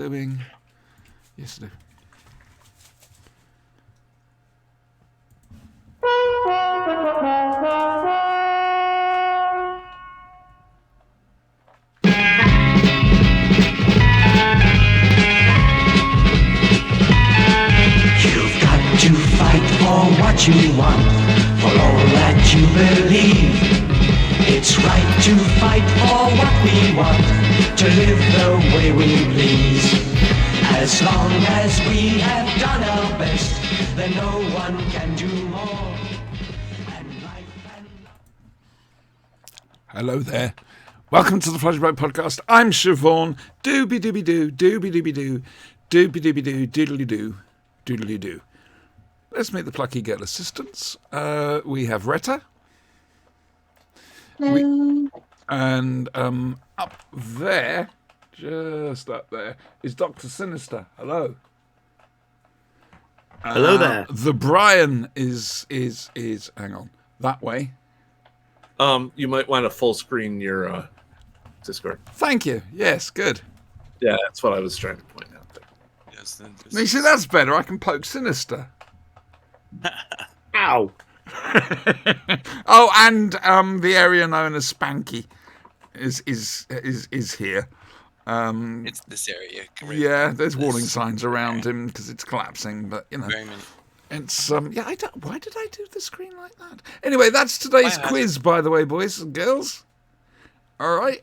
doing. Yes, I do. You've got to fight for what you want, for all that you believe. It's right to fight for what we want, to live the way we please. As long as we have done our best, then no one can do more. And life and Hello there. Welcome to the Flashback Podcast. I'm Siobhan. Doobie doobie doo, doobie doobie doo, doobie doobie doo, doodly doo, doodly doo. Let's meet the plucky girl assistants. We have Retta. And up there, just up there, is Dr. Sinister. Hello. Hello there. The Brian is hang on, that way. You might want to full screen your Discord. Thank you. Yes, good. Yeah, that's what I was trying to point out there. Yes, then You see, that's better. I can poke Sinister. Ow! Oh, and the area known as Spanky is here. it's this area. Yeah, there's warning signs around him because it's collapsing, but you know, Very many. it's yeah. I don't. Why did I do the screen like that? Anyway, that's today's Why not? quiz, by the way, boys and girls. All right.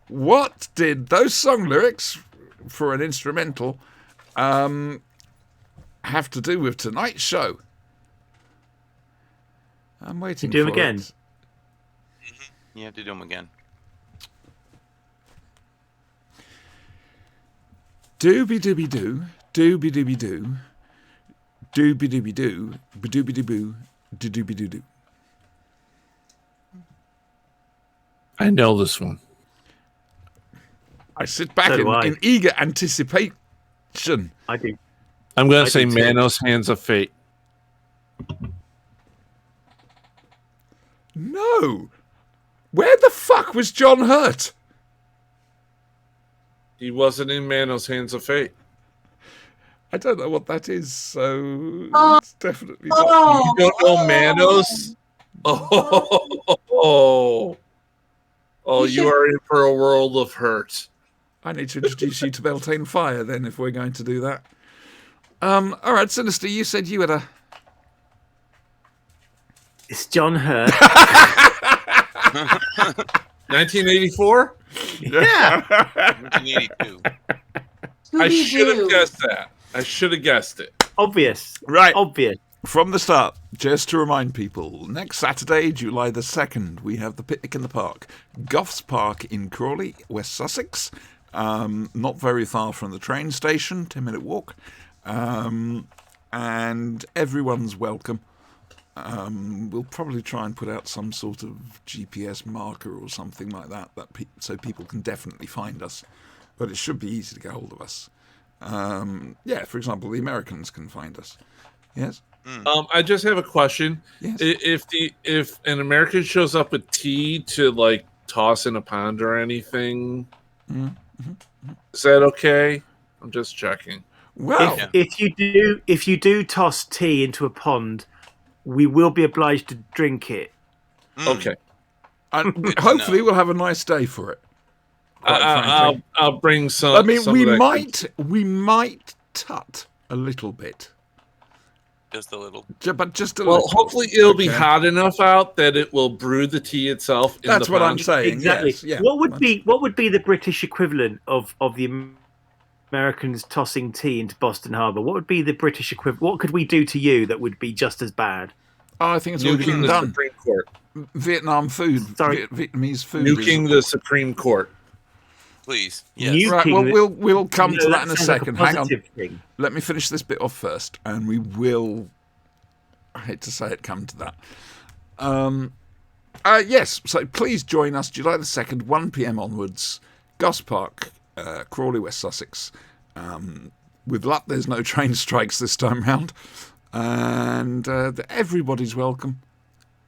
What did those song lyrics for an instrumental have to do with tonight's show? I'm waiting. You do 'em for again? it. You have to do them again. Doobie doobie doo, doobie doobie doo, doobie doobie doo, doobie doo boo, doobie doo doo. I know this one. I sit back So do I. in eager anticipation. I do. I'm going I to say do too. Manos Hands of Fate. No! Where the fuck was John Hurt? He wasn't in Manos Hands of Fate. I don't know what that is, so it's definitely not. You don't know Manos? Oh, you are in for a world of hurt. I need to introduce you to Beltane Fire then, if we're going to do that. All right, Sinister, you said you had a... It's John Hurt. 1984? Yeah. 1982. I should have guessed that. I should have guessed it. Obvious. Right. Obvious. From the start, just to remind people, next Saturday, July the 2nd, we have the picnic in the park. Goffs Park in Crawley, West Sussex. Not very far from the train station, 10-minute walk. And everyone's welcome. We'll probably try and put out some sort of GPS marker or something like that, so people can definitely find us. But it should be easy to get hold of us. Yeah, for example, the Americans can find us. Yes? I just have a question. Yes. If an American shows up with tea to like toss in a pond or anything, is that okay? I'm just checking. Well, If you do toss tea into a pond, we will be obliged to drink it. Okay, and hopefully we'll have a nice day for it. quite frankly. I'll bring some. I mean, some we of that might tut a little bit, Just a little. but just a Well, little. hopefully it'll be Okay. hot enough out that it will brew the tea itself. That's the what I'm pond. saying. Exactly. Yes, yeah. What would be the British equivalent of the Americans tossing tea into Boston Harbor? What would be the British equivalent? What could we do to you that would be just as bad? Oh, I think it's already Nuking been the done. Supreme Court. Vietnam food, Sorry. Vietnamese food. Nuking the Supreme Court. Please. Yes. You- Right, well, we'll come to that in a sounds like second. Hang on. positive thing. Let me finish this bit off first, and we will. I hate to say it, come to that. Yes, so please join us July the 2nd, 1 p.m. onwards, Goss Park, Crawley, West Sussex. With luck, there's no train strikes this time round, and everybody's welcome.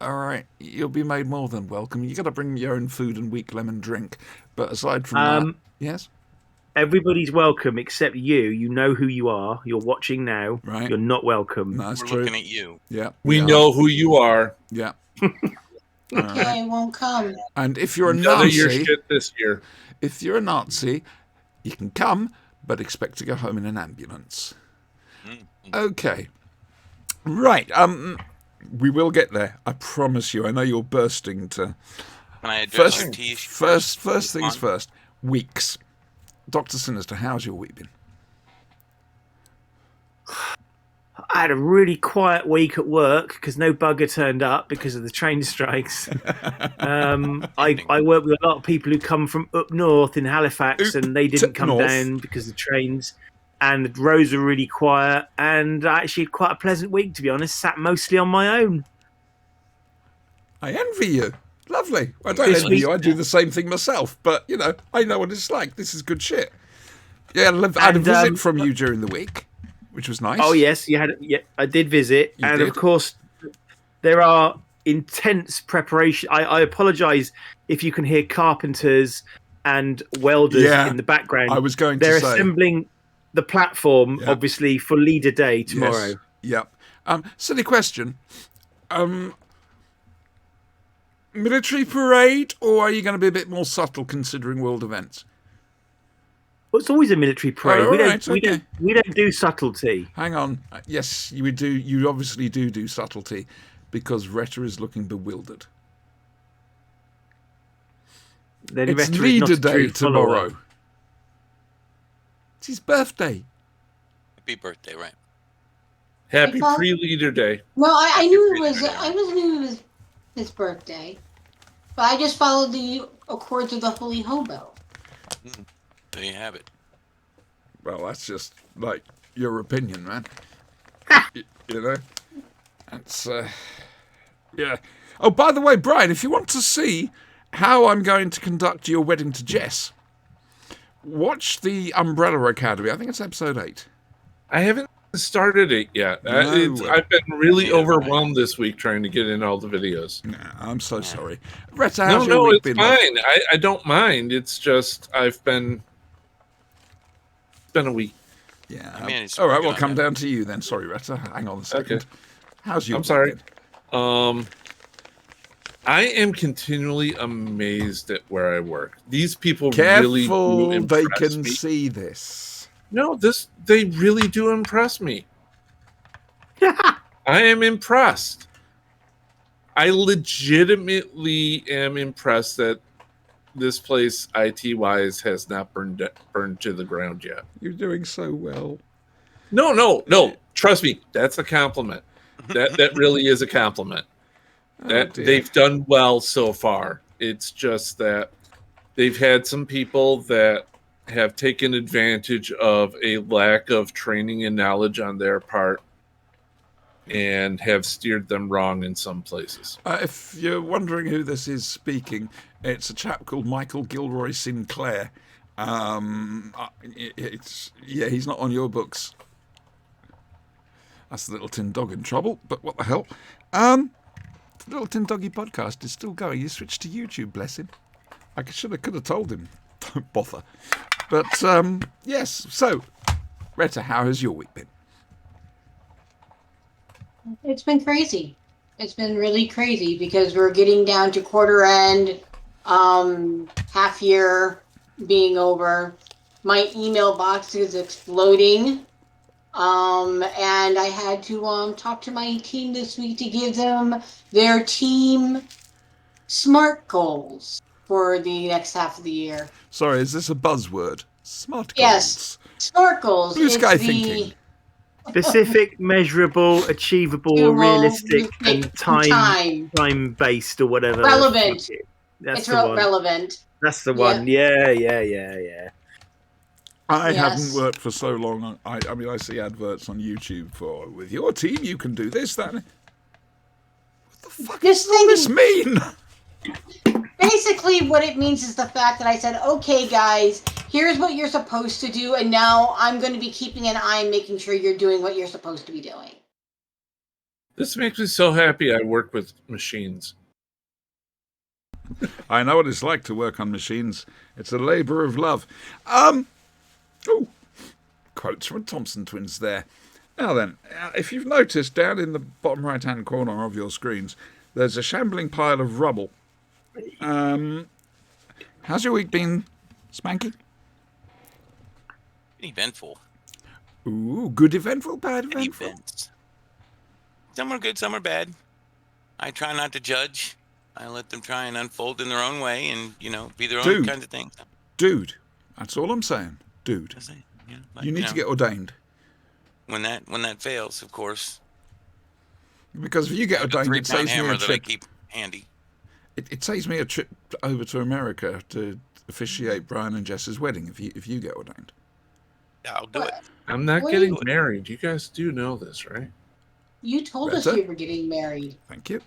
All right, you'll be made more than welcome. You got to bring your own food and weak lemon drink. But aside from that, yes. Everybody's welcome except you. You know who you are. You're watching now. Right. You're not welcome. No, that's We're true. looking at you. Yeah. We are. know who you are. Yeah. Okay, I won't come. And if you're a None of your Nazi, shit this year. if you're a Nazi, you can come, but expect to go home in an ambulance. Okay. Right. We will get there. I promise you. I know you're bursting to. Can I address First, your tea issue first things first. Weeks. Dr. Sinister, how's your week been? I had a really quiet week at work because no bugger turned up because of the train strikes. I work with a lot of people who come from up north in Halifax, and they didn't come north. down because of the trains. And the roads were really quiet, and I actually had quite a pleasant week, to be honest. Sat mostly on my own. I envy you. Lovely. I don't This envy you. week- I do the same thing myself. But, I know what it's like. This is good shit. Yeah, I had a visit from you during the week, which was nice. Oh yes, I did visit, You and did? of course, there are intense preparation. I apologise if you can hear carpenters and welders Yeah, in the background. I was going to They're say. assembling the platform, Yeah. obviously, for Leader Day tomorrow. Yes. Yep. Silly question. Military parade, or are you going to be a bit more subtle considering world events? Well, it's always a military parade. Oh, we right, don't okay. we don't do subtlety. Hang on. Yes, you do. You obviously do subtlety, because Retta is looking bewildered. Then It's rhetoric, not Leader a Day true follower. tomorrow. It's his birthday. Happy birthday, right? Happy Well- pre-leader day. Well, I knew it was. Happy I was knew it was his birthday, but I just followed the Accords of the Holy Hobo. There you have it. Well, that's just like your opinion, man. You know, it's yeah. Oh, by the way, Brian, if you want to see how I'm going to conduct your wedding to Jess, watch the Umbrella Academy. I think it's episode 8. I haven't started it yet. No. I've been really Neither have I. overwhelmed this week trying to get in all the videos. Nah, I'm so sorry. Retta, how's No, your week it's been? love? fine. I don't mind. It's just it's been a week. Yeah. I mean, it's all right, pretty we'll good come on down to you then. Sorry, Retta. Hang on a second. Okay. How's your I'm week sorry. been? I am continually amazed at where I work. These people really do Careful, they impress can me. see this. No, they really do impress me. I am impressed. I legitimately am impressed that this place, IT-wise, has not burned to the ground yet. You're doing so well. No. Trust me, that's a compliment. That really is a compliment. Oh, dear. They've done well so far. It's just that they've had some people that have taken advantage of a lack of training and knowledge on their part and have steered them wrong in some places. If you're wondering who this is speaking, it's a chap called Michael Gilroy Sinclair. He's not on your books. That's the Little Tin Dog in trouble, but what the hell? The Little Tin Doggy podcast is still going. He switched to YouTube, bless him. I could have told him. Don't bother. But, yes. So, Retta, how has your week been? It's been crazy. It's been really crazy because we're getting down to quarter end, half year being over. My email box is exploding. And I had to talk to my team this week to give them their team SMART goals for the next half of the year. Sorry, is this a buzzword? Smart goals. Yes. SMART goals. Blue sky It's thinking. Specific, measurable, achievable, Doable, realistic, realistic, and time based or whatever. Relevant. That's It's the one. relevant. That's the one. Yeah. I Yes. haven't worked for so long. I mean, I see adverts on YouTube for, with your team, you can do this, that. What the fuck This does all thing- this mean? Basically, what it means is the fact that I said, okay, guys, here's what you're supposed to do, and now I'm going to be keeping an eye and making sure you're doing what you're supposed to be doing. This makes me so happy I work with machines. I know what it's like to work on machines. It's a labour of love. Oh, quotes from Thompson Twins there. Now then, if you've noticed, down in the bottom right-hand corner of your screens, there's a shambling pile of rubble. How's your week been, Spanky? Eventful. Ooh, good eventful, bad Many eventful. events. Some are good, some are bad. I try not to judge. I let them try and unfold in their own way and, be their own kinds of things. Dude, that's all I'm saying. Dude, Like, you need to get ordained. When that fails, of course. Because if you get The ordained, it 3-pound saves me hammer a that I trip. keep handy. It saves me a trip over to America to officiate Brian and Jess's wedding if you get ordained. Yeah, I'll do it. I'm not Wait. getting married. You guys do know this, right? You told us Better. we were getting married. Thank you.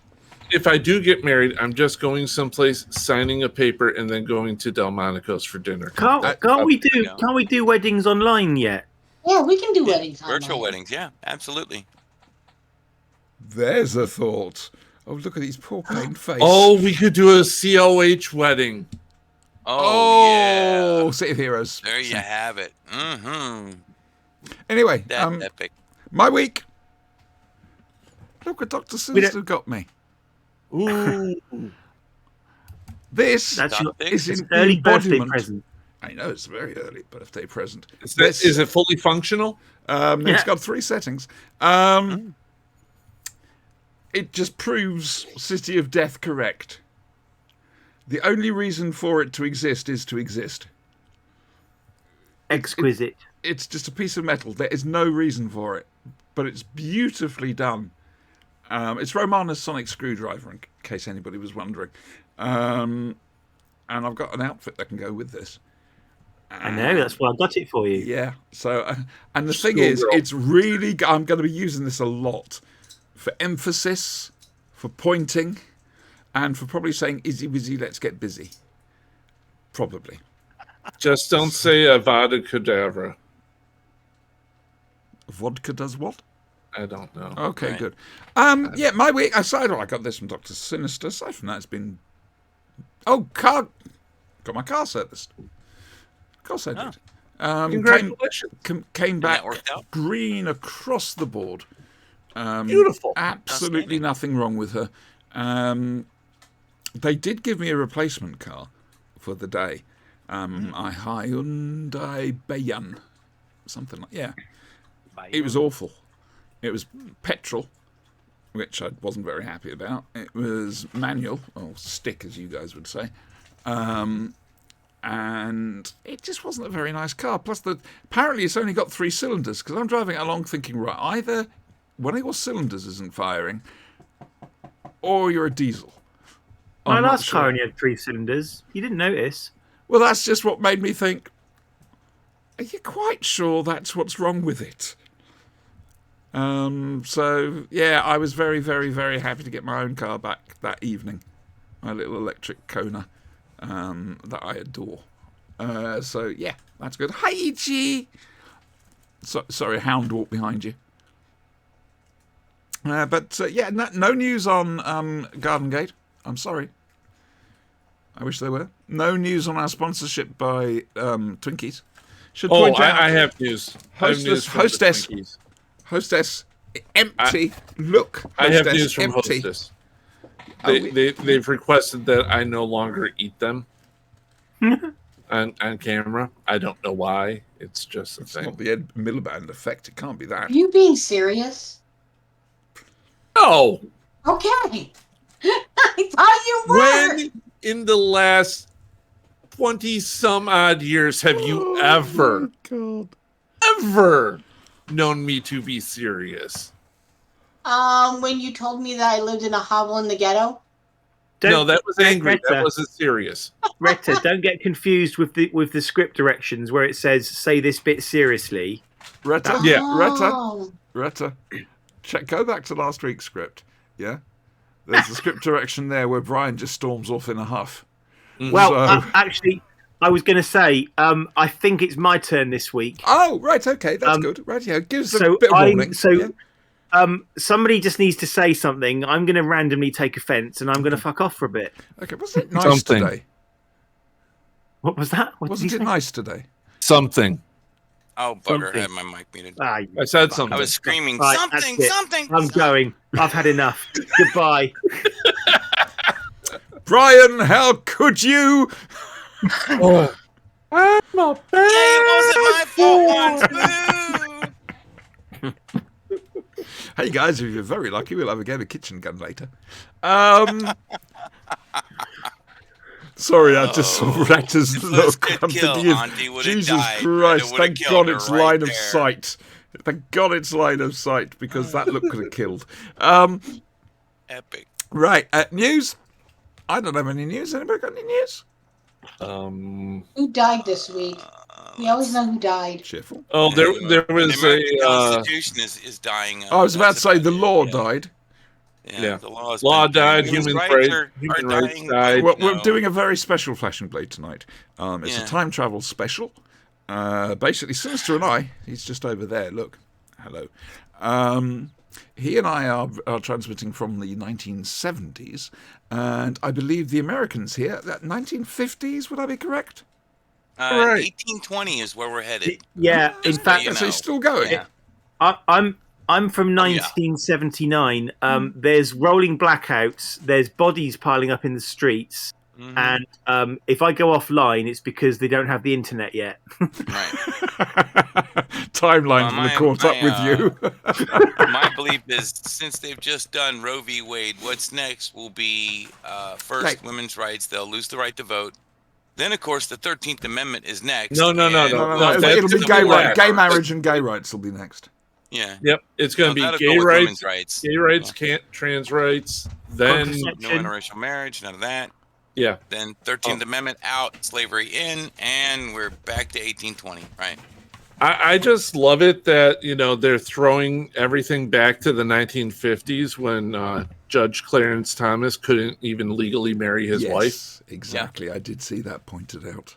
If I do get married, I'm just going someplace, signing a paper, and then going to Delmonico's for dinner. Can't we do weddings online yet? Yeah, we can do weddings Virtual online. weddings, yeah, absolutely. There's a thought. Oh, look at these poor pained face. Oh, we could do a COH wedding. Oh, yeah. City of Heroes. There you have it. Mm-hmm. Anyway, That's epic. my week. Look what Dr. Sinister got me. Ooh. This That's your is it's an an early birthday embodiment. present. I know it's a very early birthday present. Is it fully functional? It's got 3 settings. It just proves City of Death correct. The only reason for it to exist is to exist. Exquisite. It's just a piece of metal. There is no reason for it, but it's beautifully done. It's Romana's sonic screwdriver, in case anybody was wondering. And I've got an outfit that can go with this. I know, that's why I got it for you. Yeah. So, and the thing is, it's really. I'm going to be using this a lot for emphasis, for pointing, and for probably saying "Izzy Wizzy, let's get busy." Probably. Just don't say Avada Kedavra. Vodka does what? I don't know. Okay, Right. good. Yeah, my week. Aside, I got this from Dr. Sinister. Aside from that, it's been. Oh, got my car serviced. Of course I did. Congratulations. Came that back worked out? green across the board. Beautiful. Absolutely nothing wrong with her. They did give me a replacement car for the day. A Hyundai Bayan. Something like It was awful. It was petrol, which I wasn't very happy about. It was manual, or stick as you guys would say. And it just wasn't a very nice car. Plus, apparently it's only got 3 cylinders, because I'm driving along thinking, right, either one of your cylinders isn't firing, or you're a diesel. My I'm not last car sure. only had 3 cylinders. You didn't notice. Well, that's just what made me think, are you quite sure that's what's wrong with it? So, yeah, I was very, very, very happy to get my own car back that evening. My little electric Kona that I adore. So, yeah, that's good. Hi, G! Sorry, a hound walked behind you. Yeah, no news on Garden Gate. I'm sorry. I wish there were. No news on our sponsorship by Twinkies. Should point out, I have news. I have news from the Hostess. Twinkies. Hostess, empty. Look, Hostess, I have news from empty. Hostess. They've requested that I no longer eat them on camera. I don't know why. It's just a It's thing. not the Ed Miliband effect. It can't be that. Are you being serious? No. Okay. I thought you were. When in the last 20 some odd years have you ever known me to be serious? When you told me that I lived in a hovel in the ghetto. No, that was angry. Retta, That wasn't serious. Retta, don't get confused with the script directions where it says "say this bit seriously." Retta, Yeah. Oh. Retta. Go back to last week's script. Yeah, there's a script direction there where Brian just storms off in a huff. Well, So- actually, I was going to say, I think it's my turn this week. Oh, right, okay, that's good. Right, yeah, give us a So bit of warning. Yeah. Somebody just needs to say something. I'm going to randomly take offence, and I'm going to fuck off for a bit. Okay, wasn't it nice Something. today? What was that? What did Wasn't you it say? nice today? Something. Oh, bugger, I Something. had my mic muted. I said something. I was screaming, Right, something, that's it. something. I'm going. I've had enough. Goodbye. Brian, how could you? I'm a bad Hey, it wasn't my fault boy. once. Boo! Hey guys, if you're very lucky, we'll have a game of kitchen gun later. Sorry, I just saw Ratter's If Liz look. could I'm kill, thinking, Auntie would've Jesus died, Christ! Greta would've Thank killed God her it's right line of there. sight. Thank God it's line of sight because that look could have killed. Epic. Right, news. I don't have any news. Anybody got any news? Who died this week? We always know who died. Cheerful. Oh, there was the American a Constitution is dying. I was about to That's say the it. law Yeah. died. Yeah, the law died, Women's human rights rights are dying, died. but, We're no. doing a very special Flashing Blade tonight. It's a Yeah. time travel special. Basically, Sinister and I, he's just over there, look. Hello. He and I are transmitting from the 1970s, and I believe the Americans here, that 1950s, would I be correct? Right. 1820 is where we're headed. Yeah, in Just fact, so you So know. he's still going. Yeah. I'm from Oh, yeah. 1979. There's rolling blackouts. There's bodies piling up in the streets. Mhm. And if I go offline, it's because they don't have the internet yet. Right. Timelines Well, will have caught up with you. My belief is since they've just done Roe v. Wade, what's next will be first Like- women's rights. They'll lose the right to vote. Then, of course, the 13th Amendment is next. No, and- It'll that's be gonna gay be rights. last. Gay marriage and gay rights will be next. Yeah. Yep, it's going to That'll be go gay with women's rights, rights. trans rights. Then, No interracial marriage, none of that. yeah, Then 13th Amendment out, slavery in, and we're back to 1820, right? I just love it that they're throwing everything back to the 1950s when Judge Clarence Thomas couldn't even legally marry his wife. Yes, exactly. I did see that pointed out.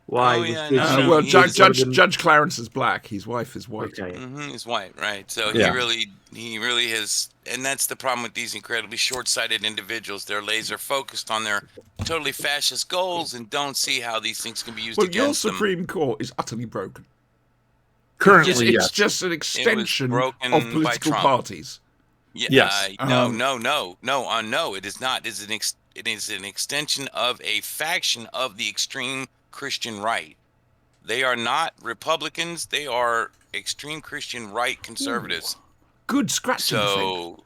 Why? Oh, Was yeah, the- no, no, Well, he Judge, is- Judge Clarence is black. His wife is white. Okay. He's white, right? So Yeah. he really has, and that's the problem with these incredibly short-sighted individuals. They're laser focused on their totally fascist goals and don't see how these things can be used Well, your against them. Supreme Court is utterly broken. Currently, It's yes. just an extension broken of by political Trump. parties. Yeah, Yes. no, it is not. It is an extension of a faction of the extreme Christian right. They are not Republicans. They are extreme Christian right conservatives. Good scratching thing. So,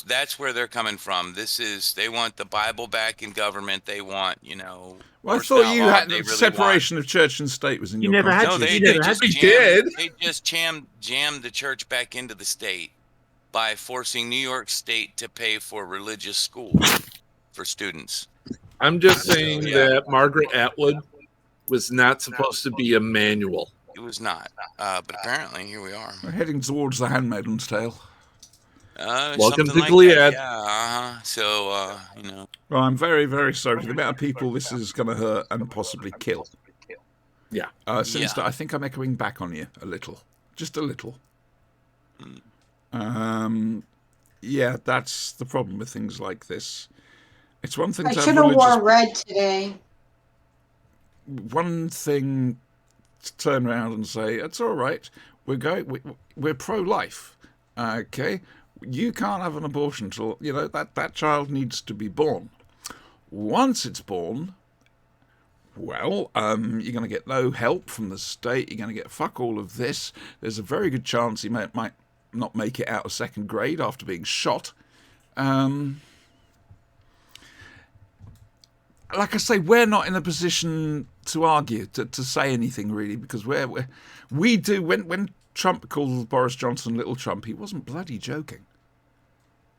that's where they're coming from. They want the Bible back in government. They want, Well, I horse thought you outlaw. had They the really separation of church and state was in You your never had constitution. No, to. they just just did. They just jammed the church back into the state by forcing New York State to pay for religious schools for students. I'm just saying yeah. that Margaret Atwood was not supposed to be a manual. It was not, but apparently here we are. We're heading towards the Handmaiden's Tale. Welcome Something to like Gilead. that, yeah. So Well, I'm very, very sorry for the amount of people this is going to hurt and possibly kill. Yeah. Sinister, Yeah. I think I'm echoing back on you a little. Just a little. Yeah, that's the problem with things like this. It's one thing I to have should have religious... worn red today. One thing to turn around and say, it's all right. We're pro-life. Okay? You can't have an abortion till, that child needs to be born. Once it's born, well, you're going to get no help from the state. You're going to get fuck all of this. There's a very good chance he might not make it out of second grade after being shot. Like I say, we're not in a position to argue, to say anything really, because we do. When Trump called Boris Johnson Little Trump, he wasn't bloody joking.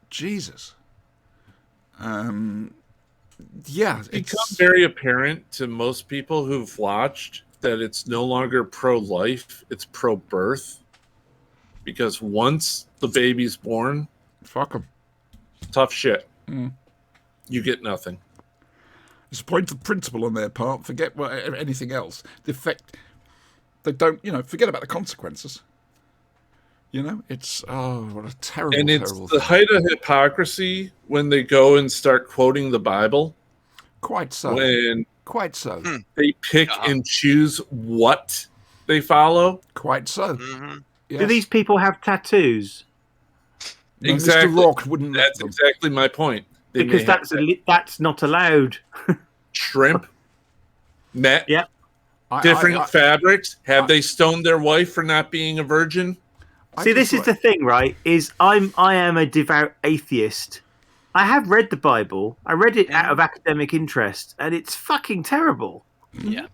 Jesus. Yeah, It's become very apparent to most people who've watched that it's no longer pro-life, it's pro-birth. Because once the baby's born, fuck them. Tough shit. You get nothing. It's a point of principle on their part. Forget anything else. The effect, they don't, forget about the consequences. It's, what a terrible, And it's terrible the thing. height of hypocrisy when they go and start quoting the Bible. Quite so. When Quite so. they pick and choose what they follow. Quite so. Mm-hmm. Yes. Do these people have tattoos? No, Exactly. Mr. Rock wouldn't let That's them. exactly my point. They Because may have that's not allowed. shrimp, net, Yeah. different fabrics. Have they stoned their wife for not being a virgin? See, this is the thing, right? Is I am a devout atheist. I have read the Bible. I read it out of academic interest, and it's fucking terrible. Yeah.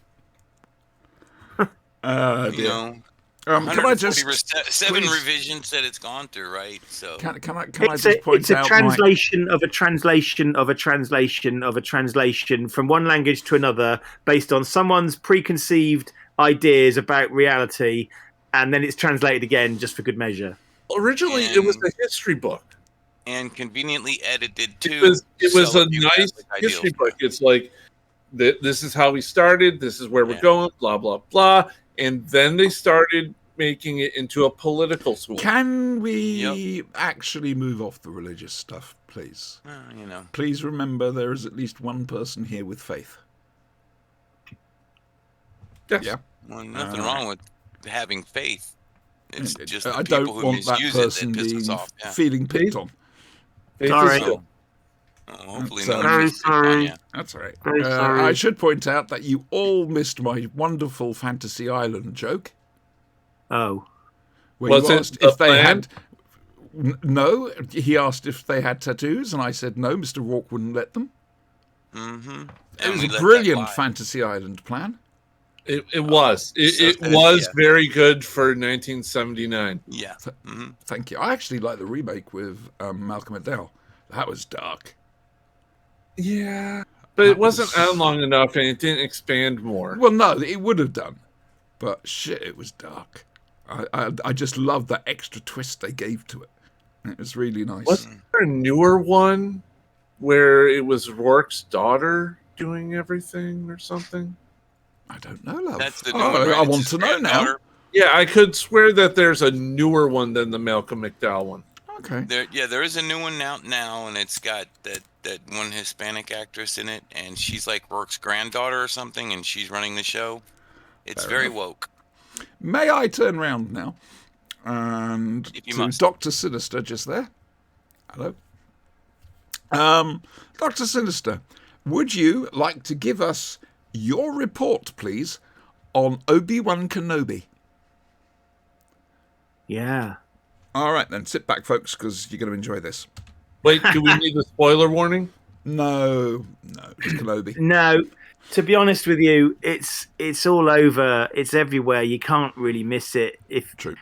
Dear. You know, Can I just 7 please- revisions that it's gone through, right? So Can I It's just point it's a out translation of a translation of a translation of a translation from one language to another based on someone's preconceived ideas about reality, and then it's translated again just for good measure. Originally, it was a history book. And conveniently edited too. It was a nice history book. It's like, this is how we started. This is where we're going. Blah blah blah. And then they started making it into a political school. Can we actually move off the religious stuff, please? You know. Please remember there is at least one person here with faith. Yes. Yeah. Well, nothing wrong with having faith. It's just the I people don't who want that misuse person it that piss us being off. Yeah. feeling picked on. Faith Sorry. is good. Hopefully That's, no very one pisses on sorry. you. That's all right. Very sorry. I should point out that you all missed my wonderful Fantasy Island joke. Oh, Where Was you it asked the if they plan? had. No, he asked if they had tattoos, and I said no. Mr. Rourke wouldn't let them. Mm-hmm. It was a brilliant Fantasy Island plan. It was. It was very good for 1979. Yeah. Mm-hmm. Thank you. I actually like the remake with Malcolm McDowell. That was dark. Yeah, but it wasn't on long enough, and it didn't expand more. Well, no, it would have done, but shit, it was dark. I just loved that extra twist they gave to it. It was really nice. Was there a newer one where it was Rourke's daughter doing everything or something? I don't know, love. That's the new one, right? I It's want his to know now. granddaughter. Yeah, I could swear that there's a newer one than the Malcolm McDowell one. Okay. There is a new one out now, and it's got that one Hispanic actress in it, and she's like Rourke's granddaughter or something, and she's running the show. It's Fair very enough. woke. May I turn round now? And If you to must. Dr. Sinister just there. Hello. Dr. Sinister, would you like to give us your report, please, on Obi-Wan Kenobi? yeah. All right, then. Sit back, folks, because you're going to enjoy this. Wait, do we need a spoiler warning? No, it's Kenobi. No, to be honest with you, it's all over. It's everywhere. You can't really miss it. True.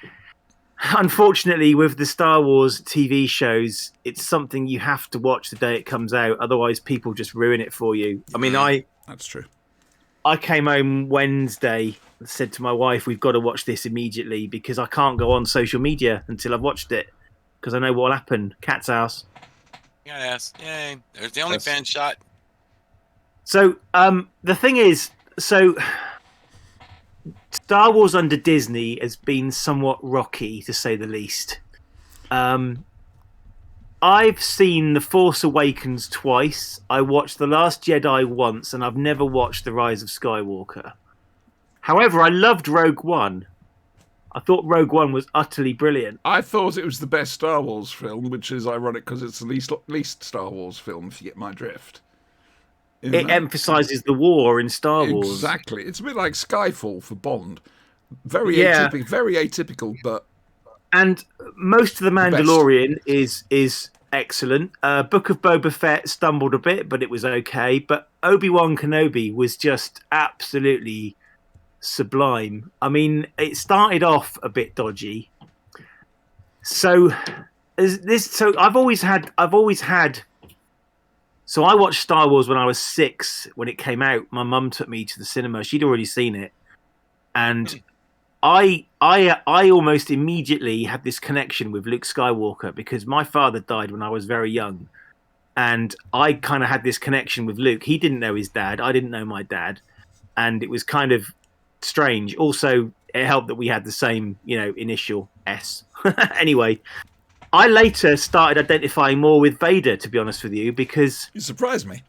Unfortunately, with the Star Wars TV shows, it's something you have to watch the day it comes out. Otherwise, people just ruin it for you. I mean, That's true. I came home Wednesday and said to my wife, we've got to watch this immediately because I can't go on social media until I've watched it because I know what will happen. Cat's house. Yes, yay! There's the only fan shot. So the thing is, Star Wars under Disney has been somewhat rocky, to say the least. I've seen The Force Awakens twice. I watched The Last Jedi once, and I've never watched The Rise of Skywalker. However, I loved Rogue One. I thought Rogue One was utterly brilliant. I thought it was the best Star Wars film, which is ironic because it's the least Star Wars film, if you get my drift. It emphasises the war in Star Wars. Exactly. It's a bit like Skyfall for Bond. Very atypical, but... And most of The Mandalorian is excellent. Book of Boba Fett stumbled a bit, but it was okay. But Obi-Wan Kenobi was just absolutely sublime. I mean, it started off a bit dodgy. So I've always had. So I watched Star Wars when I was 6 when it came out. My mum took me to the cinema. She'd already seen it, and I almost immediately had this connection with Luke Skywalker because my father died when I was very young, and I kind of had this connection with Luke. He didn't know his dad. I didn't know my dad, and it was kind of strange. Also, it helped that we had the same, initial S. Anyway, I later started identifying more with Vader, to be honest with you, because You surprised me.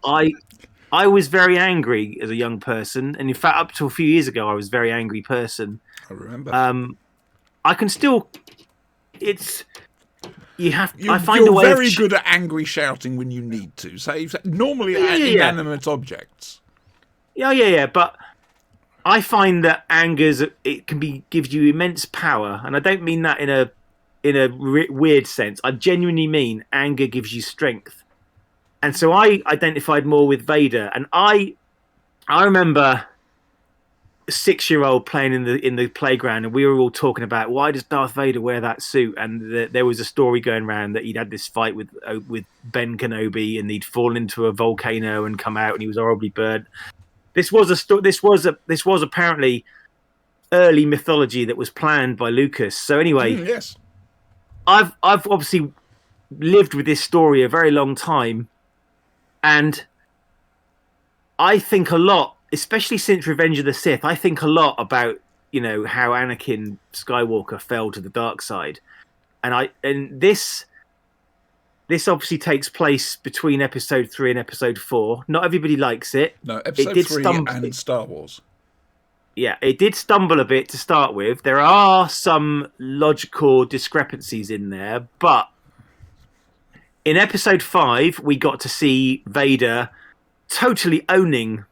I was very angry as a young person, and in fact, up to a few years ago, I was a very angry person. I remember. I can still. It's you have. I find You're a way very of good at angry shouting when you need to. Say normally Yeah. inanimate objects. Yeah. But I find that it can gives you immense power, and I don't mean that in a weird sense. I genuinely mean anger gives you strength, and so I identified more with Vader, and I remember a 6-year-old playing in the playground, and we were all talking about why does Darth Vader wear that suit, and there was a story going around that he'd had this fight with Ben Kenobi, and he'd fallen into a volcano and come out, and he was horribly burnt. This was apparently early mythology that was planned by Lucas. So anyway, Yes, I've obviously lived with this story a very long time, and I think a lot, especially since Revenge of the Sith. I think a lot about how Anakin Skywalker fell to the dark side, and this obviously takes place between Episode 3 and Episode 4. Not everybody likes it. no, Episode 3 and Star Wars. Yeah, it did stumble a bit to start with. There are some logical discrepancies in there, but in Episode 5, we got to see Vader totally owning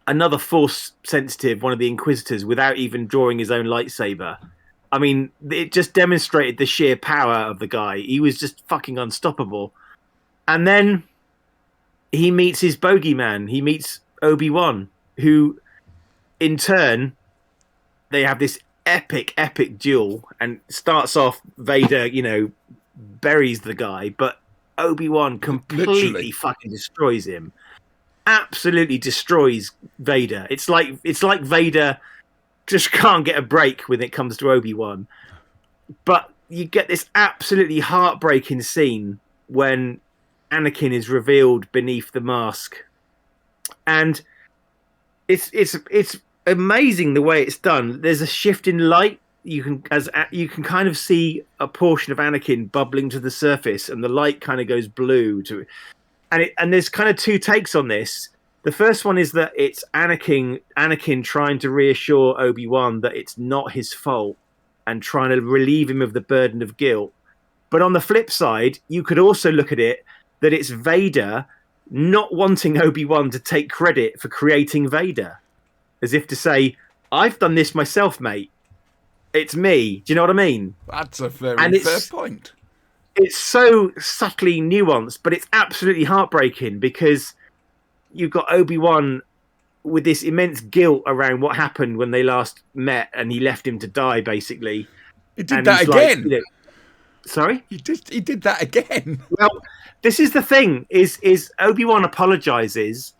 another Force sensitive, one of the Inquisitors, without even drawing his own lightsaber. I mean, it just demonstrated the sheer power of the guy. He was just fucking unstoppable. And then he meets his bogeyman. He meets Obi-Wan, who, in turn, they have this epic duel, and starts off Vader, buries the guy, but Obi-Wan completely Literally. fucking destroys him. Absolutely destroys Vader. It's like Vader just can't get a break when it comes to Obi-Wan. But you get this absolutely heartbreaking scene when Anakin is revealed beneath the mask, and it's amazing the way it's done. There's a shift in light. You can kind of see a portion of Anakin bubbling to the surface, and the light kind of goes blue and there's kind of two takes on this. The first one is that it's Anakin trying to reassure Obi-Wan that it's not his fault and trying to relieve him of the burden of guilt. But on the flip side, you could also look at it that it's Vader not wanting Obi-Wan to take credit for creating Vader, as if to say, I've done this myself, mate. It's me. Do you know what I mean? That's a very fair point. It's so subtly nuanced, but it's absolutely heartbreaking because you've got Obi-Wan with this immense guilt around what happened when they last met, and he left him to die, basically. He did that again. Sorry? He did that again. Well, this is the thing, is Obi-Wan apologizes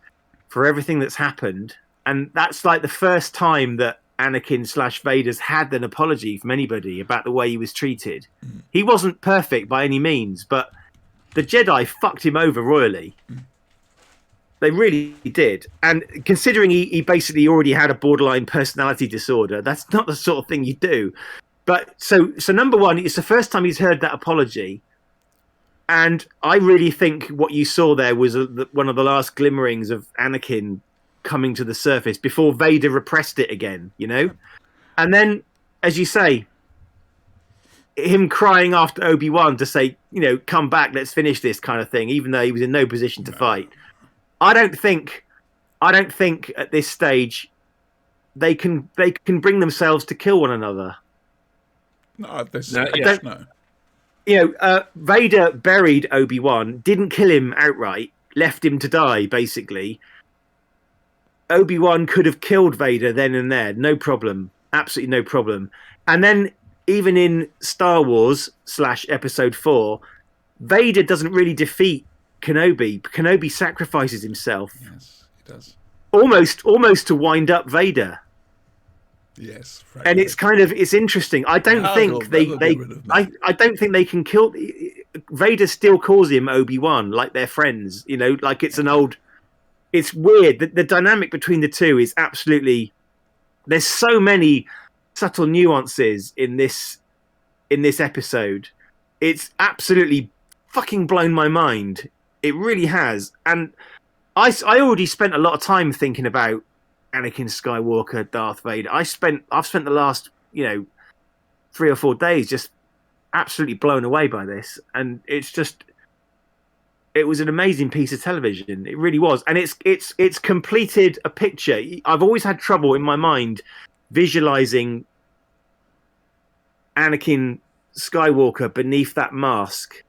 for everything that's happened, and that's like the first time that Anakin/Vader's had an apology from anybody about the way he was treated. He wasn't perfect by any means, but the Jedi fucked him over royally. They really did. And considering he basically already had a borderline personality disorder, that's not the sort of thing you do. But so number one, it's the first time he's heard that apology. And I really think what you saw there was one of the last glimmerings of Anakin coming to the surface before Vader repressed it again, And then, as you say, him crying after Obi-Wan to say, come back, let's finish this kind of thing, even though he was in no position to fight. I don't think at this stage they can bring themselves to kill one another. No, Vader buried Obi-Wan, didn't kill him outright, left him to die, basically. Obi-Wan could have killed Vader then and there, no problem, absolutely no problem. And then even in Star Wars / Episode 4, Vader doesn't really defeat Kenobi. Kenobi sacrifices himself. Yes, he does. Almost to wind up Vader. Yes, and it's interesting. I don't think I don't think they can kill. Vader still calls him Obi-Wan, like they're friends. Like it's an old. It's weird. The dynamic between the two is absolutely. There's so many subtle nuances in this episode. It's absolutely fucking blown my mind. It really has. And I already spent a lot of time thinking about Anakin Skywalker, Darth Vader. I've spent the last 3 or 4 days just absolutely blown away by this, and it was an amazing piece of television. It really was, and it's completed a picture. I've always had trouble in my mind visualizing Anakin Skywalker beneath that mask.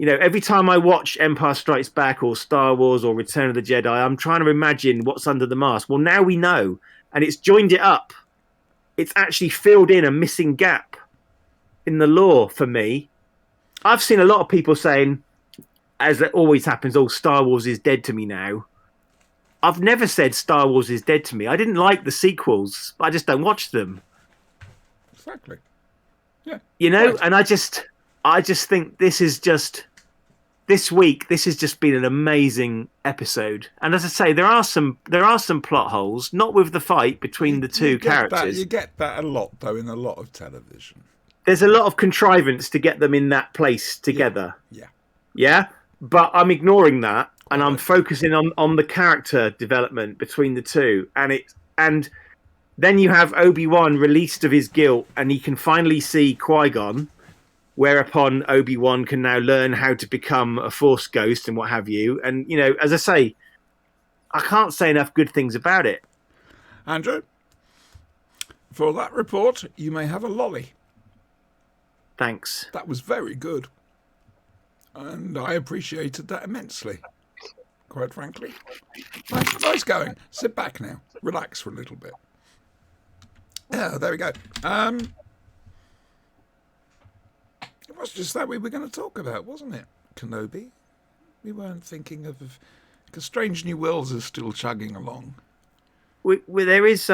Every time I watch Empire Strikes Back or Star Wars or Return of the Jedi, I'm trying to imagine what's under the mask. Well, now we know, and it's joined it up. It's actually filled in a missing gap in the lore for me. I've seen a lot of people saying, as it always happens, Star Wars is dead to me now. I've never said Star Wars is dead to me. I didn't like the sequels, but I just don't watch them. Exactly. Yeah. Right. And I just think this week has just been an amazing episode. And as I say, there are some plot holes, not with the fight between the two characters. You get that a lot, though, in a lot of television. There's a lot of contrivance to get them in that place together. Yeah. But I'm ignoring that, and I'm focusing on the character development between the two. And then you have Obi-Wan released of his guilt, and he can finally see Qui-Gon, whereupon Obi-Wan can now learn how to become a Force ghost and what have you. And, as I say, I can't say enough good things about it. Andrew, for that report, you may have a lolly. Thanks. That was very good. And I appreciated that immensely, quite frankly. Nice going. Sit back now. Relax for a little bit. Yeah, there we go. It was just that we were going to talk about, wasn't it, Kenobi? We weren't thinking of... Because Strange New Worlds is still chugging along. There was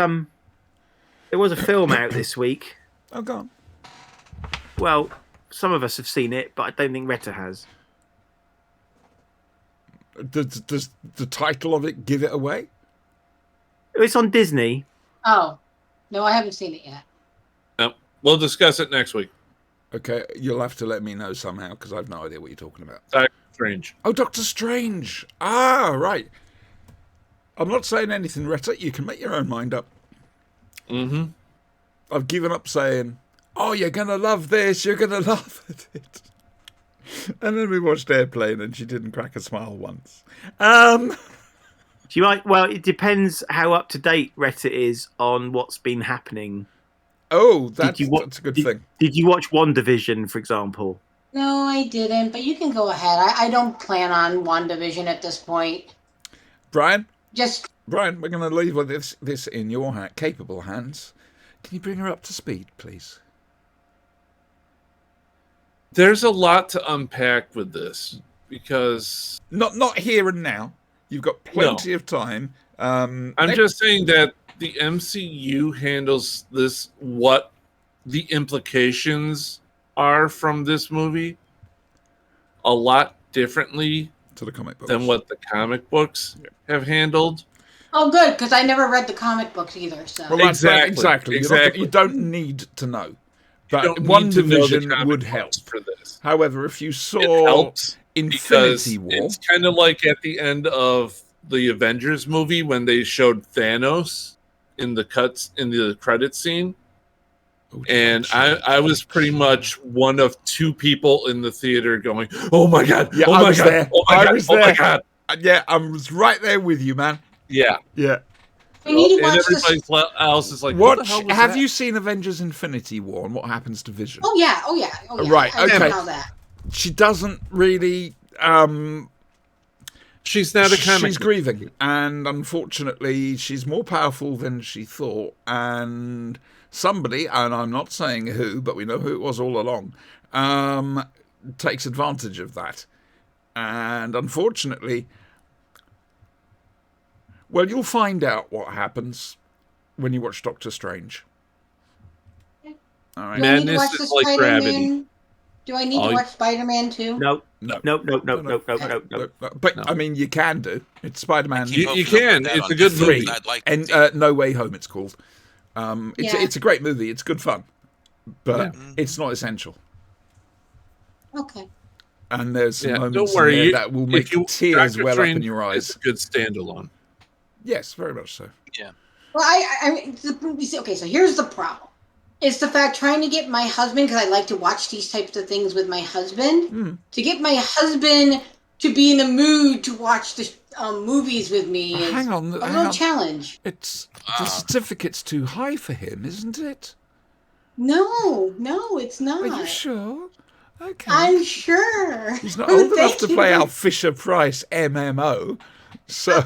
a film out this week. Oh, go on. Well, some of us have seen it, but I don't think Retta has. Does the title of it give it away? It's on Disney. Oh, no, I haven't seen it yet. No, we'll discuss it next week. Okay, you'll have to let me know somehow, because I have no idea what you're talking about. Doctor Strange. Oh, Doctor Strange. Ah, right. I'm not saying anything, Retta. You can make your own mind up. Mm-hmm. I've given up saying, oh, you're going to love this, you're going to laugh at it. And then we watched Airplane and she didn't crack a smile once. She might. Well, it depends how up to date Retta is on what's been happening. Oh, that's a good thing. Did you watch WandaVision, for example? No, I didn't, but you can go ahead. I don't plan on WandaVision at this point. Brian, Brian, we're going to leave this in your capable hands. Can you bring her up to speed, please? There's a lot to unpack with this because not here and now. You've got plenty of time. I'm just saying that the MCU handles this, what the implications are from this movie, a lot differently to the comic books than what the comic books have handled. Oh, good, because I never read the comic books either. So well, exactly. You don't need to know. But WandaVision would help for this. However, if you saw Infinity War, it's kind of like at the end of the Avengers movie when they showed Thanos in the credit scene. And I was pretty much one of two people in the theater going, "Oh my god! Yeah, oh my god! There. Oh my god! Oh my god!" Yeah, I was right there with you, man. Yeah. We need to watch everybody else is like, have you seen Avengers Infinity War and what happens to Vision? Oh yeah. Right, okay. Know that. She doesn't really... she's not a comic. She's grieving, and unfortunately she's more powerful than she thought, and somebody, and I'm not saying who, but we know who it was all along, takes advantage of that. And unfortunately... Well, you'll find out what happens when you watch Doctor Strange. Okay. All right. Madness is like gravity. Do I need to watch Spider-Man too? No. But I mean, you can do. It's Spider-Man. You can. It's a good movie. And No Way Home, it's called. It's a great movie. It's good fun, but it's not essential. Okay. And there's some moments don't worry, that will make tears well up in your eyes. It's a good standalone. Yes, very much so. Yeah. Well, I mean, okay, so here's the problem. It's the fact trying to get my husband, because I like to watch these types of things with my husband, to get my husband to be in the mood to watch the movies with me is Hang on, a hang little on. challenge. It's the certificate's too high for him, isn't it? No, it's Are you not. sure? Okay. I'm sure. He's not old enough Thank to you play for- our Fisher Price MMO, so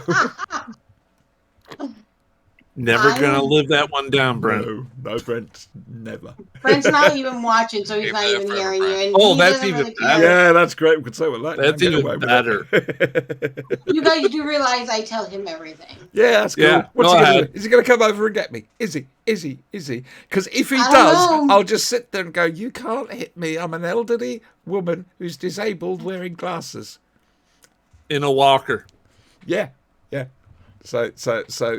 Never I gonna am- live that one down, Brent. no, Brent, never. Brent's not even watching, so he's Keep not that even forever, hearing you. Brent. And Oh, he that's doesn't even really better. care. Yeah, that's great. We could say what that. That's Get even away with better. it. You guys do realize I tell him everything. Yeah, that's cool. Yeah, What's go he going to ahead. do? Is he going to come over and get me? Is he? Because if he I don't does, know. I'll just sit there and go, you can't hit me. I'm an elderly woman who's disabled wearing glasses. In a walker. Yeah. So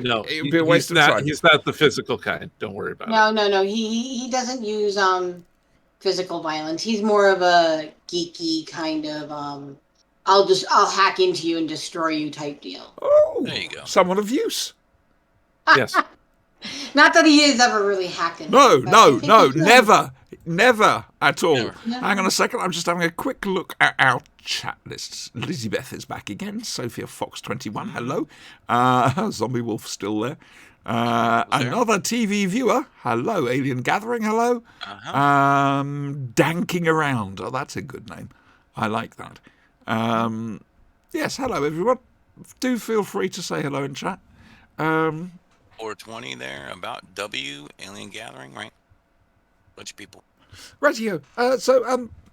No, it would be a waste of time. He's not the physical kind. Don't worry about it. No. He doesn't use physical violence. He's more of a geeky kind of I'll hack into you and destroy you type deal. Oh, There you go. someone of use. Yes. Not that he has ever really hacked into No, me, but I think he could. never at all. Never. Hang on a second. I'm just having a quick look at our chat lists. Lizzie-Beth is back again. Sophia Fox 21, hello. Zombie Wolf still there. Another TV viewer, hello. Alien Gathering, hello. Danking Around, oh, that's a good name. I like that. Yes, hello everyone. Do feel free to say hello in chat. 420 there about W Alien Gathering, right? Bunch of people. Rightio.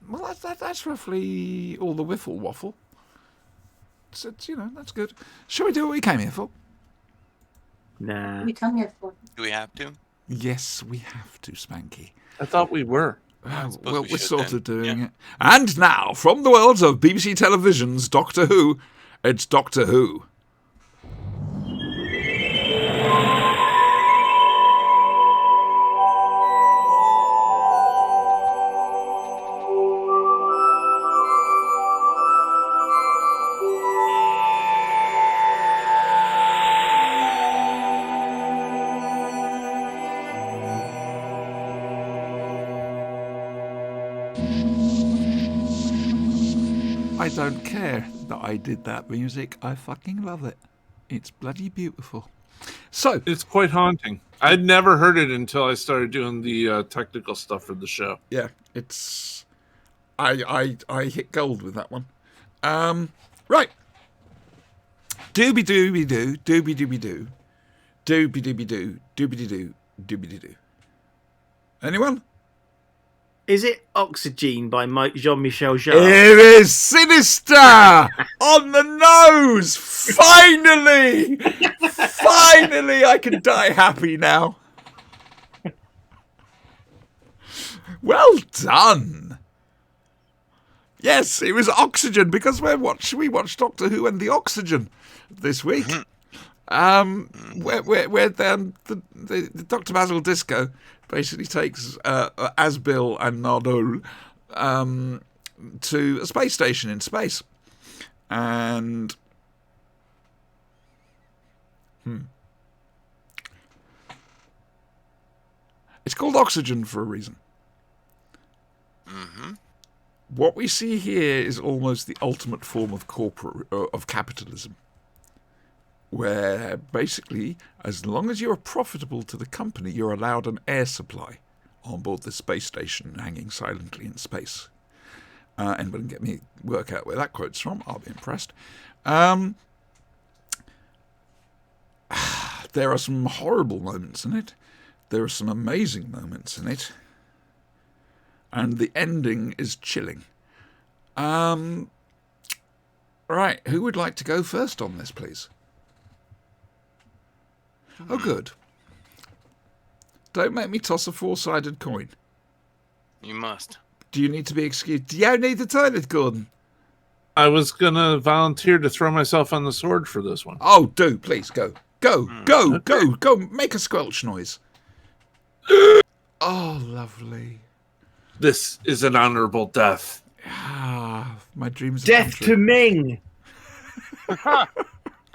Well, that's roughly all the wiffle waffle. So, that's good. Shall we do what we came here for? Nah. We come here for. Do we have to? Yes, we have to, Spanky. I thought we were. suppose Well, we we're should sort then. of doing Yeah. it. And now, from the world of BBC Television's Doctor Who, it's Doctor Who. I don't care that I did that music. I fucking love it. It's bloody beautiful. So, It's quite haunting. I'd never heard it until I started doing the technical stuff for the show. yeah, it's... I hit gold with that one. Right. Dooby-dooby-doo, dooby-dooby-doo. Dooby-dooby-doo, dooby-doo, dooby-doo. Anyone? Is it Oxygen by Jean-Michel Jarre? It is Sinister on the nose. Finally, I can die happy now. Well done. Yes, it was Oxygen because we watched Doctor Who and the Oxygen this week. Where the Dr. Basil Disco basically takes Asbil and Nardole to a space station in space. And it's called Oxygen for a reason. What we see here is almost the ultimate form of capitalism, where basically, as long as you're profitable to the company, you're allowed an air supply on board the space station hanging silently in space. Anyone can get me work out where that quote's from, I'll be impressed. There are some horrible moments in it. There are some amazing moments in it. And the ending is chilling. Right, who would like to go first on this, please? Oh, good. Don't make me toss a four-sided coin. You must. Do you need to be excused? Do you need the toilet, Gordon? I was going to volunteer to throw myself on the sword for this one. Oh, do, please, go. Go, make a squelch noise. Oh, lovely. This is an honorable death. Ah, my dreams have Death come to true. Ming.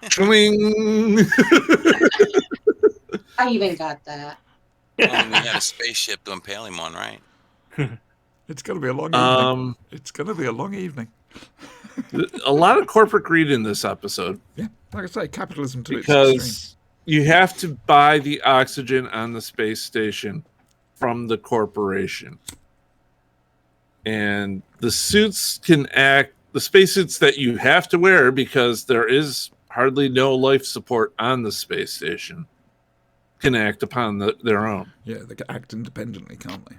Tling. I even got that. If only we had a spaceship to impale him on, right? It's going to be a long evening. It's going to be a long evening. A lot of corporate greed in this episode. Yeah, like I say, capitalism to its extreme. Because you have to buy the oxygen on the space station from the corporation. And the suits can act, the spacesuits that you have to wear because there is hardly no life support on the space station, can act upon their own. Yeah, they can act independently, can't they?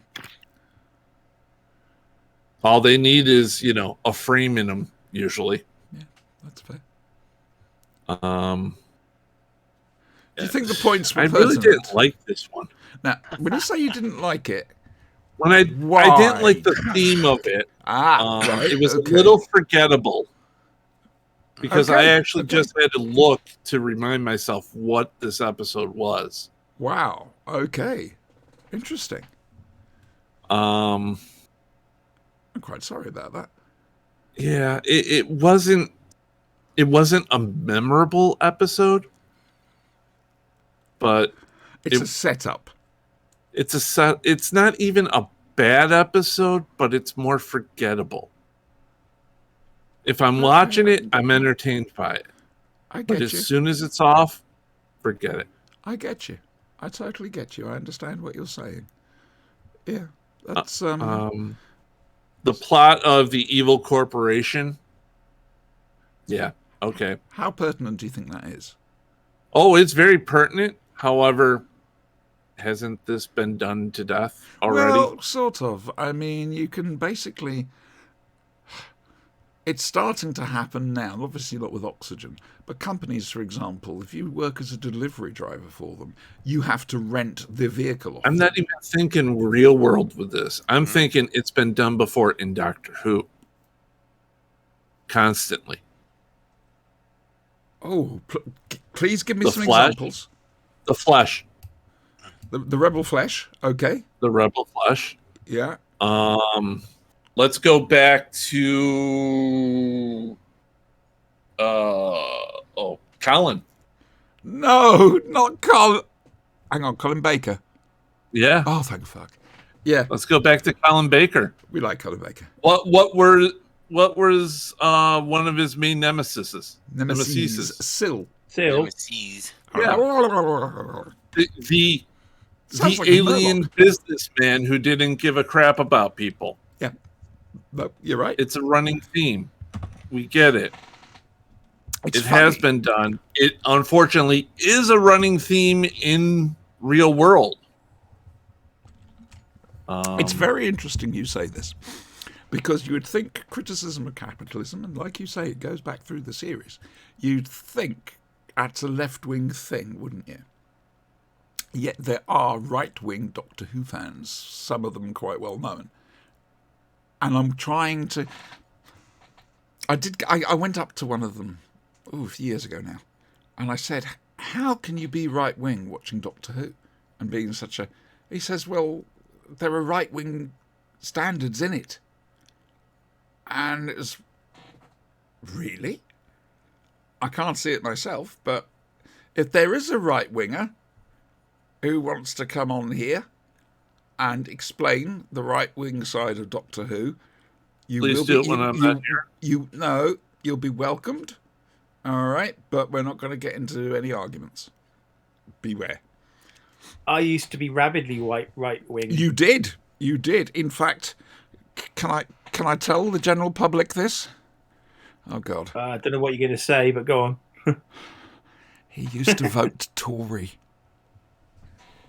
All they need is, a frame in them, usually. Yeah, that's fair. Do you think the points were I really pertinent? didn't like this one. Now, when you say you didn't like it, I why? didn't like the theme of it. Right, it was okay. a little forgettable. Because I actually okay. just had to look to remind myself what this episode was. Wow. Okay. Interesting. I'm quite sorry about that. Yeah, it wasn't a memorable episode, but it's a setup. It's not even a bad episode, but it's more forgettable. If I'm watching it, I'm entertained by it. I get but you. As soon as it's off, forget it. I get you. I totally get you. I understand what you're saying. Yeah, that's the plot of the evil corporation. Yeah. Okay. How pertinent do you think that is? Oh, it's very pertinent. However, hasn't this been done to death already? Well, sort of. I mean, you can basically... It's starting to happen now, obviously not with oxygen, but companies, for example, if you work as a delivery driver for them, you have to rent the vehicle off I'm them. not even thinking real world with this. I'm thinking it's been done before in Doctor Who. Constantly. Oh, please give me some Flash? examples. The Flesh. The Rebel Flesh, okay. The Rebel Flesh. Yeah. Let's go back to Colin. No, not Colin. Hang on, Colin Baker. Yeah. Oh, thank fuck. Yeah, Let's go back to Colin Baker. we like Colin Baker. What was one of his main nemesis? Nemesis. Syl. Nemesis. Yeah. The Sounds like a alien Murloc. businessman who didn't give a crap about people. Yeah. No, you're right. It's a running theme. We get it. It's It has funny. been done. It unfortunately is a running theme in real world. It's very interesting you say this, because you would think criticism of capitalism, and like you say, it goes back through the series, you'd think that's a left-wing thing, wouldn't you? Yet there are right-wing Doctor Who fans, some of them quite well known. And I'm trying to... I went up to one of them, a few years ago now, and I said, how can you be right-wing watching Doctor Who and being such a... He says, well, there are right-wing standards in it. And it was... Really? I can't see it myself, but if there is a right-winger who wants to come on here and explain the right-wing side of Doctor Who, you Please will do be, it when I'm not here. you'll be welcomed. All right, but we're not going to get into any arguments. Beware. I used to be rabidly right wing. You did. In fact, can I tell the general public this? Oh God. I don't know what you're going to say, but go on. He used to vote Tory.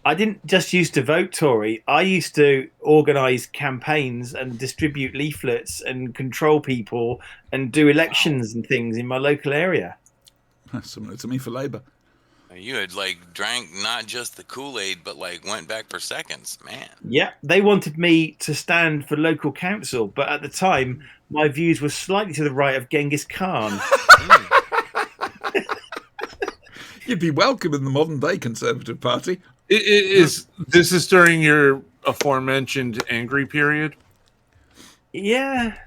I didn't just used to vote Tory. I used to organise campaigns and distribute leaflets and control people and do elections and things in my local area. Similar to me for Labour. You had drank not just the Kool-Aid, but went back for seconds, man. Yeah, they wanted me to stand for local council, but at the time, my views were slightly to the right of Genghis Khan. You'd be welcome in the modern day Conservative Party. This is during your aforementioned angry period? Yeah.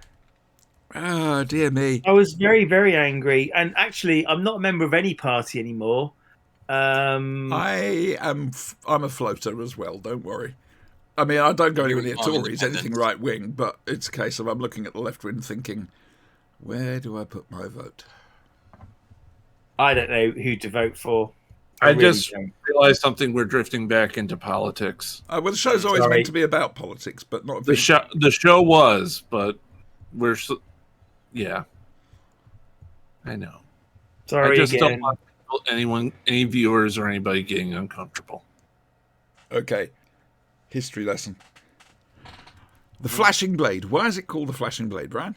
Oh, dear me. I was very, very angry. And actually, I'm not a member of any party anymore. I'm a floater as well. Don't worry. I mean, I don't go anywhere near Tories, anything right wing, but it's a case of I'm looking at the left wing, thinking, where do I put my vote? I don't know who to vote for. I just realized something. We're drifting back into politics. Well, the show's always meant to be about politics, but not the show. The show was, but yeah. I know. Sorry, I just again. don't want any viewers or anybody getting uncomfortable. Okay. History lesson. The flashing blade. Why is it called the flashing blade, Brian?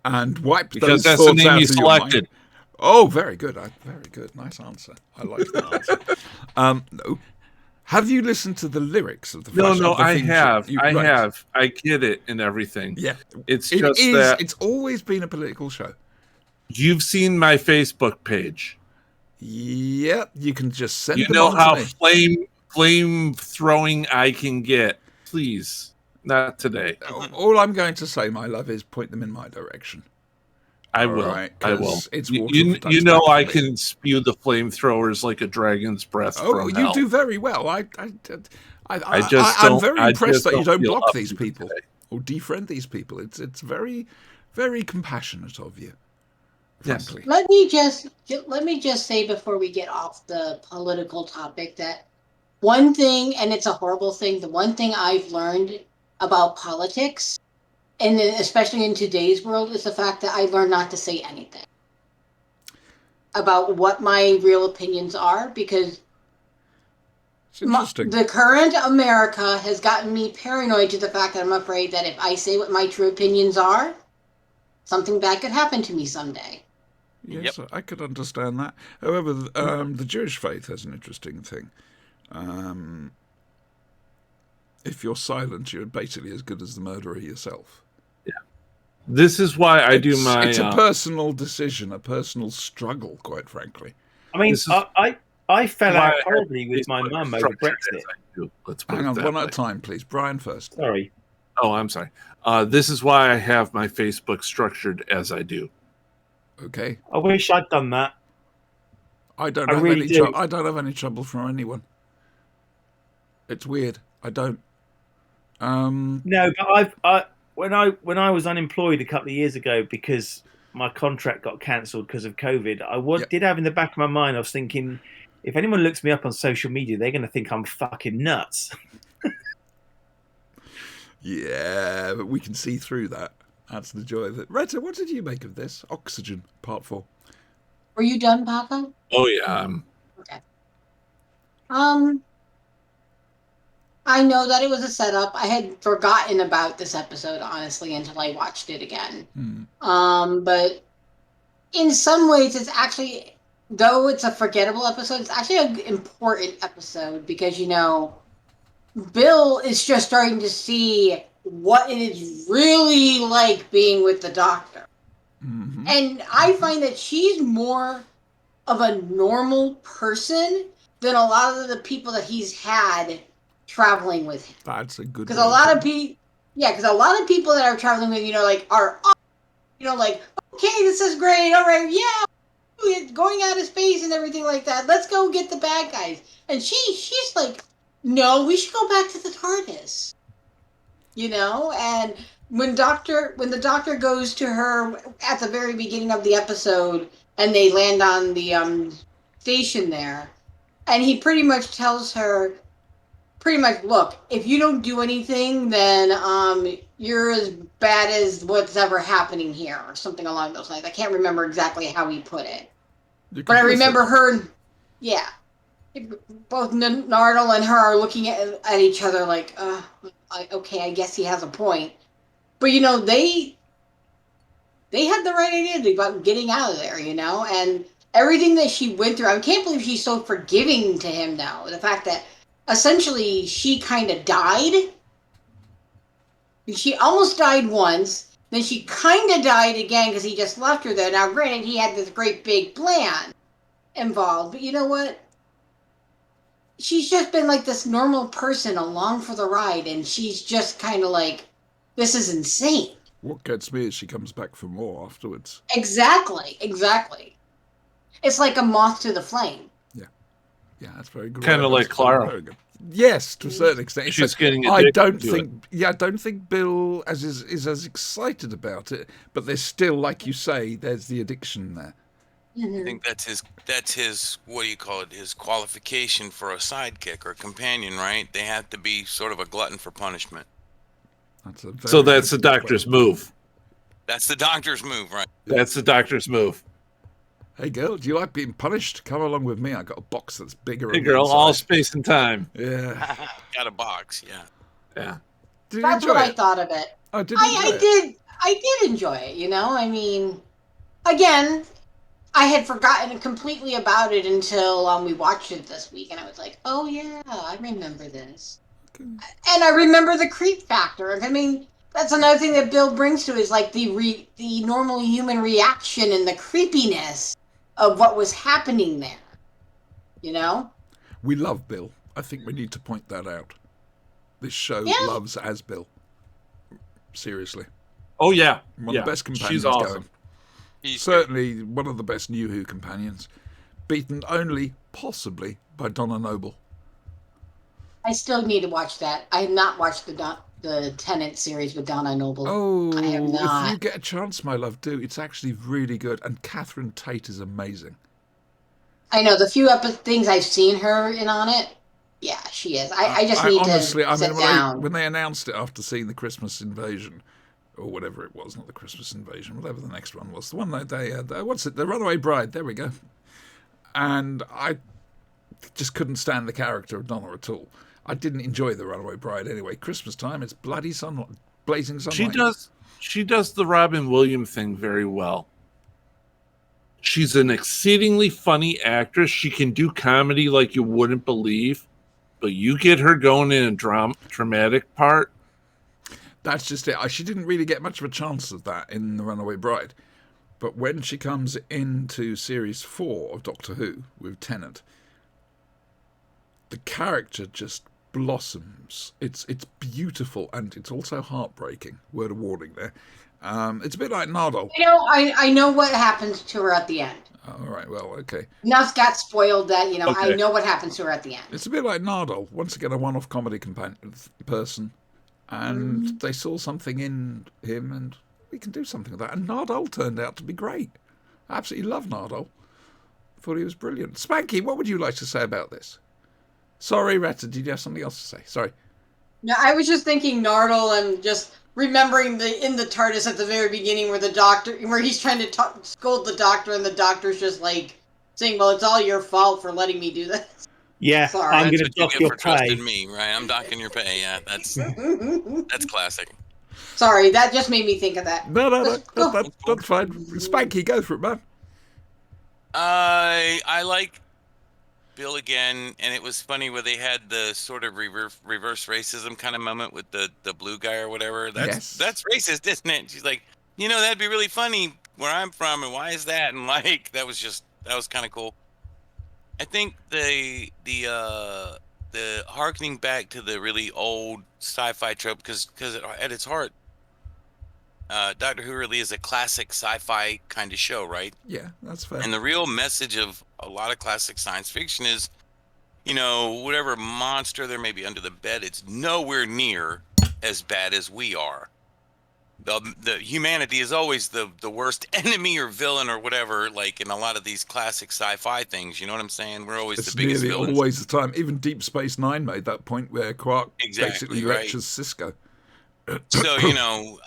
And wipe because those that's thoughts the name out you of your selected. mind. Oh, very good. Very good. Nice answer. I like that answer. No. Have you listened to the lyrics of the Flash? No, I have. I have. I get it and everything. Yeah. It's that it's always been a political show. You've seen my Facebook page. Yep. You can just send them know on how to me. flame throwing I can get. Please. Not today. All I'm going to say, my love, is point them in my direction. I will. Right, I will. It's you know I can spew the flamethrowers like a dragon's breath from hell. You do very well. I'm I'm very impressed that you don't block these people or defriend these people. It's very, very compassionate of you. Frankly. Yes. Let me just say before we get off the political topic that one thing, and it's a horrible thing, the one thing I've learned about politics, and especially in today's world, is the fact that I learned not to say anything about what my real opinions are, because the current America has gotten me paranoid to the fact that I'm afraid that if I say what my true opinions are, something bad could happen to me someday. Yes, I could understand that. However, the Jewish faith has an interesting thing. If you're silent, you're basically as good as the murderer yourself. Yeah. This is why I do my... It's a personal decision, a personal struggle, quite frankly. I mean, I fell out horribly with my mum over Brexit. Hang on, one at a time, please. Brian first. Sorry. Oh, I'm sorry. This is why I have my Facebook structured as I do. Okay. I wish I'd done that. I don't have any trouble from anyone. It's weird. I don't. No, but when I was unemployed a couple of years ago because my contract got cancelled because of COVID, did have in the back of my mind, I was thinking, if anyone looks me up on social media, they're going to think I'm fucking nuts. Yeah, but we can see through that. That's the joy of it. Retta, what did you make of this? Oxygen, part 4. Were you done, Papa? Oh, yeah. Okay. I know that it was a setup. I had forgotten about this episode, honestly, until I watched it again. But in some ways, it's actually, though it's a forgettable episode, it's actually an important episode because, Bill is just starting to see what it is really like being with the doctor. Mm-hmm. And I find that she's more of a normal person than a lot of the people that he's had traveling with him. That's a good. Because a lot of people that are traveling with, are, okay, this is great. All right, yeah, going out of space and everything like that. Let's go get the bad guys. And she's like, no, we should go back to the TARDIS. And when the doctor goes to her at the very beginning of the episode, and they land on the station there, and he pretty much tells her, look, if you don't do anything, then you're as bad as what's ever happening here, or something along those lines. I can't remember exactly how he put it, but I remember her. Yeah, both Nardole and her are looking at each other like, okay, I guess he has a point. But they had the right idea about getting out of there, and everything that she went through. I can't believe she's so forgiving to him now. The fact that essentially she kind of died. She almost died once, then she kind of died again because he just left her there. Now, granted, he had this great big plan involved, but you know what? She's just been like this normal person along for the ride, and she's just kind of like, this is insane. What gets me is she comes back for more afterwards. Exactly. It's like a moth to the flame. Yeah, that's very good. Kind of like Clara. Very good. Yes, to a certain extent. She's getting I addicted don't to think. Yeah, I don't think Bill is as excited about it. But there's still, like you say, there's the addiction there. I think that's his what do you call it? His qualification for a sidekick or companion, right? They have to be sort of a glutton for punishment. So that's the doctor's move. That's the doctor's move, right? That's the doctor's move. Hey girl, do you like being punished? Come along with me. I got a box that's bigger. Hey girl, all space and time. Yeah. Got a box, yeah. Yeah. Did you That's enjoy what I it? thought of it. Oh, did you I enjoy it? did enjoy it, you know? I mean, again, I had forgotten completely about it until we watched it this week, and I was like, oh yeah, I remember this. Okay. And I remember the creep factor. I mean, that's another thing that Bill brings to it, is like the normal human reaction and the creepiness of what was happening there. You know? We love Bill. I think we need to point that out. This show Yeah. loves as Bill. Seriously. Oh yeah. One of the best companions She's awesome. going. He's Certainly one of the best New Who companions. Beaten only, possibly, by Donna Noble. I still need to watch that. I have not watched the Tennant series with Donna Noble. Oh, I have if not. you get a chance, my love, do. It's actually really good. And Catherine Tate is amazing. I know the few things I've seen her in on it. Yeah, she is. I just need honestly, to sit when down. when they announced it after seeing the Christmas Invasion, or whatever it was, not the Christmas Invasion, whatever the next one was, the one that they what's it, the Runaway Bride? There we go. And I just couldn't stand the character of Donna at all. I didn't enjoy the Runaway Bride anyway. Christmas time, it's bloody sunlight, blazing sunlight. She does the Robin Williams thing very well. She's an exceedingly funny actress. She can do comedy like you wouldn't believe, but you get her going in a dramatic part. That's just it. She didn't really get much of a chance of that in The Runaway Bride. But when she comes into Series 4 of Doctor Who with Tennant, the character just blossoms. It's beautiful, and it's also heartbreaking. Word of warning there. It's a bit like Nardole. You know, I know what happens to her at the end. All right, well, okay. Enough got spoiled that, you know, Okay. I know what happens to her at the end. It's a bit like Nardole. Once again, a one-off comedy person. And they saw something in him, and we can do something with that. And Nardole turned out to be great. I absolutely love Nardole. Thought he was brilliant. Spanky, what would you like to say about this? Sorry, Retta, did you have something else to say? Sorry. No, I was just thinking Nardole and just remembering in the TARDIS at the very beginning where he's trying to scold the doctor, and the doctor's just like saying, well, it's all your fault for letting me do this. Yeah, Sorry. I'm That's going to what you dock get your for pay. trusting me, right? I'm docking your pay. Yeah, that's classic. Sorry, that just made me think of that. No, Go. that's fine. Spanky, go for it, man. I like Bill again, and it was funny where they had the sort of reverse racism kind of moment with the blue guy or whatever. That's racist, isn't it? She's like, you know, that'd be really funny where I'm from, and why is that? And like that was kind of cool. I think the harkening back to the really old sci-fi trope, because at its heart, Doctor Who really is a classic sci-fi kind of show, right? Yeah, that's fair. And the real message of a lot of classic science fiction is, you know, whatever monster there may be under the bed, it's nowhere near as bad as we are. The humanity is always the worst enemy or villain or whatever, like in a lot of these classic sci-fi things. You know what I'm saying? We're always It's the biggest nearly villains. always the time. Even Deep Space Nine made that point where Quark basically right. lectures Cisco. So, you know,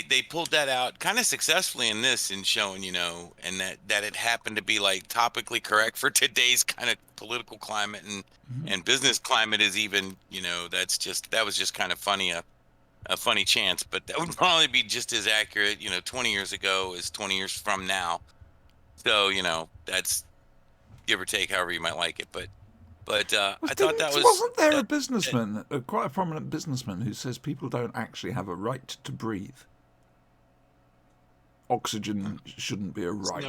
they pulled that out kind of successfully in this, in showing, you know, and that it happened to be like topically correct for today's kind of political climate and business climate is even, you know, that was just kind of funny, a funny chance, but that would probably be just as accurate, you know, 20 years ago as 20 years from now. So, you know, that's give or take however you might like it, but I thought that was... Wasn't there a businessman, quite a prominent businessman, who says people don't actually have a right to breathe? Oxygen shouldn't be a right.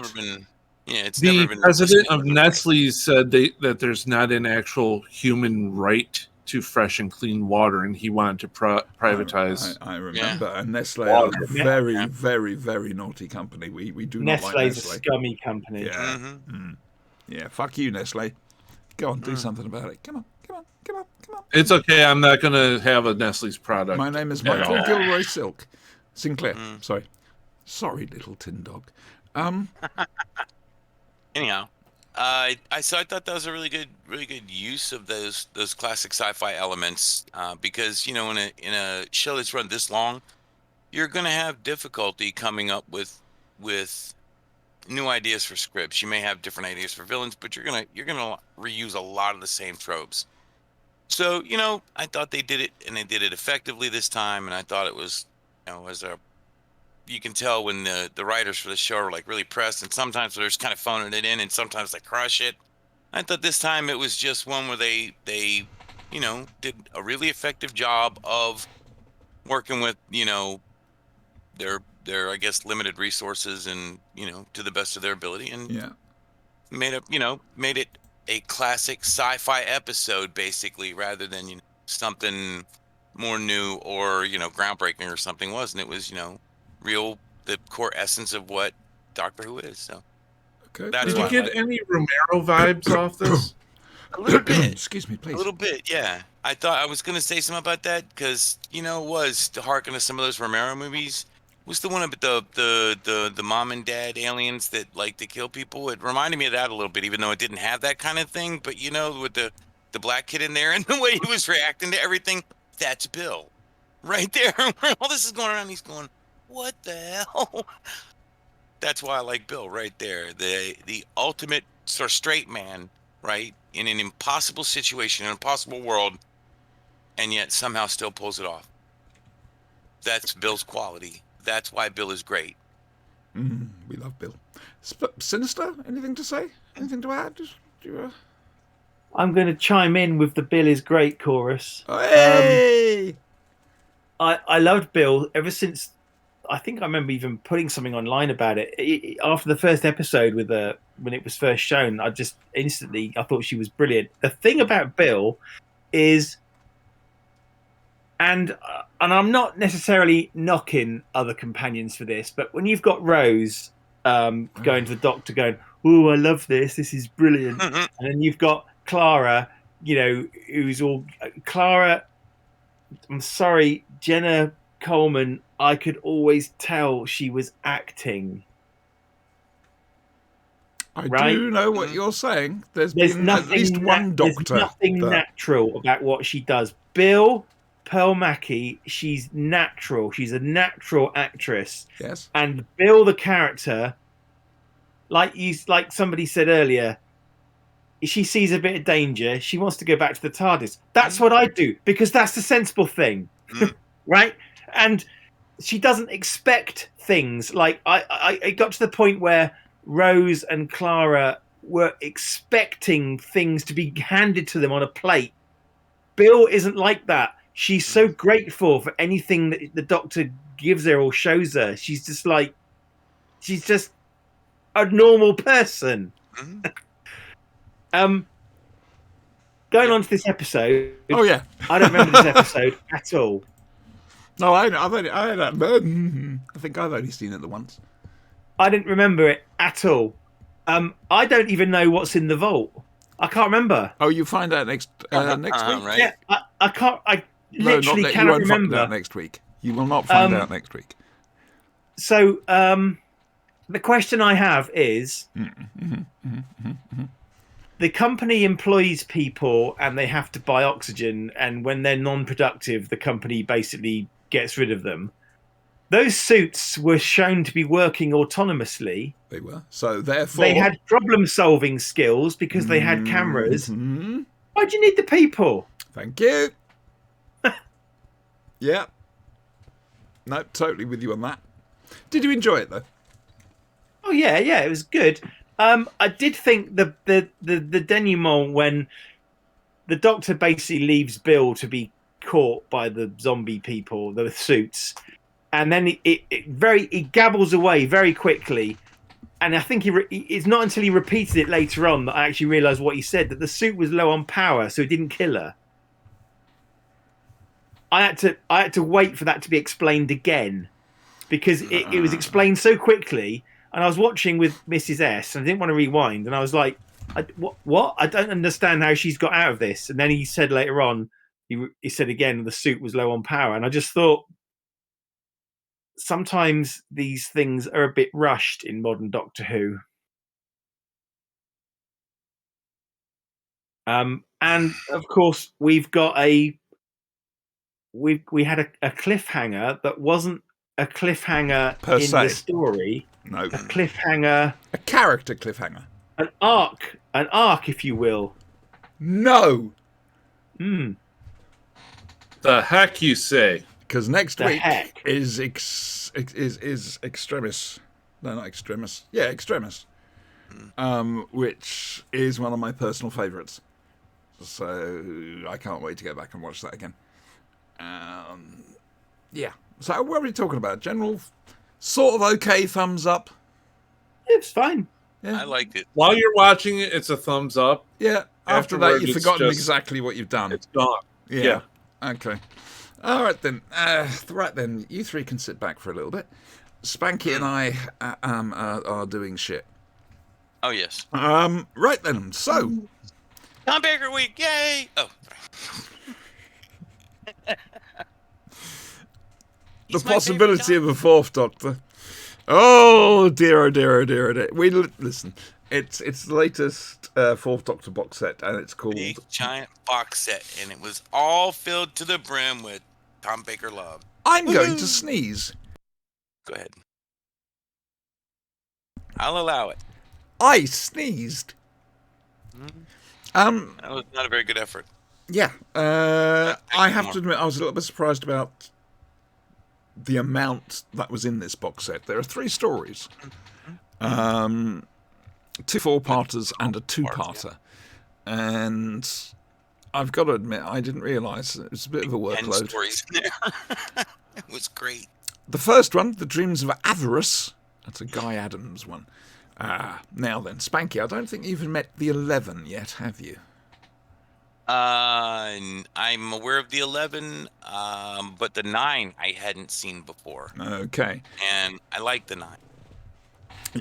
It's The never been... president of Nestle said that there's not an actual human right to fresh and clean water, and he wanted to privatize. I remember. And Nestle Water. are a very, very, very naughty company. We do not like Nestle's Nestle. a scummy company. Yeah. Yeah, fuck you, Nestle. Go on, do something about it. Come on. It's okay. I'm not going to have a Nestle's product. My name is at Michael all. Gilroy Silk. Sinclair. Sorry, little tin dog. Anyhow, so I thought that was a really good use of those classic sci-fi elements, because in a show that's run this long, you're going to have difficulty coming up with new ideas for scripts. You may have different ideas for villains, but you're gonna reuse a lot of the same tropes. So I thought they did it, and they did it effectively this time, and I thought it was you can tell when the writers for the show are like really pressed, and sometimes they're just kind of phoning it in, and sometimes they crush it. I thought this time it was just one where they did a really effective job of working with their I guess limited resources, and to the best of their ability, and made it a classic sci-fi episode, basically, rather than something more new or groundbreaking or something wasn't. It was the core essence of what Doctor Who is. So Okay. that's Did you why I get like it. any Romero vibes off this? A little bit. Excuse me, please. A little bit, yeah. I thought I was going to say something about that because, it was to harken to some of those Romero movies. Was the one about the mom and dad aliens that like to kill people? It reminded me of that a little bit, even though it didn't have that kind of thing. But, with the black kid in there and the way he was reacting to everything, that's Bill. Right there. Where all this is going around, he's going, what the hell? That's why I like Bill right there. The ultimate sort of straight man, right? In an impossible situation, an impossible world, and yet somehow still pulls it off. That's Bill's quality. That's why Bill is great. We love Bill. Sinister, anything to say? Anything to add? I'm going to chime in with the Bill is great chorus. Hey! I loved Bill ever since. I think I remember even putting something online about it. After the first episode when it was first shown, I just instantly I thought she was brilliant. The thing about Bill is, and I'm not necessarily knocking other companions for this, but when you've got Rose going to the doctor going, "Oh, I love this. This is brilliant," and then you've got Clara, who's all Clara. I'm sorry, Jenna Coleman. I could always tell she was acting. I right? do know what you're saying. There's been nothing at least one doctor. There's nothing natural about what she does. Bill Pearl Mackie, she's natural. She's a natural actress. Yes. And Bill, the character, like somebody said earlier, she sees a bit of danger. She wants to go back to the TARDIS. That's what I do because that's the sensible thing, right? And she doesn't expect things. Like I got to the point where Rose and Clara were expecting things to be handed to them on a plate. Bill isn't like that. She's so grateful for anything that the doctor gives her or shows her. She's just a normal person. Going on to this episode. Oh yeah, I don't remember this episode at all. No, I think I've only seen it the once. I didn't remember it at all. I don't even know what's in the vault. I can't remember. Oh, you find out next week, right? Yeah, I can't. I literally you cannot won't remember. find out next week. You will not find out next week. So, the question I have is: the company employs people, and they have to buy oxygen, and when they're non-productive, the company basically gets rid of them. Those suits were shown to be working autonomously. They were. So therefore, they had problem-solving skills because they had cameras. Why do you need the people? Thank you. Yeah. No, totally with you on that. Did you enjoy it though? Oh yeah, it was good. I did think the denouement when the doctor basically leaves Bill to be caught by the zombie people, the suits, and then it gabbles away very quickly. And I think it's not until he repeated it later on that I actually realised what he said, that the suit was low on power, so it didn't kill her. I had to wait for that to be explained again because it was explained so quickly, and I was watching with Mrs. S, and I didn't want to rewind, and I was like, what? I don't understand how she's got out of this. And then he said later on, he said again the suit was low on power, and I just thought sometimes these things are a bit rushed in modern Doctor Who. And of course, we had a cliffhanger that wasn't a cliffhanger Per in se. the story. No. A cliffhanger, A character cliffhanger. an arc, if you will. No. Mm. The heck you say? Because next The week heck? is Extremis. No, not Extremis. Yeah, Extremis. Which is one of my personal favourites. So I can't wait to go back and watch that again. Yeah. So what are we talking about? General sort of okay thumbs up. It's fine. Yeah. I liked it. While you're watching it, it's a thumbs up. Yeah. After that, Afterward, you've it's forgotten just- exactly what you've done. It's gone. Yeah. Okay. All right then. Right then. You three can sit back for a little bit. Spanky and I are doing shit. Oh yes. Right then. So Tom Baker week, yay! Oh, the possibility of a fourth Doctor. Oh dear! Oh dear! Oh dear! Oh dear! Listen. It's the latest fourth Doctor box set, and it's called big giant box set, and it was all filled to the brim with Tom Baker love. I'm going to sneeze. Go ahead. I'll allow it. I sneezed. That was not a very good effort. Yeah. I have to admit, I was a little bit surprised about the amount that was in this box set. There are 3 stories. 2 4-parters and a 2-parter. And I've got to admit, I didn't realise it was a bit of a 10 workload. stories in there. It was great. The first one, The Dreams of Avarice. That's a Guy Adams one. Now then, Spanky, I don't think you've met the 11 yet, have you? I'm aware of the 11, but the 9 I hadn't seen before, Okay. and I like the 9.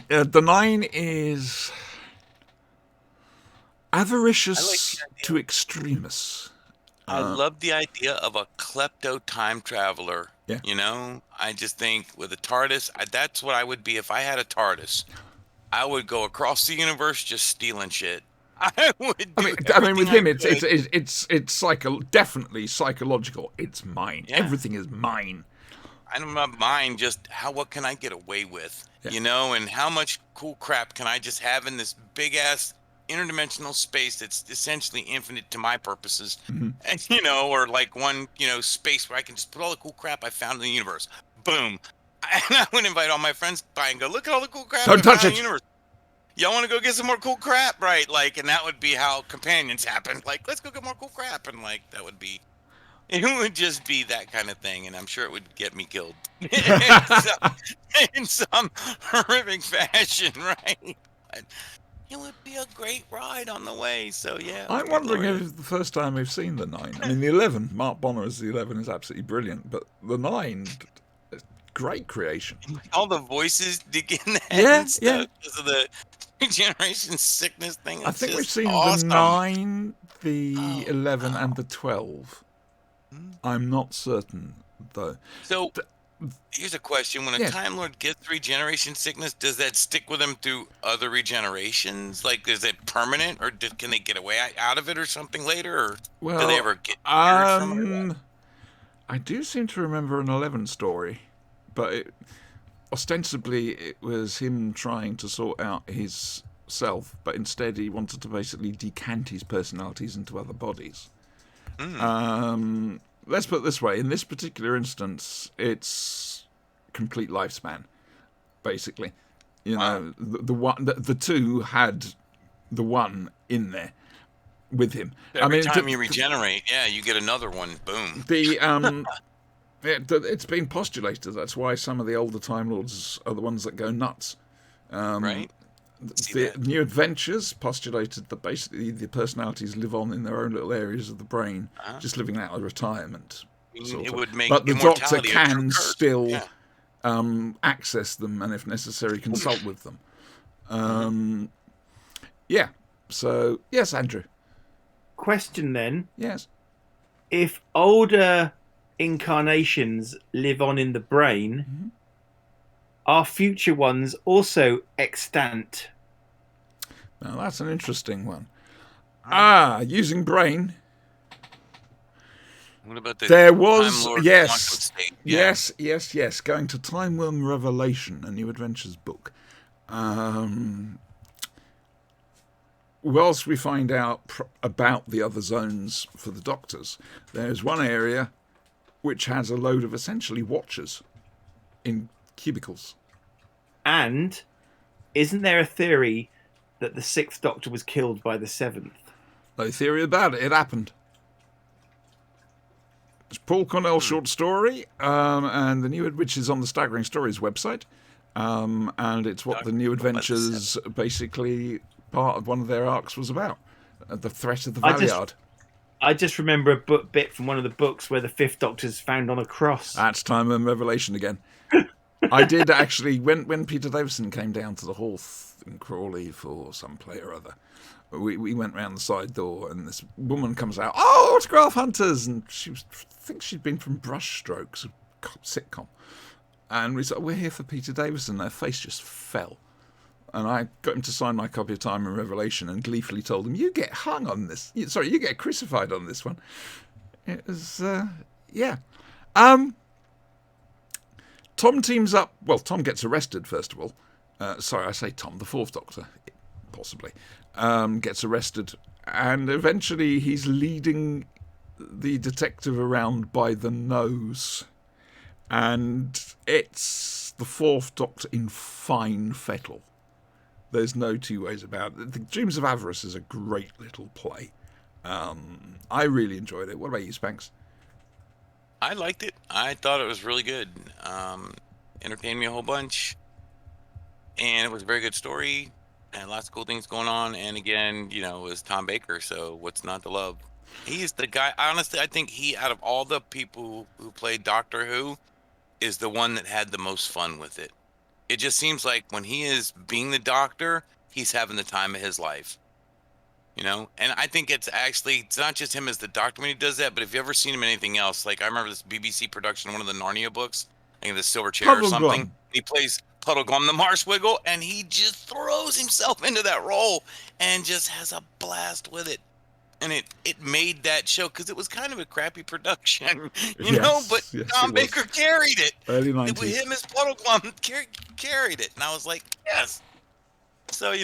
The 9 is avaricious to extremis. I love the idea of a klepto time traveler. Yeah. You know, I just think with a TARDIS, that's what I would be if I had a TARDIS. I would go across the universe just stealing shit. I would. I mean, with him, it's definitely psychological. It's mine. Yeah. Everything is mine. I don't mind just what can I get away with, Yeah. you know, and how much cool crap can I just have in this big ass interdimensional space that's essentially infinite to my purposes, and you know, or like one, you know, space where I can just put all the cool crap I found in the universe. Boom. And I would invite all my friends by and go, look at all the cool crap Don't I touch found in it. the universe. Y'all want to go get some more cool crap, right? Like, and that would be how companions happen. Like, let's go get more cool crap, and like that would be. It would just be that kind of thing, and I'm sure it would get me killed in some horrific fashion, right? But it would be a great ride on the way. So yeah, I'm wondering if it's the first time we've seen the 9. I mean, the 11, Mark Bonner as the 11 is absolutely brilliant, but the 9, great creation. all the voices dig in the head Yeah, and stuff yeah. because of the regeneration sickness thing. I It's think we've just seen awesome. the 9, the 11, and the 12. I'm not certain, though. So here's a question: when a Yeah. Time Lord gets regeneration sickness, does that stick with him through other regenerations? Like, is it permanent, or can they get away out of it or something later? Or Well, do they ever get cured from it? or what? I do seem to remember an 11 story, but ostensibly it was him trying to sort out his self, but instead he wanted to basically decant his personalities into other bodies. Let's put it this way: in this particular instance, it's complete lifespan, basically. You know, the 2 had the 1 in there with him. Every time you regenerate, you get another one. Boom. It's been postulated that's why some of the older Time Lords are the ones that go nuts. Right. The New Adventures postulated that basically the personalities live on in their own little areas of the brain, just living out of retirement. sort it of. would make But the doctor immortality a true can curse. still Yeah. access them and, if necessary, consult with them. Yeah. So, yes, Andrew. Question then: Yes. if older incarnations live on in the brain, are future ones also extant? Now, that's an interesting one. Using brain. What about the There Time was, Lord yes, quantum state? Yeah. yes, going to Time Worm Revelation, a New Adventures book. Whilst we find out about the other zones for the doctors, there's one area which has a load of essentially watchers in cubicles. And isn't there a theory that the sixth Doctor was killed by the seventh? No theory about it. It happened. It's Paul Cornell's short story, and the new, which is on the Staggering Stories website, and it's what the New Adventures basically part of one of their arcs was about. The threat of the Valeyard. I just remember a bit from one of the books where the fifth Doctor's found on a cross. That's Time and Revelation again. I did actually, when Peter Davison came down to the Hall in Crawley for some play or other, we went round the side door and this woman comes out, autograph hunters, and I think she'd been from Brushstrokes, a sitcom, and we said, we're here for Peter Davison. Her face just fell, and I got him to sign my copy of Time and Revelation and gleefully told him, you get hung on this, you get crucified on this one. It was Tom teams up, Tom gets arrested first of all. I say Tom, the fourth Doctor, possibly, gets arrested, and eventually he's leading the detective around by the nose, and it's the fourth Doctor in fine fettle. There's no two ways about it. The Dreams of Avarice is a great little play. I really enjoyed it. What about you, Spanks? I liked it. I thought it was really good. Entertained me a whole bunch, and it was a very good story, and lots of cool things going on. And again, it was Tom Baker, so what's not to love? He's the guy. Honestly, I think he, out of all the people who played Doctor Who, is the one that had the most fun with it. It just seems like when he is being the Doctor, he's having the time of his life. And I think it's not just him as the Doctor when he does that, but if you ever seen him in anything else, like I remember this BBC production, one of the Narnia books, I think the Silver Chair or something. He plays Puddleglum the Marshwiggle, and he just throws himself into that role and just has a blast with it. And it made that show, because it was kind of a crappy production, but Tom Baker carried it. Early 90s. With him as Puddleglum, carried it. And I was like, yes. So,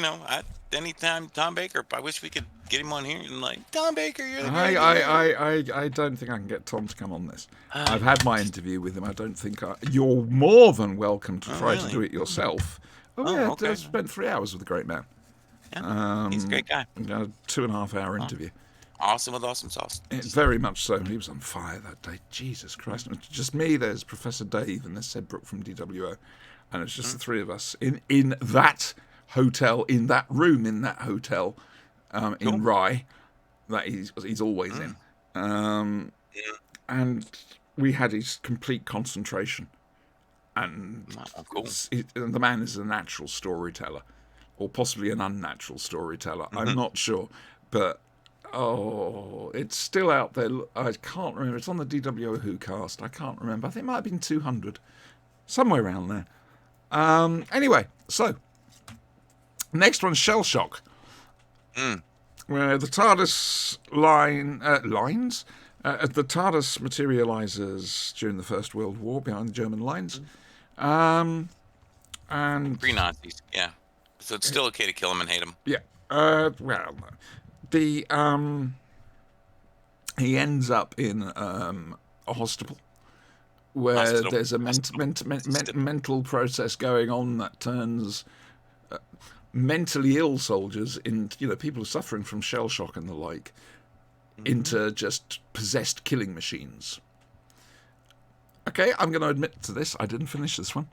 anytime Tom Baker, I wish we could get him on here and Tom Baker, you're the great. I don't think I can get Tom to come on this. I've had my interview with him. I don't think you're more than welcome to try to do it yourself. Okay. I spent 3 hours with the great man. Yeah, he's a great guy. 2.5 hour interview. Awesome with awesome sauce. Very much so. He was on fire that day. Jesus Christ. And it's just me, there's Professor Dave, and there's Seb Brook from DWO. And it's just the three of us in that hotel, in that room, in that hotel, in Rye, that he's always in. And we had his complete concentration. And the man is a natural storyteller, or possibly an unnatural storyteller. I'm not sure. But it's still out there. I can't remember. It's on the DWO Who cast. I can't remember. I think it might have been 200. Somewhere around there. Anyway, so next one's Shell Shock. Where the TARDIS the TARDIS materializes during the First World War behind the German lines. And Pre-Nazis, yeah. So it's still okay to kill them and hate them. Yeah. He ends up in a hospital where there's a mental process going on that turns mentally ill soldiers into, people suffering from shell shock and the like, into just possessed killing machines. Okay, I'm going to admit to this. I didn't finish this one.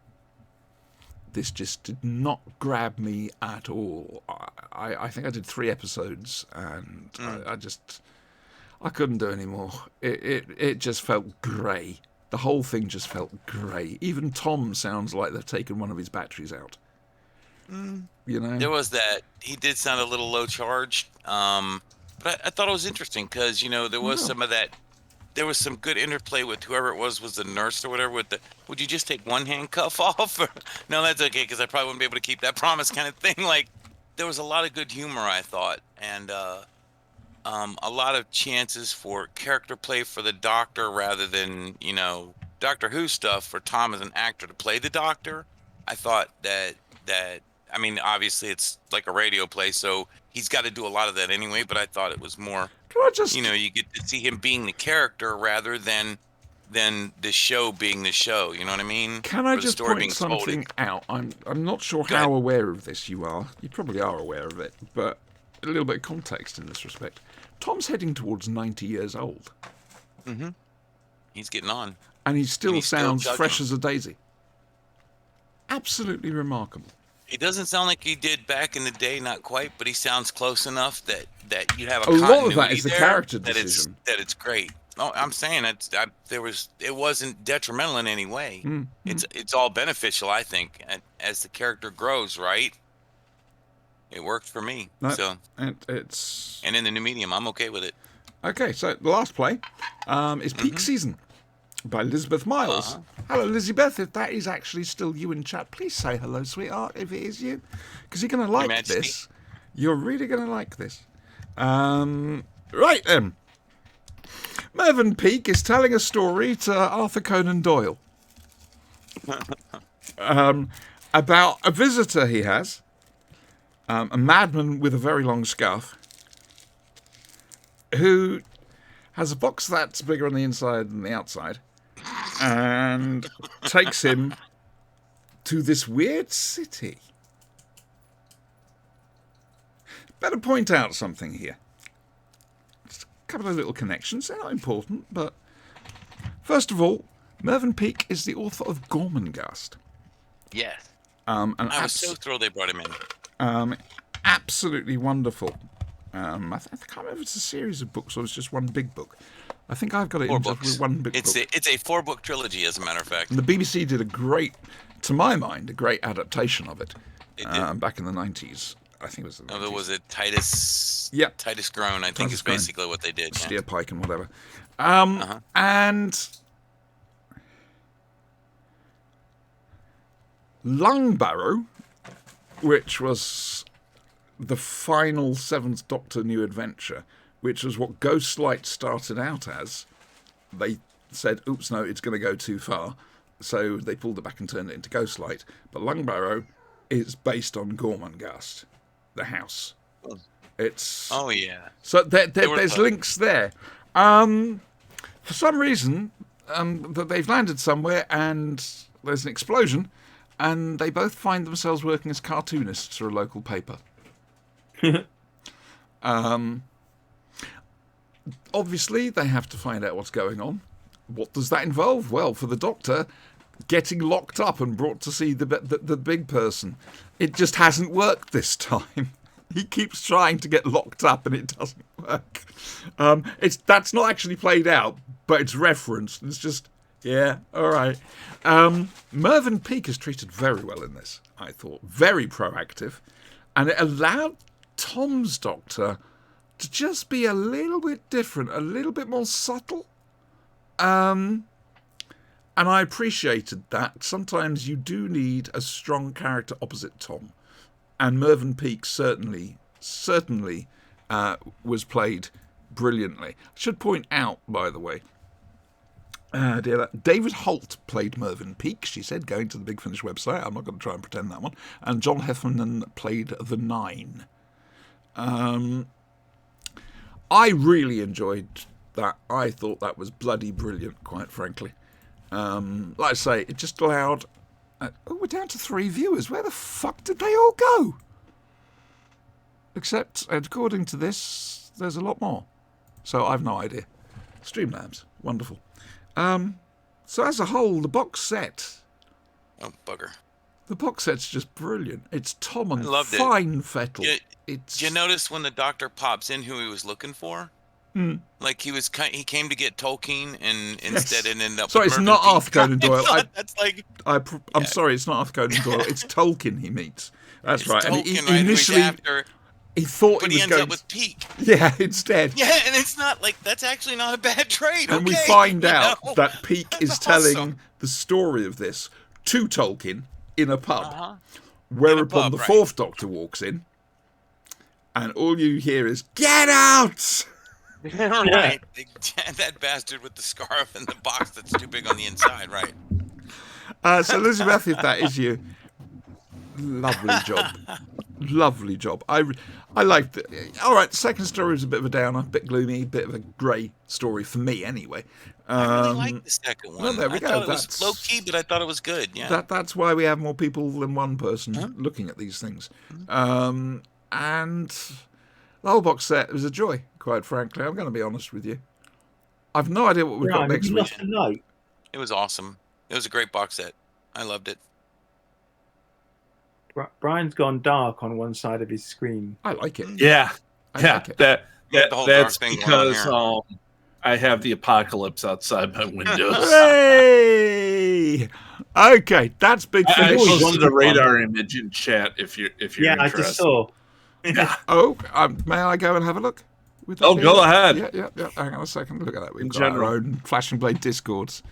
This just did not grab me at all. I think I did 3 episodes, and I couldn't do any more. It just felt grey. The whole thing just felt grey. Even Tom sounds like they've taken one of his batteries out. You know? There was that. He did sound a little low charged. But I thought it was interesting because, there was some of that. There was some good interplay with whoever it was the nurse or whatever. Would you just take one handcuff off? Or, no, that's okay because I probably wouldn't be able to keep that promise kind of thing. Like, there was a lot of good humor, I thought, and a lot of chances for character play for the Doctor rather than Doctor Who stuff for Tom as an actor to play the Doctor. I thought that I mean, obviously it's like a radio play, so he's got to do a lot of that anyway. But I thought it was more. Can I just... you get to see him being the character rather than the show being the show. You know what I mean? Can I just point something out? I'm not sure how aware of this you are. You probably are aware of it, but a little bit of context in this respect. Tom's heading towards 90 years old. Mm-hmm. He's getting on. And he still sounds fresh as a daisy. Absolutely remarkable. He doesn't sound like he did back in the day, not quite, but he sounds close enough that you have a lot of that is the character decision. That it's great. No, I'm saying it wasn't detrimental in any way. It's all beneficial, I think, as the character grows. Right? It worked for me. And in the new medium, I'm okay with it. Okay, so the last play is Peak Season by Elizabeth Miles. Hello, Elizabeth. If that is actually still you in chat, please say hello, sweetheart, if it is you. Because you're going to like this. You're really going to like this. Right then. Mervyn Peake is telling a story to Arthur Conan Doyle about a visitor he has, a madman with a very long scarf, who has a box that's bigger on the inside than the outside, and takes him to this weird city. Better point out something here. Just a couple of little connections. They're not important, but first of all, Mervyn Peake is the author of Gormenghast. Yes. And I was so thrilled they brought him in. Absolutely wonderful. I can't remember if it's a series of books or it's just one big book. I think I've got it in just with one big book. It's a 4-book trilogy, as a matter of fact. And the BBC did a great adaptation of it back in the 90s. I think it was the 90s. There was it Titus. Yep. Titus Grown, I think is basically what they did. Steer Pike and whatever. And Lungbarrow, which was the final Seventh Doctor New Adventure, which was what Ghostlight started out as. They said, oops, no, it's going to go too far. So they pulled it back and turned it into Ghostlight. But Lungbarrow is based on Gormenghast, the house. It's... Oh, yeah. So there's links there. For some reason, that they've landed somewhere and there's an explosion, and they both find themselves working as cartoonists for a local paper. Obviously, they have to find out what's going on. What does that involve? Well, for the Doctor, getting locked up and brought to see the big person. It just hasn't worked this time. He keeps trying to get locked up and it doesn't work. That's not actually played out, but it's referenced. It's just, yeah, all right. Mervyn Peake is treated very well in this, I thought. Very proactive. And it allowed Tom's Doctor to just be a little bit different, a little bit more subtle. And I appreciated that. Sometimes you do need a strong character opposite Tom. And Mervyn Peake certainly was played brilliantly. I should point out, by the way, David Holt played Mervyn Peake, she said, going to the Big Finish website. I'm not going to try and pretend that one. And John Heffernan played the Nine. I really enjoyed that. I thought that was bloody brilliant, quite frankly. Like I say, it just allowed... we're down to 3 viewers. Where the fuck did they all go? Except, according to this, there's a lot more. So I've no idea. Streamlabs. Wonderful. So as a whole, the box set... Oh, bugger. The box set's just brilliant. It's Tom and Fettel. Did you notice when the Doctor pops in who he was looking for? Like he came to get Tolkien, and instead it ended up. Sorry, with it's Mervyn not Peake. Arthur Conan Doyle. That's like I'm sorry, it's not Arthur Conan Doyle. It's Tolkien he meets. That's it's right. Tolkien, And he right? Who he's initially after, he thought but he he was ends going. up with Peake. Yeah, instead. Yeah, and it's not like that's actually not a bad trade. And we okay, find you out know? that Peake is That's telling awesome. the story of this to Tolkien in a pub. Uh-huh. Whereupon pub, the right. fourth Doctor walks in, and all you hear is "Get out!" Right. That bastard with the scarf and the box that's too big on the inside, right? So Elizabeth, if that is you, lovely job. I liked it. All right, the second story was a bit of a downer, a bit gloomy, a bit of a grey story for me anyway. I really liked the second one. well, there we I go. thought it That's- was low key, but I thought it was good. Yeah. That's why we have more people than one person looking at these things. And the whole box set was a joy, quite frankly. I'm going to be honest with you. I've no idea what we've got Brian, next you week. lost a note. It was awesome. It was a great box set. I loved it. Brian's gone dark on one side of his screen. I like it. Yeah, I yeah. like it. The whole That's dark thing going on because here. I have the apocalypse outside my windows. Hey! Okay, that's big I finish. always posted wanted a one. radar image in chat if you're Yeah, I interested. just saw. Yeah. Oh, may I go and have a look? Would that Oh, be go all right? ahead. Yeah. Hang on a second. Look at that. We've In got our general. own Flash and Blade Discords.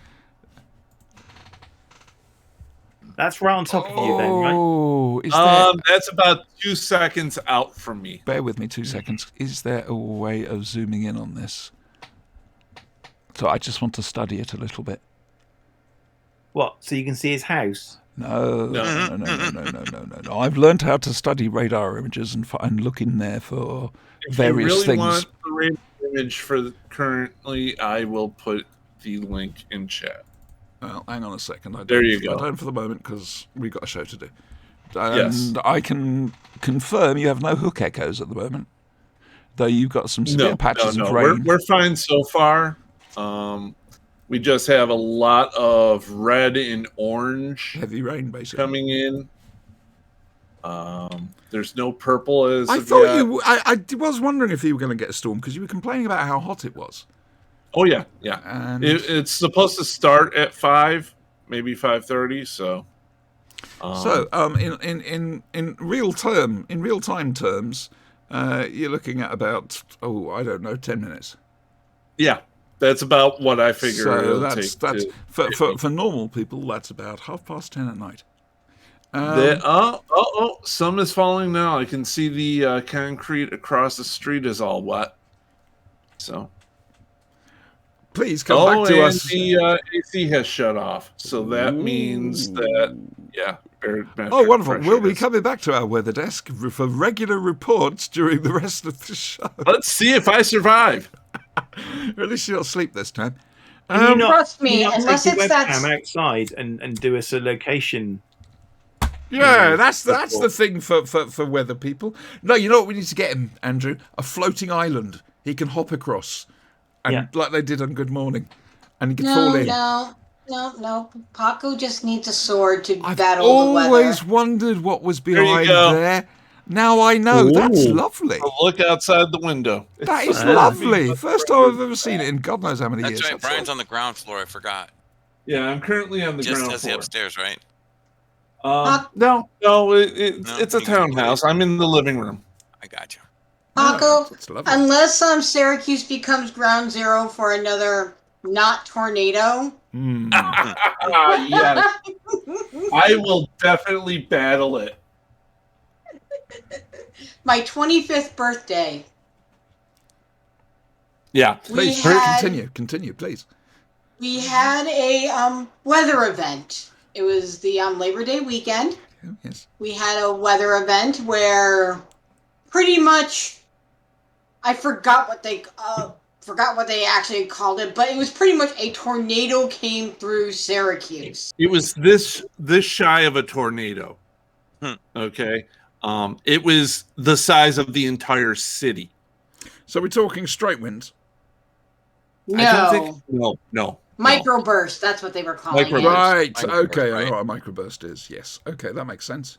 That's right on top of you then, right? Oh, is there... That's about 2 seconds out from me. Bear with me 2 seconds. Is there a way of zooming in on this? So I just want to study it a little bit. What? So you can see his house? No. I've learned how to study radar images and look in there for various If you really things. want the radar image for currently, I will put the link in chat. Well, hang on a second. There you go. I don't for the moment because we've got a show to do. Yes. And I can confirm you have no hook echoes at the moment, though you've got some severe patches of rain. We're fine so far. We just have a lot of red and orange Heavy rain, basically. coming in. There's no purple as I of thought yet. you. I was wondering if you were going to get a storm because you were complaining about how hot it was. Oh yeah. And It's supposed to start at 5, maybe 5:30. So. In real time terms, you're looking at about 10 minutes. Yeah, that's about what I figure. So it'll that's take for normal people. That's about 10:30 at night. Some is falling now. I can see the concrete across the street is all wet. So. Please come back to us. The AC has shut off, so that means that Oh, wonderful! We'll be coming back to our weather desk for regular reports during the rest of the show. Let's see if I survive. Or at least you'll sleep this time. Can you not, Trust can you me, not unless take your it's that- webcam outside and do us a location. Yeah, that's the thing for weather people. No, you know what we need to get him, Andrew? A floating island he can hop across, and like they did on Good Morning, and he can fall in. No. Paco just needs a sword to I've battle the weather. always wondered what was behind go. there. Now I know. That's Ooh. lovely. Look outside the window. That is lovely. First time I've ever seen it in God knows how many That's years. right. Brian's on the ground floor. I forgot. Yeah, I'm currently on the Just ground as the floor. upstairs, right? No, it's No? a townhouse. I'm in the living room. I got you. Paco, That's lovely. unless Syracuse becomes ground zero for another not tornado. Yes. I will definitely battle it. My 25th birthday. Yeah. Please We had- continue, please. We had a weather event. It was the Labor Day weekend. Oh, yes. We had a weather event where pretty much I forgot what they actually called it, but it was pretty much a tornado came through Syracuse. It was this shy of a tornado. Okay. It was the size of the entire city. So we're talking straight winds. No. Microburst, that's what they were calling Microburst. it. Right. Microburst, Okay. right. I know what a microburst is. Yes. Okay. That makes sense.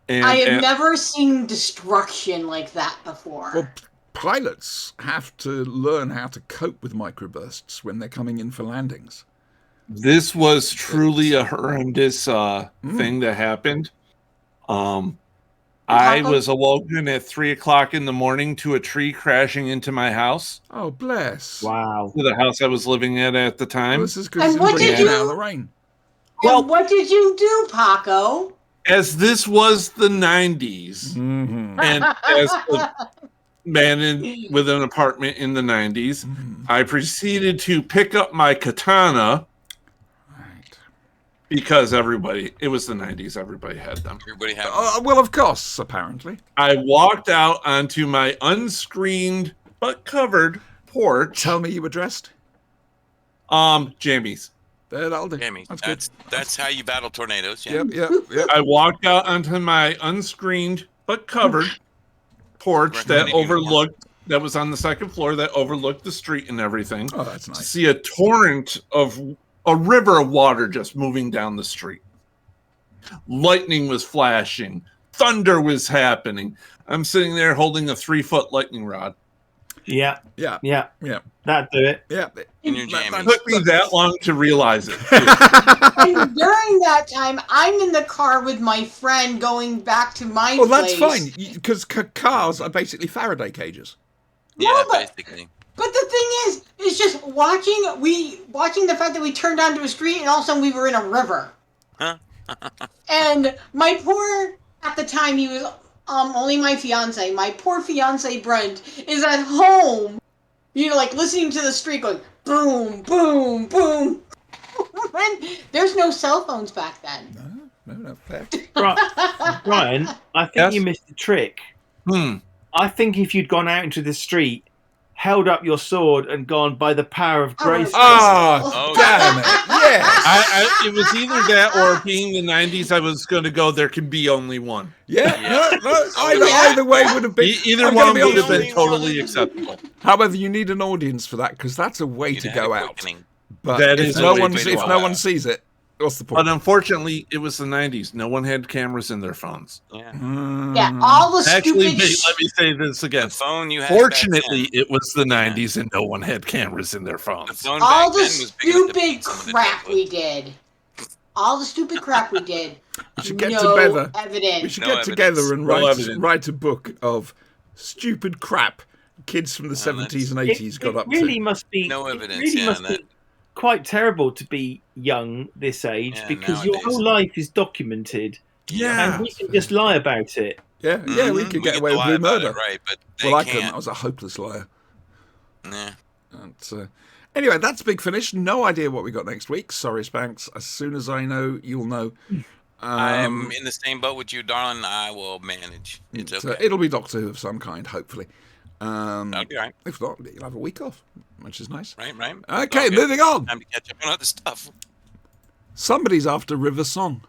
And, I have and- never seen destruction like that before. Well, pilots have to learn how to cope with microbursts when they're coming in for landings. This was truly a horrendous thing that happened. I was awoken at 3:00 in the morning to a tree crashing into my house. Oh, bless. Wow. To the house I was living at the time. Well, this is because And what did you- out of the rain. And what did you do, Paco? As this was the 90s, Mm-hmm. and as a man with an apartment in the 90s, I proceeded to pick up my katana. Right. Because it was the 90s, everybody had them. Everybody had Well, of course, apparently. I walked out onto my unscreened but covered porch. Tell me you were dressed. Jammies. That'll do. Jamie. That's good. That's how you battle tornadoes. Yeah. Yep. I walked out onto my unscreened but covered porch that was on the second floor, that overlooked the street and everything. Oh, that's To nice. see a torrent of a river of water just moving down the street. Lightning was flashing. Thunder was happening. I'm sitting there holding a 3-foot lightning rod. Yeah. Yeah. That'd do it. Yeah. In your jammies. It took me that long to realize it. And during that time, I'm in the car with my friend going back to my Well, that's place. fine because cars are basically Faraday cages. Yeah, No, but- basically. But the thing is, it's just watching the fact that we turned onto a street and all of a sudden we were in a river. Huh? And my poor, at the time he was only my fiance. My poor fiance Brent is at home, like listening to the street going boom, boom, boom. And there's no cell phones back then. No, fair. Right. Brian, I think Yes? you missed the trick. I think if you'd gone out into the street, held up your sword, and gone by the power of grace. Oh, damn it. Yes. It was either that or being the 90s, I was going to go, there can be only one. Yeah. Yeah. No. Either way would have been. Either I'm gonna one be would have honest been with totally acceptable. However, you need an audience for that because that's a way You'd to have go a out. quickening. But That if is no a way one to if go no out. one sees it, what's the But point? unfortunately, it was the 90s. No one had cameras in their phones. Yeah. Yeah, all the Actually, stupid let me say this again. The phone you had. Fortunately, back then, it was the 90s and no one had cameras in their the phones. phone all back the then was big enough to stupid put someone to crap death with. we did. All the stupid crap we did. We should get no together. evidence. We should No get evidence. together and No evidence. write a book of stupid crap kids from the 70s and 80s got up really to. must be. No it evidence, really yeah, must and be quite terrible to be young this age Yeah, because your nowadays. whole life is documented, Yeah. and we can just lie about it. Yeah, we Mhm. could get away to with lie blue about murder. it, right? But they Well, I couldn't. I can't. was a hopeless liar. Nah. And, anyway, that's Big Finish. No idea what we got next week. Sorry, Spanks. As soon as I know, you'll know. I'm in the same boat with you, darling. I will manage. It's okay. It'll be Doctor Who of some kind, hopefully. That'll be all right. If not, you'll have a week off, which is nice. Right. Okay, Okay. moving on. Time to catch up on other stuff. Somebody's after River Song.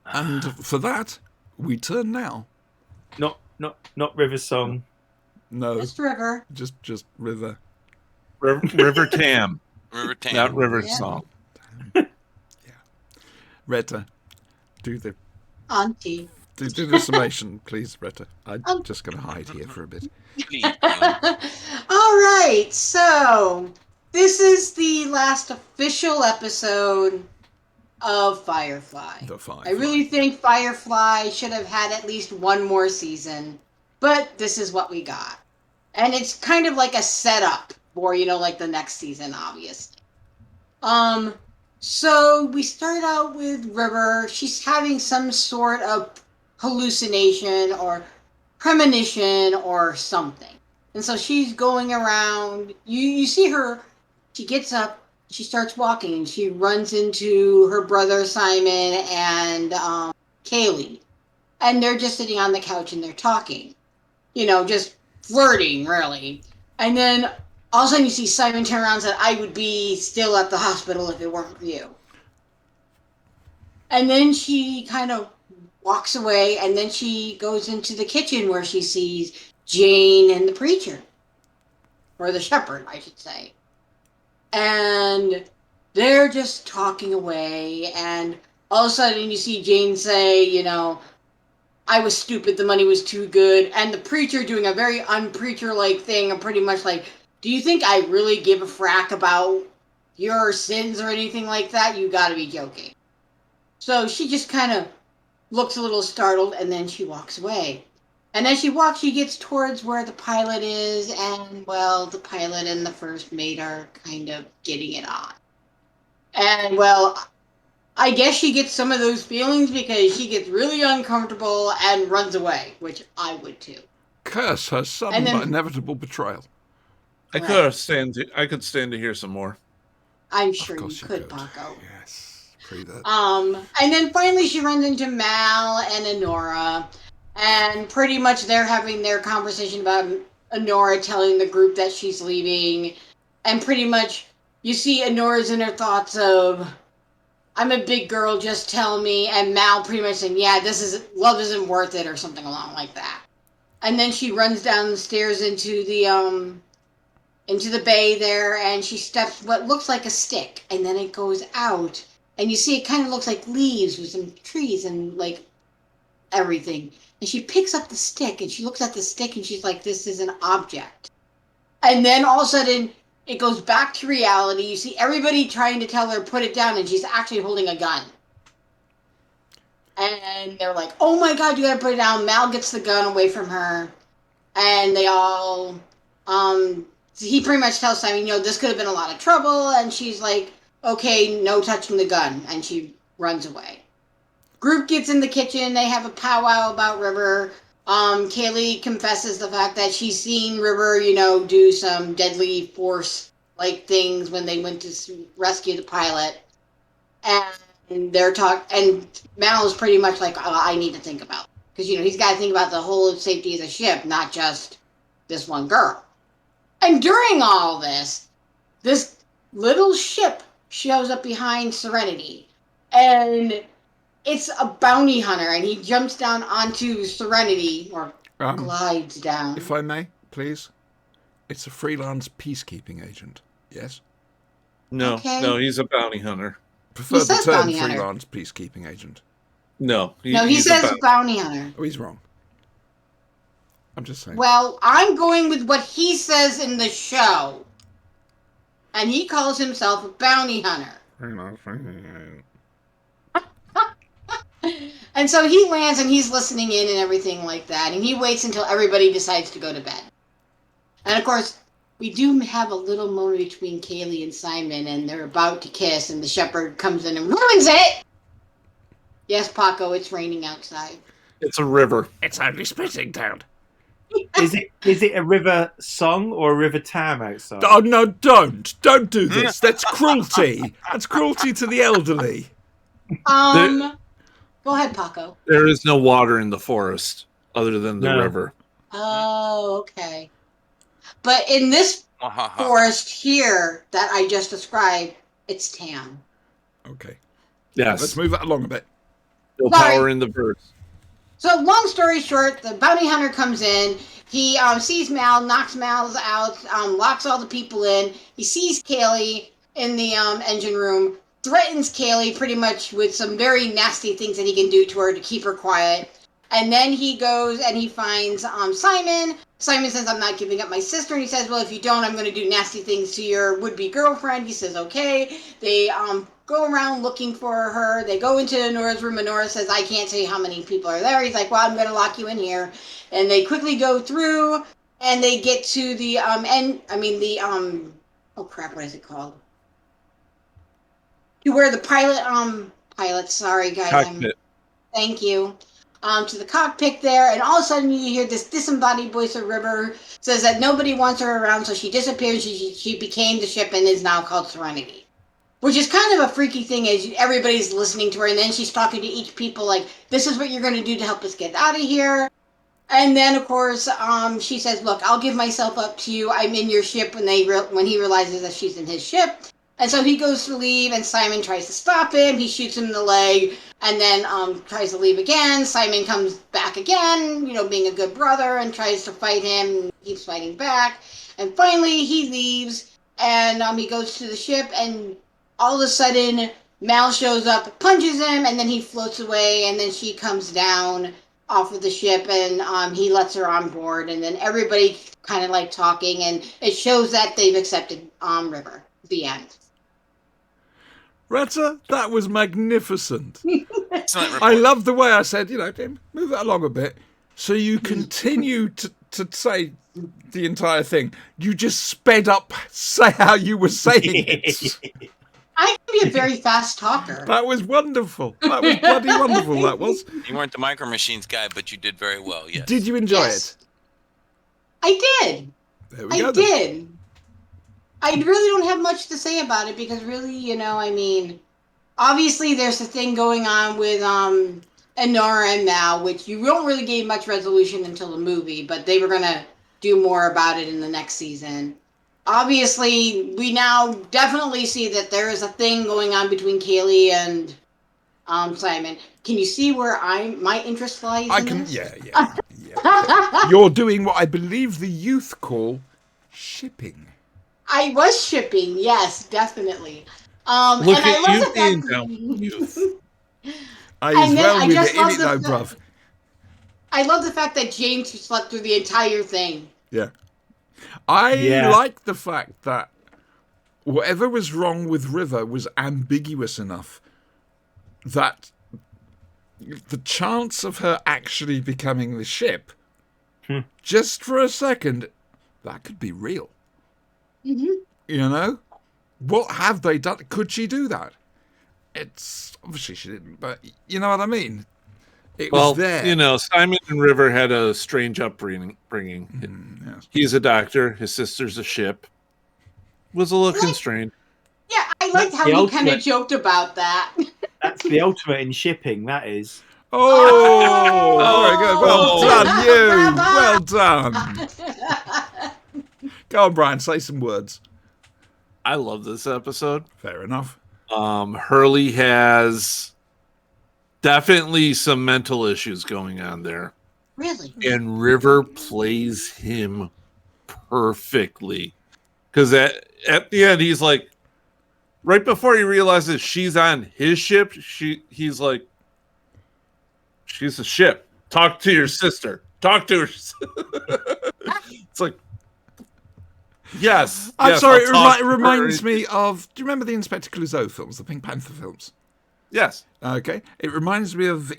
And for that, we turn now. Not River Song. No, Just River. just River. River Tam, River Tam. not River Yeah. Song. Retta, do the Auntie. the summation, please, Retta. I'm just going to hide here for a bit. Please, darling. All right, so this is the last official episode of Firefly. The Firefly. I really think Firefly should have had at least one more season, but this is what we got. And it's kind of like a setup for, like the next season, obviously. So we start out with River. She's having some sort of hallucination or premonition or something. And so she's going around. You see her. She gets up. She starts walking. And she runs into her brother Simon and Kaylee. And they're just sitting on the couch and they're talking. Just flirting, really. And then all of a sudden you see Simon turn around and say, I would be still at the hospital if it weren't for you. And then she kind of walks away, and then she goes into the kitchen where she sees Jane and the preacher. Or the shepherd, I should say. And they're just talking away, and all of a sudden you see Jane say, I was stupid, the money was too good, and the preacher doing a very unpreacher-like thing, and pretty much like, do you think I really give a frack about your sins or anything like that? You gotta be joking. So she just kind of looks a little startled, and then she walks away. And as she walks, she gets towards where the pilot is, and, well, the pilot and the first mate are kind of getting it on. And, well, I guess she gets some of those feelings because she gets really uncomfortable and runs away, which I would too. Curse her sudden And then- but inevitable betrayal. I could stand to hear some more. I'm Of sure you course could, Paco. Yes. Pray that. And then finally she runs into Mal and Honora, and pretty much they're having their conversation about Honora telling the group that she's leaving, and pretty much you see Honora's in her thoughts of, I'm a big girl, just tell me, and Mal pretty much saying, yeah, love isn't worth it, or something along like that. And then she runs down the stairs into the bay there, and she steps what looks like a stick, and then it goes out, and you see it kind of looks like leaves with some trees and like everything. And she picks up the stick, and she looks at the stick, and she's like, this is an object. And then all of a sudden, it goes back to reality. You see everybody trying to tell her, put it down, and she's actually holding a gun. And they're like, oh my god, you gotta put it down. Mal gets the gun away from her, and they all, he pretty much tells Simon, this could have been a lot of trouble, and she's like, okay, no touching the gun, and she runs away. Group gets in the kitchen, they have a powwow about River. Kaylee confesses the fact that she's seen River, do some deadly force-like things when they went to rescue the pilot. And and Mal is pretty much like, I need to think about it. Because, he's got to think about the whole safety of the ship, not just this one girl. And during all this little ship shows up behind Serenity. And it's a bounty hunter, and he jumps down onto Serenity, or glides down. If I may, please. It's a freelance peacekeeping agent. Yes? No, Okay. no, he's a bounty hunter. Prefer the says term bounty hunter. freelance peacekeeping agent. No, He he's says bounty hunter. Oh, he's wrong. I'm just saying. Well, I'm going with what he says in the show. And he calls himself a bounty hunter. And so he lands and he's listening in and everything like that. And he waits until everybody decides to go to bed. And of course, we do have a little moment between Kaylee and Simon, and they're about to kiss, and the shepherd comes in and ruins it! Yes, Paco, it's raining outside. It's a river. It's only spitting down. Is it a river song or a river tam outside? Oh, no, don't do this. That's cruelty. That's cruelty to the elderly. Go ahead, Paco. There is no water in the forest other than the river. Oh, okay. But in this forest here that I just described, it's tam. Okay. Yes. Let's move that along a bit. No power in the verse. So, long story short, the bounty hunter comes in. He sees Mal, knocks Mal out, locks all the people in. He sees Kaylee in the engine room, threatens Kaylee pretty much with some very nasty things that he can do to her to keep her quiet. And then he goes and he finds Simon. Simon says, I'm not giving up my sister. And he says, well, if you don't, I'm going to do nasty things to your would-be girlfriend. He says, okay. They go around looking for her. They go into Nora's room, and Nora says, I can't tell you how many people are there. He's like, well, I'm going to lock you in here. And they quickly go through, and they get to the, oh crap, what is it called? To where the pilot, sorry guys. Cockpit. Thank you. To the cockpit there, and all of a sudden you hear this disembodied voice of River says that nobody wants her around, so she disappears. She became the ship and is now called Serenity. Which is kind of a freaky thing as everybody's listening to her, and then she's talking to each people like, this is what you're going to do to help us get out of here. And then, of course, she says, look, I'll give myself up to you. I'm in your ship when he realizes that she's in his ship. And so he goes to leave, and Simon tries to stop him. He shoots him in the leg, and then tries to leave again. Simon comes back again, being a good brother, and tries to fight him, and keeps fighting back. And finally, he leaves, and he goes to the ship, and all of a sudden, Mal shows up, punches him, and then he floats away, and then she comes down, off of the ship, and he lets her on board, and then everybody kind of like talking, and it shows that they've accepted River. The end. Retta, that was magnificent. Excellent I report. love the way I said, Tim, move that along a bit. So you continue to say the entire thing. You just sped up, say how you were saying it. I can be a very fast talker. That was wonderful. That was bloody wonderful, that was. You weren't the Micro Machines guy, but you did very well, yes. Did you enjoy Yes. it? I did. There we go. I did. I really don't have much to say about it because really, I mean, obviously there's a thing going on with Enora and Mal, which you don't really get much resolution until the movie, but they were gonna do more about it in the next season. Obviously, we now definitely see that there is a thing going on between Kaylee and Simon. Can you see where my interest lies? I in can, this? yeah. You're doing what I believe the youth call shipping. I was shipping, yes, definitely. Look and at I love you the being fact. down with youth. I And as then well I with just it in love it the though, fa- bruv. I love the fact that James slept through the entire thing. Yeah. I Yeah. like the fact that whatever was wrong with River was ambiguous enough that the chance of her actually becoming the ship, just for a second, that could be real. Mm-hmm. What have they done? Could she do that? It's obviously she didn't, but you know what I mean? It Well, was there. Simon and River had a strange upbringing. Yes. He's a doctor. His sister's a ship. Was a little constrained. Yeah, I liked That's how the he kind of ultimate. joked about that. That's the ultimate in shipping. That is. Oh, very good. Well Oh. done, you. Well done. Go on, Brian. Say some words. I love this episode. Fair enough. Hurley has definitely some mental issues going on there. Really? And River plays him perfectly. Because at the end, he's like, right before he realizes she's on his ship, he's like, she's a ship. Talk to your sister. Talk to her. It's like, yes. I'm yes, sorry, I'll talk it to her. reminds me of... Do you remember the Inspector Clouseau films, the Pink Panther films? Yes. Okay. It reminds me of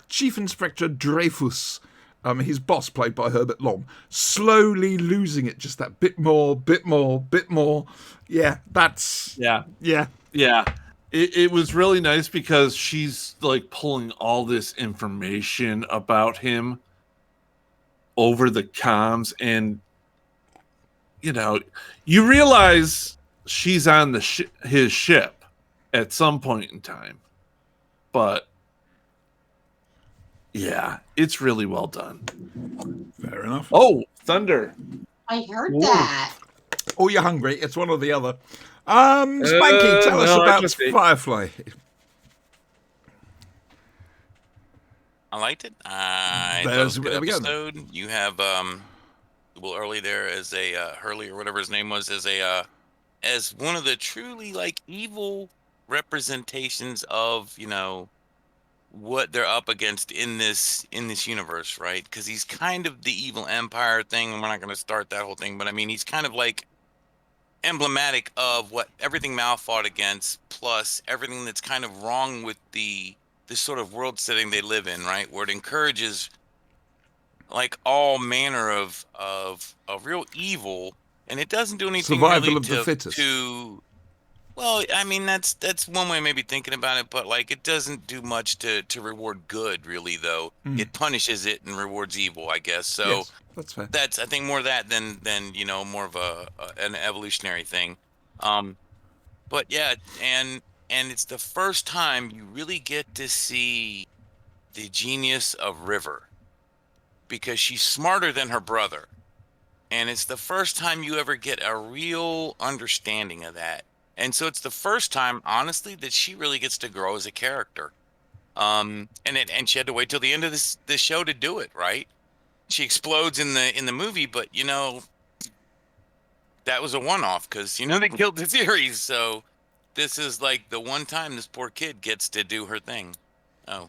Chief Inspector Dreyfus, his boss, played by Herbert Lom, slowly losing it just that bit more. Yeah, that's... Yeah. Yeah. Yeah. It was really nice because she's like pulling all this information about him over the comms, and you realize she's on his ship at some point in time. But yeah, it's really well done. Fair enough. Oh, thunder. I heard that. Oh, you're hungry. It's one or the other. Spanky, tell us no, I about must be. Firefly. I liked it. I thought it There's- was a good there we go. episode. You have Will Early there as a Hurley or whatever his name was as one of the truly like evil representations of what they're up against in this universe, right? Because he's kind of the evil empire thing, and we're not going to start that whole thing, but I mean he's kind of like emblematic of what everything Mal fought against, plus everything that's kind of wrong with this sort of world setting they live in, right? Where it encourages like all manner of real evil, and it doesn't do anything Survival really of the fittest. Well, I mean that's one way of maybe thinking about it, but like it doesn't do much to reward good, really. Though it punishes it and rewards evil, I guess. So Yes, that's fair. that's I think more of that than more of an evolutionary thing. But yeah, and it's the first time you really get to see the genius of River, because she's smarter than her brother, and it's the first time you ever get a real understanding of that. And so it's the first time, honestly, that she really gets to grow as a character. And she had to wait till the end of this show to do it, right? She explodes in the movie, but that was a one-off because they killed the series. So this is like the one time this poor kid gets to do her thing. Oh,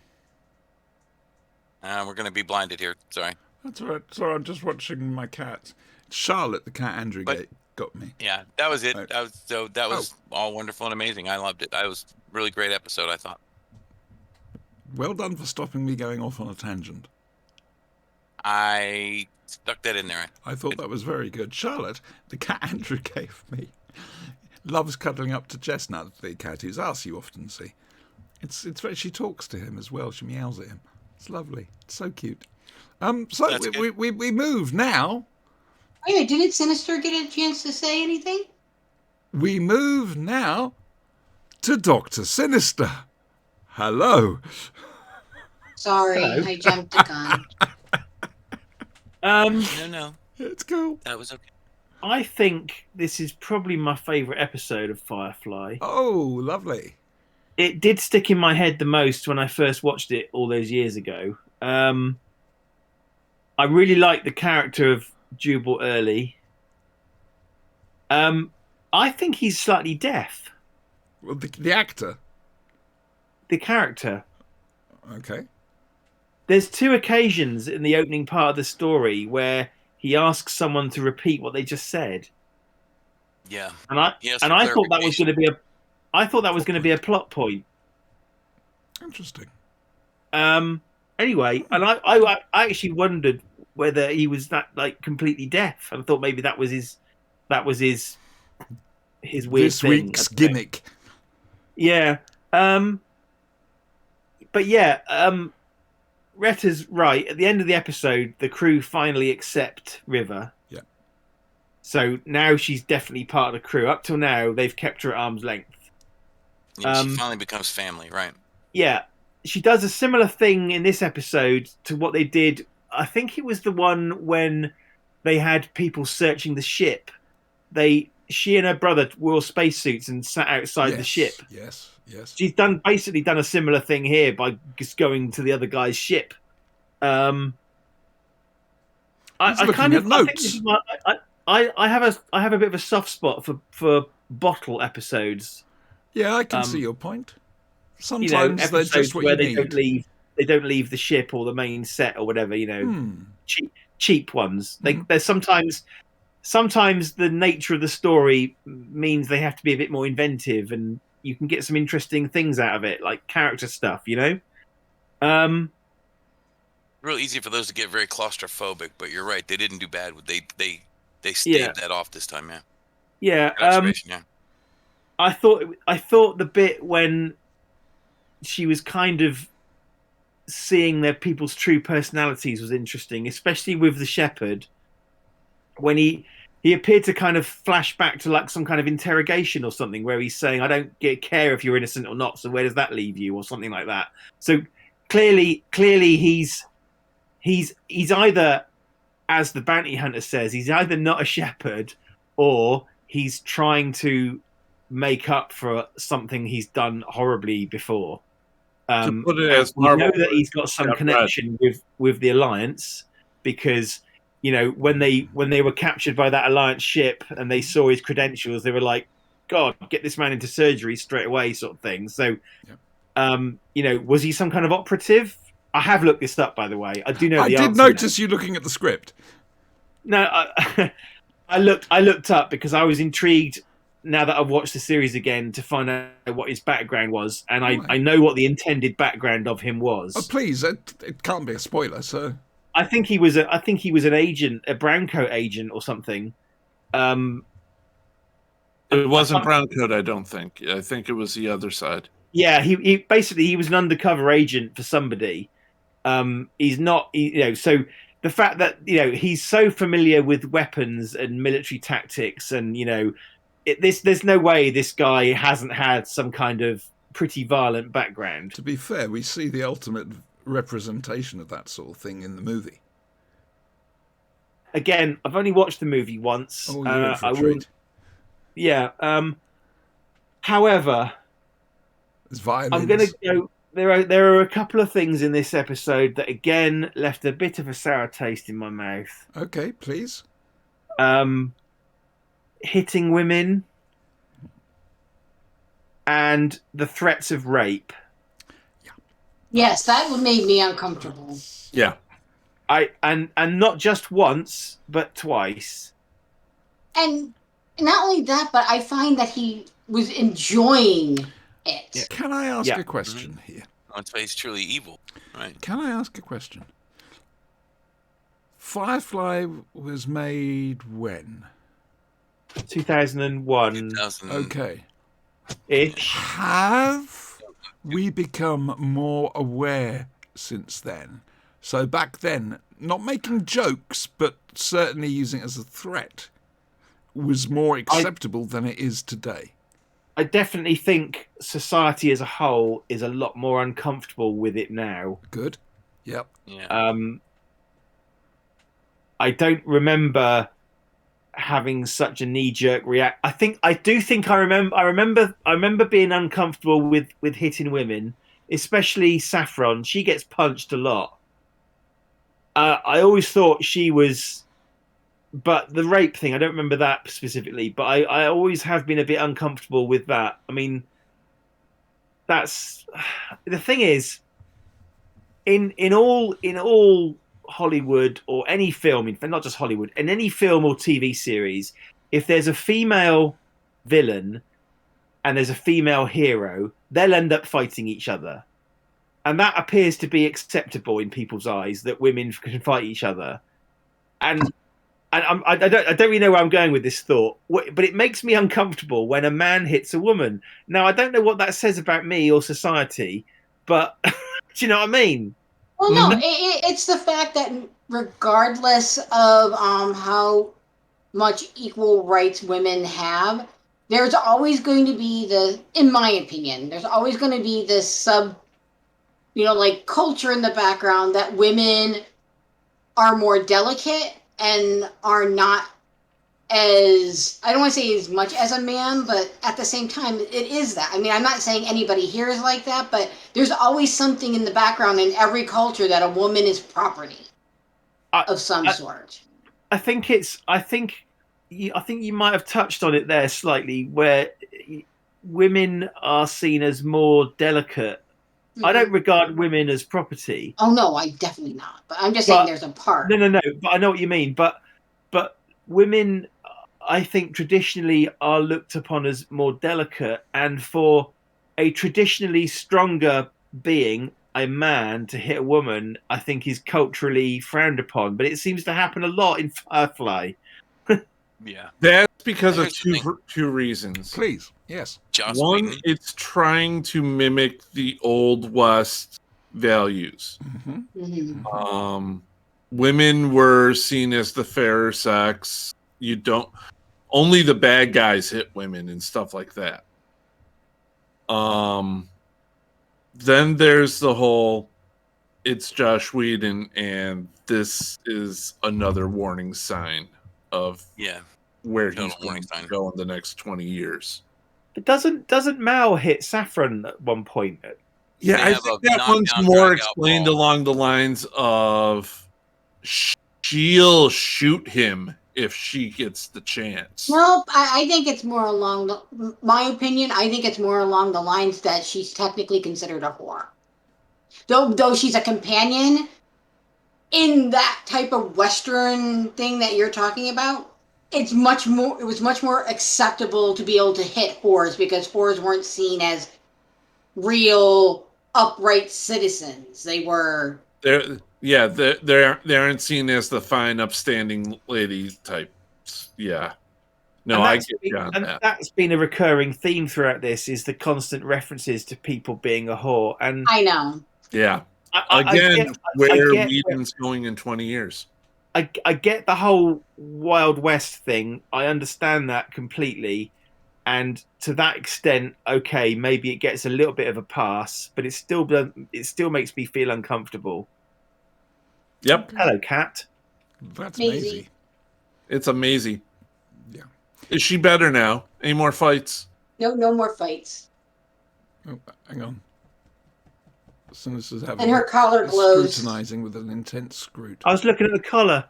We're going to be blinded here. Sorry. That's all right. Sorry, I'm just watching my cat. Charlotte, the cat Andrew But- got me. Yeah, that was it. Oh. That was all wonderful and amazing. I loved it. That was a really great episode, I thought. Well done for stopping me going off on a tangent. I stuck that in there. I thought that was very good. Charlotte, the cat Andrew gave me, loves cuddling up to Chestnut, the cat whose ass you often see. It's very, she talks to him as well. She meows at him. It's lovely. It's so cute. So That's we move now. Oh, yeah, didn't Sinister get a chance to say anything? We move now to Dr. Sinister. Hello. Sorry, Hello. I jumped the gun. No, It's cool. that was okay. I think this is probably my favourite episode of Firefly. Oh, lovely. It did stick in my head the most when I first watched it all those years ago. I really like the character of Jubal Early. I think he's slightly deaf. Well, the actor. The character. Okay. There's 2 occasions in the opening part of the story where he asks someone to repeat what they just said, Yeah. and I Yes, thought that was going to be a plot point. Interesting. Anyway, and I actually wondered whether he was that like completely deaf. I thought maybe that was his weird This thing. week's gimmick. Yeah. But yeah, Retta's right. At the end of the episode, the crew finally accept River. Yeah. So now she's definitely part of the crew. Up till now, they've kept her at arm's length. She finally becomes family, right? Yeah. She does a similar thing in this episode to what they did. I think it was the one when they had people searching the ship. She and her brother wore spacesuits and sat outside the ship. Yes. She's basically done a similar thing here by just going to the other guy's ship. I kind of notes. I have a bit of a soft spot for bottle episodes. Yeah, I can see your point. Sometimes they're Episodes just what where you need. they don't leave the ship or the main set or whatever. Cheap ones. There's sometimes the nature of the story means they have to be a bit more inventive, and you can get some interesting things out of it, like character stuff. Real easy for those to get very claustrophobic, but you're right. They didn't do bad. They staved that off this time, man. Yeah. Yeah. I thought the bit when she was kind of seeing their people's true personalities was interesting, especially with the shepherd when he appeared to kind of flash back to like some kind of interrogation or something where he's saying, I don't care if you're innocent or not, so where does that leave you, or something like that. So clearly he's either, as the bounty hunter says, he's either not a shepherd or he's trying to make up for something he's done horribly before. To put it as we know Marvel, that he's got some connection with the Alliance, because when they were captured by that Alliance ship and they saw his credentials, they were like, God, get this man into surgery straight away, sort of thing. So, was he some kind of operative? I have looked this up, by the way. I do know. I did notice you looking at the script. No, I looked up because I was intrigued. Now that I've watched the series again, to find out what his background was, and I know what the intended background of him was. Oh, please, it can't be a spoiler, so. I think he was an agent, a browncoat agent or something. It wasn't browncoat, I don't think. I think it was the other side. Yeah, he basically was an undercover agent for somebody. He's not, so the fact that he's so familiar with weapons and military tactics, and there's no way this guy hasn't had some kind of pretty violent background. To be fair, we see the ultimate representation of that sort of thing in the movie. Again, I've only watched the movie once. Oh, you're in for a treat. Yeah. However, there's violins. I'm going to go. There are a couple of things in this episode that again left a bit of a sour taste in my mouth. Okay, please. Hitting women and the threats of rape. Yes, that would make me uncomfortable. Yeah. And not just once, but twice. And not only that, but I find that he was enjoying it. Can I ask Yeah. a question here? That's why he's truly evil, right? Can I ask a question? Firefly was made when? 2001 2000. Okay. ish. Have we become more aware since then? So back then, not making jokes, but certainly using it as a threat, was more acceptable than it is today. I definitely think society as a whole is a lot more uncomfortable with it now. Good. Yep. Yeah. I don't remember having such a knee-jerk react. I remember being uncomfortable with hitting women, especially Saffron. She gets punched a lot. I always thought she was, but the rape thing, I don't remember that specifically, but I always have been a bit uncomfortable with that. I mean, that's the thing is, in all Hollywood or any film, not just Hollywood, in any film or TV series, if there's a female villain and there's a female hero, they'll end up fighting each other. And that appears to be acceptable in people's eyes, that women can fight each other. And I don't really know where I'm going with this thought, but it makes me uncomfortable when a man hits a woman. Now, I don't know what that says about me or society, but do you know what I mean? Well, no, it's the fact that regardless of how much equal rights women have, there's always going to be in my opinion, there's always going to be this like culture in the background that women are more delicate and are not as, I don't want to say as much as a man, but at the same time, it is that. I mean, I'm not saying anybody here is like that, but there's always something in the background in every culture that a woman is property of some sort. I think you might have touched on it there slightly, where women are seen as more delicate. Mm-hmm. I don't regard women as property. Oh no, I definitely not. But I'm just saying there's a part. No. But I know what you mean. But women, I think, traditionally are looked upon as more delicate, and for a traditionally stronger being, a man, to hit a woman, I think is culturally frowned upon. But it seems to happen a lot in Firefly. Yeah, that's because of two reasons. Please, yes. One, it's trying to mimic the Old West values. Mm-hmm. Mm-hmm. Women were seen as the fairer sex. Only the bad guys hit women and stuff like that. Then there's the whole, it's Josh Whedon, and this is another warning sign of where he's going to go in the next 20 years. But doesn't Mal hit Saffron at one point? Yeah, I think that one's more explained along the lines of she'll shoot him if she gets the chance. Nope, I think it's more along my opinion, I think it's more along the lines that she's technically considered a whore. Though she's a companion, in that type of Western thing that you're talking about, it was much more acceptable to be able to hit whores because whores weren't seen as real upright citizens. They were they aren't seen as the fine upstanding lady types. Yeah. No, I get beyond that. That's been a recurring theme throughout this, is the constant references to people being a whore. And I know. Yeah. Again, where Whedon's going in 20 years. I get the whole Wild West thing. I understand that completely. And to that extent, okay, maybe it gets a little bit of a pass, but it still makes me feel uncomfortable. Yep. Hello, Kat. That's Maisie. It's amazing. Yeah. Is she better now? Any more fights? No more fights. Oh, hang on. As soon as having and her collar glows. Scrutinizing with an intense scrut. I was looking at the collar.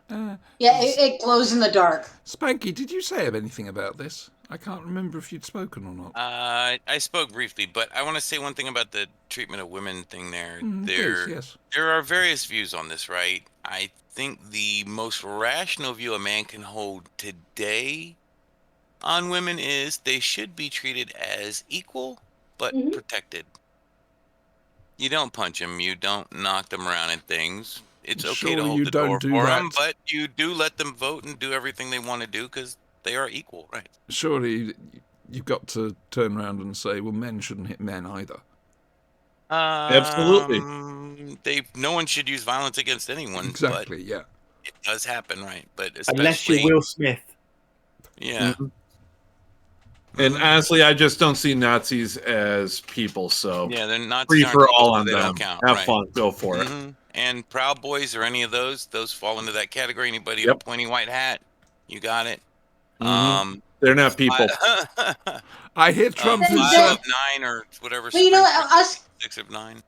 Yeah, it glows in the dark. Spanky, did you say anything about this? I can't remember if you'd spoken or not. I spoke briefly, but I want to say one thing about the treatment of women thing there, Please, yes. there are various views on this, right? I think the most rational view a man can hold today on women is they should be treated as equal but Mhm. protected. You don't punch them, you don't knock them around and things. It's okay to Surely hold you the don't door do for that. them, but you do let them vote and do everything they want to do because they are equal, right? Surely you've got to turn around and say, well, men shouldn't hit men either. Absolutely. No one should use violence against anyone, but Exactly, yeah. it does happen, right? But Unless you're especially, Will Smith. yeah. Mhm. And honestly, I just don't see Nazis as people. So Yeah, they're not free for people, all so on they them. don't count. Have Right. fun. Go for it. Hmm. And Proud Boys or any of those fall into that category. Anybody in a Yep. pointy white hat, you got it. Mhm. They're not people. I hear Trump is... 5 of 9 or whatever. But you know Supreme what, Court, us 6 of 9.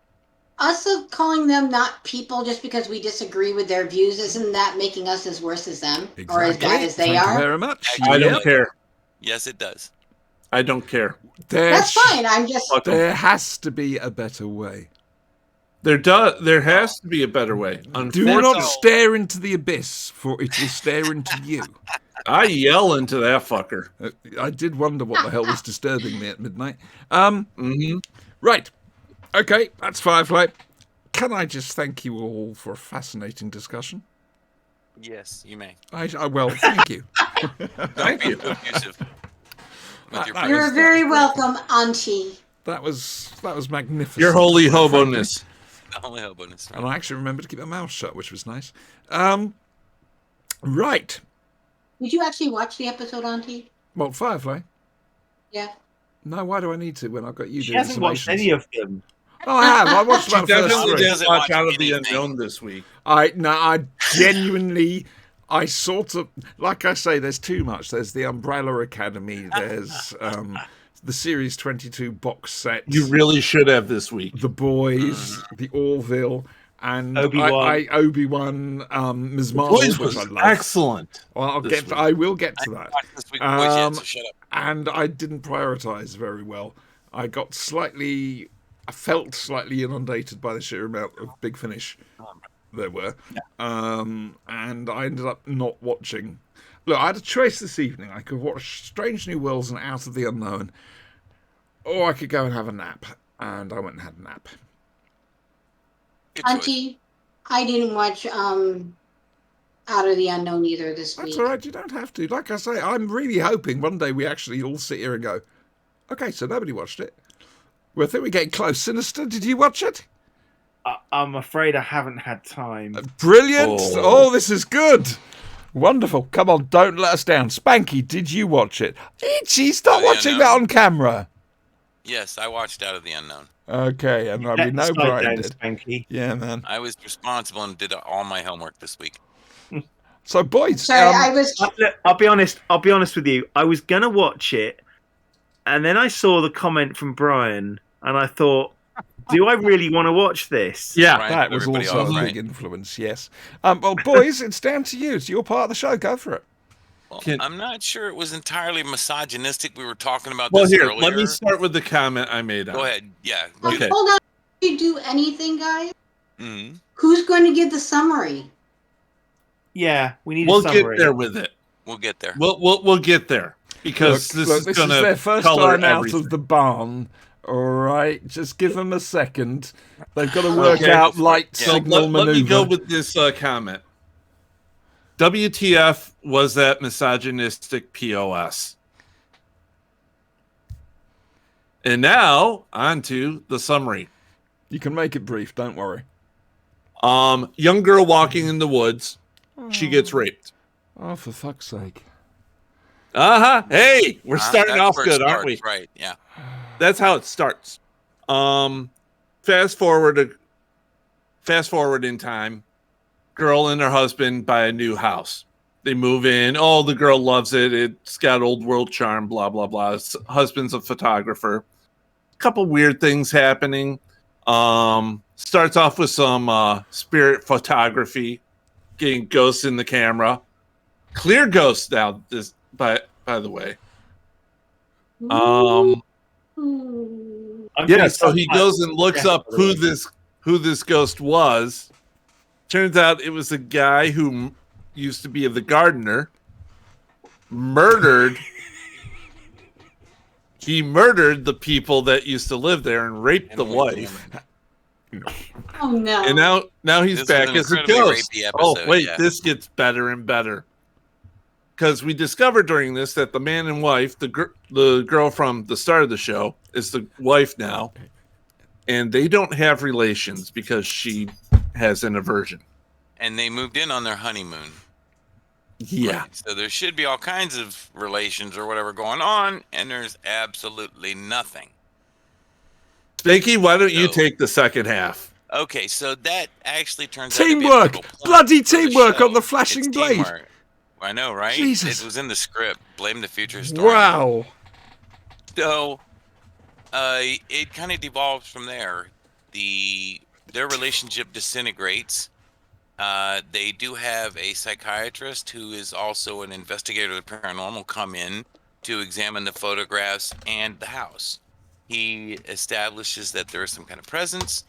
calling them not people just because we disagree with their views, isn't that making us as worse as them or as bad Exactly. as they Thank you are? very much. I Yep. don't care. Yes, it does. I don't care. That's fine. I'm just Fuck 'em. There has to be a better way. There has to be a better way. Do Unfortunately, not stare into the abyss, for it will stare into you. I yell into that fucker. I did wonder what the hell was disturbing me at midnight. Mhm. Right. Okay, that's Firefly. Can I just thank you all for a fascinating discussion? Yes, you may. Well, thank you. Don't be too abusive with your That you're was- very welcome, Auntie. That was magnificent. Your holy quite frankly. hoboness. The only bonus. And I actually remembered to keep my mouth shut, which was nice. Right. Did you actually watch the episode, Auntie? Well, Firefly. Yeah. No, why do I need to when I've got you She doing hasn't watched summations? any of them. Oh, I have. I watched She about the first definitely three. didn't Doesn't watch watch Out of the anything. Unknown this week. I genuinely, I sort of, like I say, there's too much. There's the Umbrella Academy. There's the Series 22 box set. You really should have this week. The Boys, the Orville, and Obi-Wan. Obi-Wan, Ms. Marvel, Boys which was I love. excellent. Well, this week. I will get to that. Watch this week, boys, yet, so shut up. And I didn't prioritize very well. I felt slightly inundated by the sheer amount of Big Finish there were. And I ended up not watching. Look, I had a choice this evening. I could watch Strange New Worlds and Out of the Unknown, or I could go and have a nap. And I went and had a nap. Good choice. Auntie, I didn't watch Out of the Unknown either this That's week. all right. You don't have to. Like I say, I'm really hoping one day we actually all sit here and go, okay, so nobody watched it. Well, I think we're getting close. Sinister, did you watch it? I'm afraid I haven't had time. Brilliant. Oh, this is good. Wonderful. Come on, don't let us down. Spanky, did you watch it? Itchy, stop the watching Unknown? that on camera. Yes, I watched Out of the Unknown. Okay, and we Let know the slide Brian down, did. Spanky. Yeah, man. I was responsible and did all my homework this week. So, boys, Sorry, I was. Look, I'll be honest with you. I was gonna watch it, and then I saw the comment from Brian, and I thought, do I really want to watch this? Yeah. Right, that was everybody also else, a right? big influence, yes. Well, boys, it's down to you. It's your part of the show. Go for it. Well, Can- I'm not sure it was entirely misogynistic. We were talking about Well, this here, earlier. let me start with the comment I made on Go it. ahead. Yeah. Okay. Hold on. Before you do anything, guys, hmm who's going to give the summary? Yeah, we need We'll a summary. get there with it. We'll get there. We'll get there because Look, this is going their to first color time out everything. of the barn. All right, just give them a second. They've got to work Okay. out light Yeah. So signal let me maneuver. go with this comment. WTF was that misogynistic POS? And now on to the summary. You can make it brief. Don't worry. Young girl walking in the woods. She gets raped. Oh, for fuck's sake! Hey, we're starting That's off where it good, aren't we? starts, Right. Yeah. That's how it starts. Fast forward in time. Girl and her husband buy a new house. They move in. Oh, the girl loves it. It's got old world charm, blah, blah, blah. Husband's a photographer. Couple weird things happening. Starts off with some spirit photography, getting ghosts in the camera. Clear ghosts now, by the way. Hmm. Yeah, so he goes and looks up who this ghost was. Turns out it was a guy who used to be the gardener. He murdered the people that used to live there and raped the wife. Oh no! And now he's back as a ghost. Episode, wait, this gets better and better. Because we discovered during this that the man and wife, the girl from the start of the show, is the wife now, and they don't have relations because she has an aversion. And they moved in on their honeymoon. Yeah. Right? So there should be all kinds of relations or whatever going on, and there's absolutely nothing. Spanky, why don't you take the second half? Okay, so that actually turns out to be bloody teamwork on the flashing blade. Teamwork. I know, right? Jesus. It was in the script. Blame the future historian. Wow. So, it kind of devolves from there. Their relationship disintegrates. They do have a psychiatrist who is also an investigator of the paranormal come in to examine the photographs and the house. He establishes that there is some kind of presence,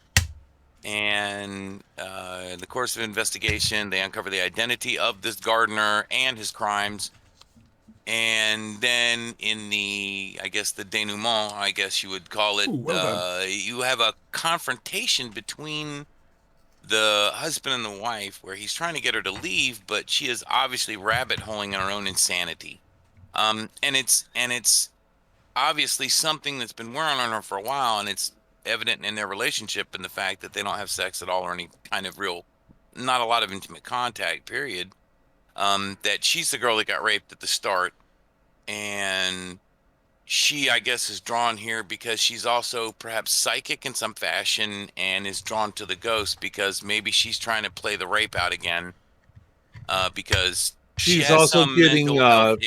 and in the course of investigation, they uncover the identity of this gardener and his crimes. And then in the denouement, I guess you would call it, you have a confrontation between the husband and the wife, where he's trying to get her to leave, but she is obviously rabbit holing in her own insanity. And it's obviously something that's been wearing on her for a while, and it's evident in their relationship and the fact that they don't have sex at all or any kind of not a lot of intimate contact, period. That she's the girl that got raped at the start, and she, I guess, is drawn here because she's also perhaps psychic in some fashion and is drawn to the ghost because maybe she's trying to play the rape out again, because she's also getting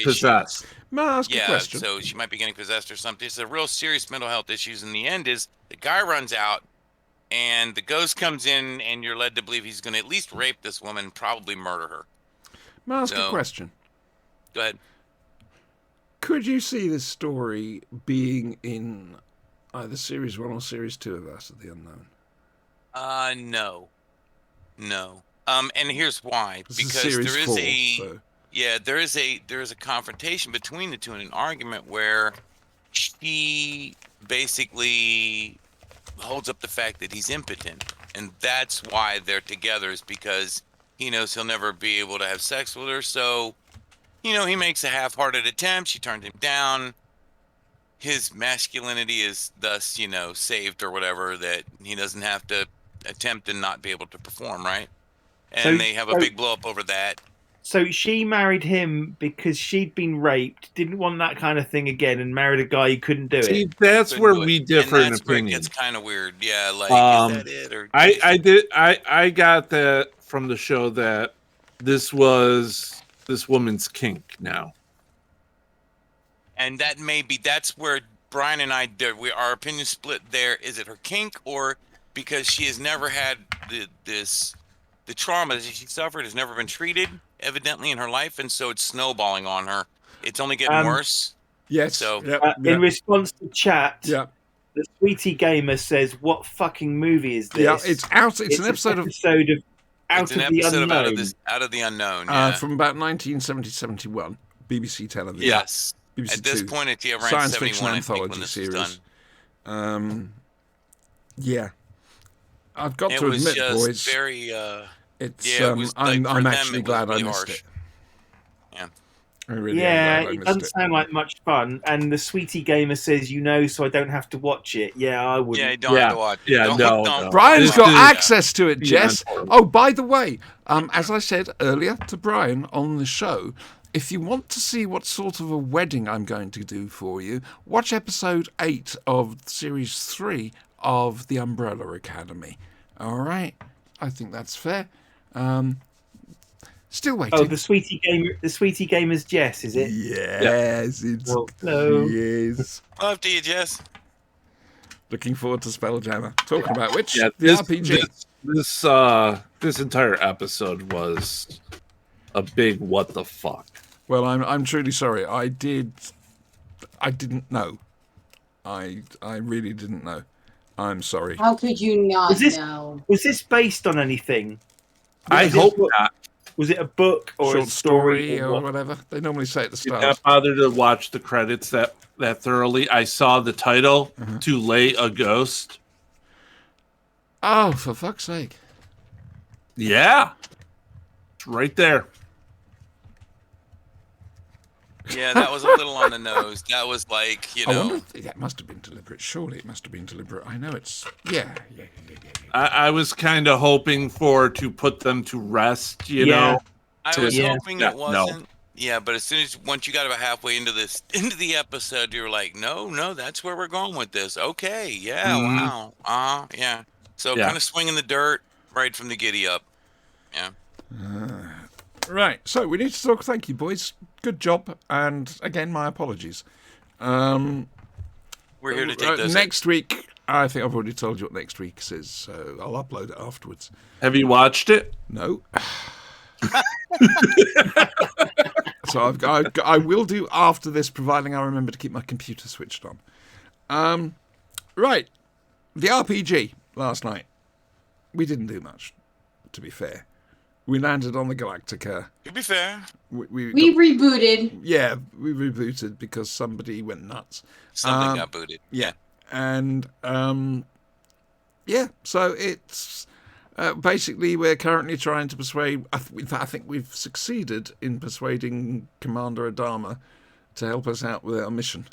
possessed. May I ask a question? So she might be getting possessed or something. It's a real serious mental health issues. In the end is the guy runs out and the ghost comes in, and you're led to believe he's going to at least rape this woman, probably murder her. May I ask a question? Go ahead. Could you see this story being in either Series 1 or Series 2 of Us of the Unknown? No. And here's why. Because there is a confrontation between the two in an argument where she basically holds up the fact that he's impotent, and that's why they're together, is because he knows he'll never be able to have sex with her. So, he makes a half-hearted attempt. She turned him down. His masculinity is thus, saved or whatever, that he doesn't have to attempt and not be able to perform, right? And they have a big blow up over that. So she married him because she'd been raped, didn't want that kind of thing again, and married a guy who couldn't do it. That's where we differ in opinion. It's kind of weird. Yeah, like, is that it? Or I got that from the show that this was this woman's kink now. And that's where Brian and I, our opinion split there. Is it her kink, or because she has never had the trauma that she suffered has never been treated, evidently, in her life, and so it's snowballing on her. It's only getting worse. Yes. So in response to chat, the Sweetie Gamer says, "What fucking movie is this?" Yeah, it's out. It's an episode of Out of the Unknown. Yeah. From about 1970-71, BBC television. Yes. BBC At this 2. point, it's around Science 71, fiction I think, when anthology this series. was done. Yeah. I've got It to was admit, just boys, very. it's. Yeah, it was, I'm for them, actually it was glad really I missed harsh. it. Yeah. I really am glad I it missed doesn't it. sound like much fun. And the Sweetie Gamer says, so I don't have to watch it. Yeah, I wouldn't. Yeah, you don't have to watch it. Yeah, Don't- no. Brian's This got is- access to it, Jess. Yeah. Oh, by the way, as I said earlier to Brian on the show, if you want to see what sort of a wedding I'm going to do for you, watch episode 8 of series 3 of The Umbrella Academy. All right? I think that's fair. Still waiting. Oh, the Sweetie Gamer's Jess, is it? Yes, it's Hello. yes. Love to you, Jess. Looking forward to Spelljammer. Talking about which the this, RPG. This entire episode was a big what the fuck. Well, I'm truly sorry. I didn't know. I really didn't know. I'm sorry. How could you not Was this- know? Was this based on anything? I Was it a hope book- not. Was it a book or Short a story? or Or what? whatever. They normally say at the Did start. not bother to watch the credits that thoroughly. I saw the title, "To Lay a Ghost." Oh, for fuck's sake. Yeah. It's right there. Yeah, that was a little on the nose. That was like, I wonder if that must have been deliberate. Surely it must have been deliberate. I know it's... Yeah. I was kind of hoping to put them to rest, you Yeah. know. I was Yeah. hoping Yeah, it wasn't. Yeah, but once you got about halfway into the episode, you were like, no, that's where we're going with this. Okay, yeah, Mhm. wow, yeah. So Yeah. kind of swinging the dirt right from the giddy up. Yeah. Right. So we need to talk. Thank you, boys. Good job. And again, my apologies. We're here to take those. Next week, I think I've already told you what next week's is, so I'll upload it afterwards. Have you watched it? No. So I will do after this, providing I remember to keep my computer switched on. Right. The RPG last night. We didn't do much, to be fair. We landed on the Galactica. To be fair, We rebooted. Yeah, we rebooted because somebody went nuts. something got booted. Yeah. And, so it's... basically, we're currently trying to persuade... I think we've succeeded in persuading Commander Adama to help us out with our mission.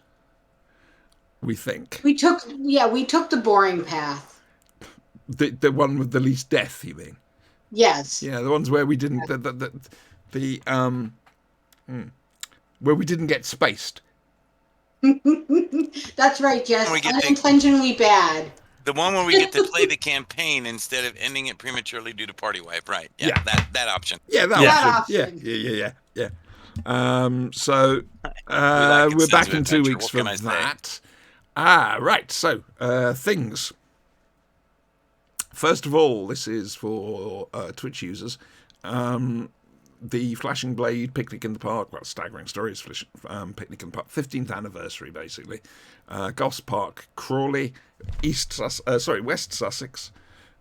We think. We took the boring path. The one with the least death, you mean? Yes. Yeah, the ones where we didn't... where we didn't get spaced. That's right, Jess. We get Unintentionally bad. The one where we get to play the campaign instead of ending it prematurely due to party wipe, right? Yeah, Yeah. that option. Yeah, that Yeah. option. Yeah. So like it, we're Sons back of in 2 Adventure. weeks What for can I say? that. Right. So things. First of all, this is for Twitch users. The Flashing Blade Picnic in the Park, well, Staggering Stories Picnic in the Park, 15th anniversary, basically. Goss Park, Crawley, West Sussex,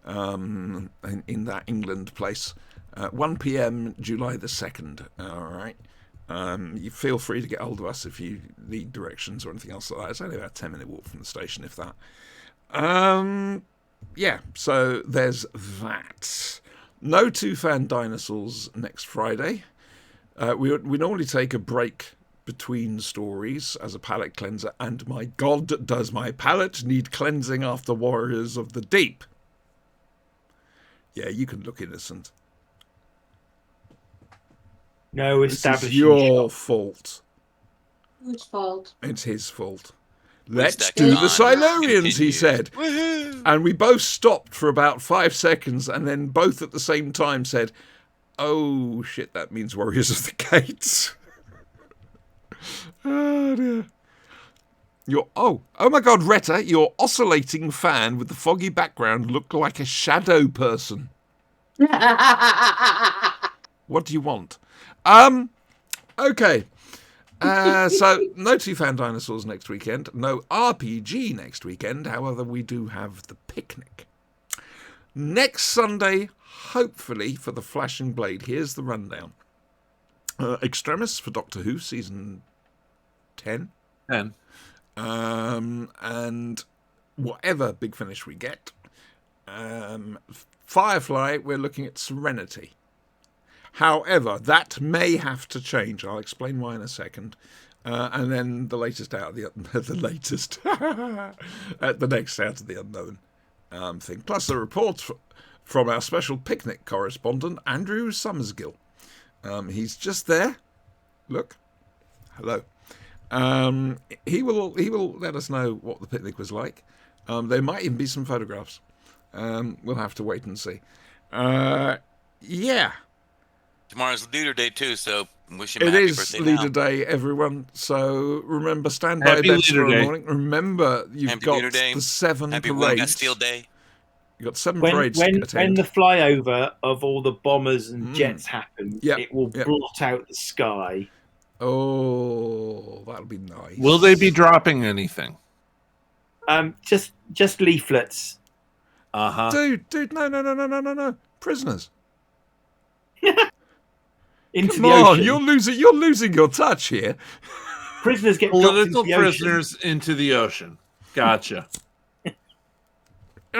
in that England place. 1 p.m. July the 2nd. All right. You feel free to get hold of us if you need directions or anything else like that. It's only about a 10-minute walk from the station, if that. Yeah, so there's that. No two-fan dinosaurs next Friday. We normally take a break between stories as a palate cleanser, and my God, does my palate need cleansing after Warriors of the Deep. Yeah, you can look innocent. No This is establishing your fault. Whose fault? It's his fault. Let's that do the con Silurians, he continues. said. Woohoo! And we both stopped for about 5 seconds and then both at the same time said, oh, shit, that means Warriors of the Gates. Oh, dear. Oh my God, Retta, your oscillating fan with the foggy background looked like a shadow person. What do you want? Okay. So, no two-fan dinosaurs next weekend. No RPG next weekend. However, we do have the picnic. Next Sunday, hopefully, for the Flashing Blade. Here's the rundown. Extremis for Doctor Who, Season 10. 10. And whatever Big Finish we get. Firefly, we're looking at Serenity. However, that may have to change. I'll explain why in a second. And then the latest out of the latest, the next out of the unknown thing. Plus the reports from our special picnic correspondent, Andrew Summersgill. He's just there. Look. Hello. He will let us know what the picnic was like. There might even be some photographs. We'll have to wait and see. Yeah. Tomorrow's Leader Day too, so wish him It happy is birthday Leader now. Day, everyone. So remember, stand by Happy beds Leader tomorrow Day. morning. Remember, you've Happy got Leader Day. the 7 Happy Wounded parades. Steel Day. You've got 7 when parades when to when attend. the flyover of all the bombers and jets happen, Yep, it will yep. blot out the sky. Oh, that'll be nice. Will they be dropping anything? Just leaflets. Dude, no. Prisoners. Into Come the on, ocean. you're losing your touch here. Prisoners get dropped into Political the ocean. prisoners into the ocean. Gotcha. I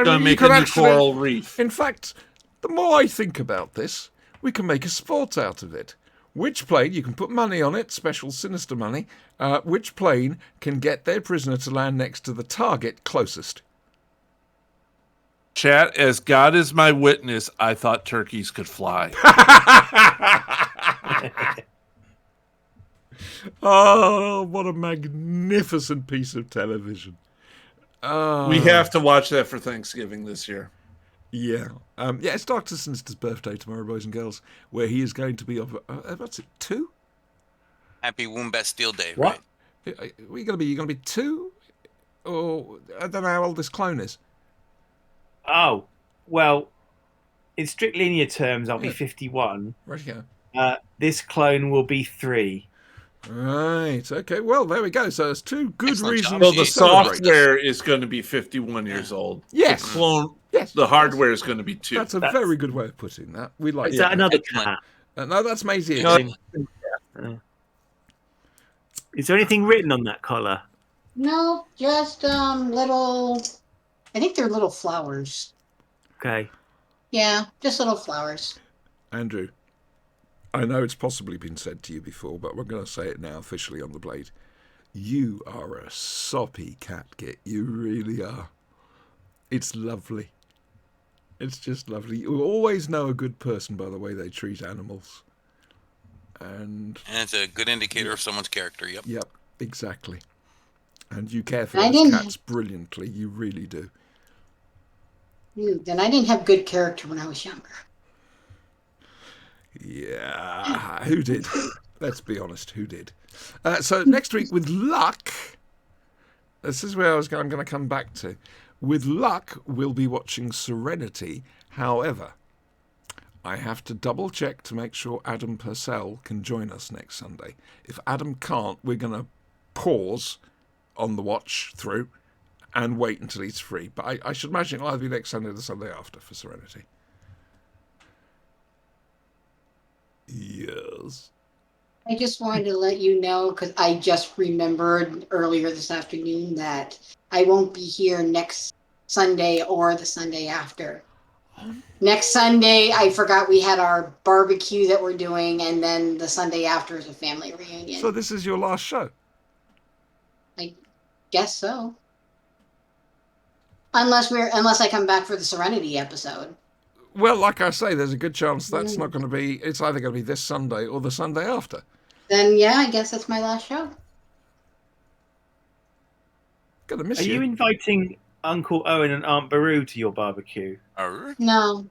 Gonna mean, you make could a new actually, coral reef. in fact, the more I think about this, we can make a sport out of it. Which plane, you can put money on it, special sinister money, which plane can get their prisoner to land next to the target closest? Chat, as God is my witness, I thought turkeys could fly. Oh, what a magnificent piece of television. We have to watch that for Thanksgiving this year. Yeah. It's Dr. Sinister's birthday tomorrow, boys and girls, where he is going to be of, what's it, 2? Happy Womb Bastille Day, What? right? Are you going to be 2? Or, I don't know how old this clone is. Oh, well, in strict linear terms, I'll be 51. Right here. This clone will be 3. Right. Okay. Well, there we go. So there's 2 good Excellent reasons job. So to the celebrate. software is going to be 51 years old. Yes. The clone, Yes. the hardware is going to be 2. That's a very good way of putting that. We like Is that. that another Excellent. cat? No, that's Maisie. Is there anything written on that collar? No, just little. I think they're little flowers. Okay. Yeah, just little flowers. Andrew, I know it's possibly been said to you before, but we're going to say it now officially on the blade. You are a soppy cat git. You really are. It's lovely. It's just lovely. You always know a good person by the way they treat animals. And it's a good indicator of someone's character. Yep. Yep, exactly. And you care for I those didn't- cats brilliantly. You really do. Then I didn't have good character when I was younger. Yeah, who did? Let's be honest, who did? So next week, with luck, this is where I'm going to come back to. With luck, we'll be watching Serenity. However, I have to double check to make sure Adam Purcell can join us next Sunday. If Adam can't, we're going to pause on the watch through and wait until he's free. But I should imagine it'll either be next Sunday or the Sunday after for Serenity. Yes. I just wanted to let you know, because I just remembered earlier this afternoon that I won't be here next Sunday or the Sunday after. Next Sunday, I forgot we had our barbecue that we're doing, and then the Sunday after is a family reunion. So this is your last show? I guess so. Unless I come back for the Serenity episode. Well, like I say, there's a good chance that's not going to be. It's either going to be this Sunday or the Sunday after. Then yeah, I guess that's my last show. Gonna miss Are you inviting Uncle Owen and Aunt Baru to your barbecue? No.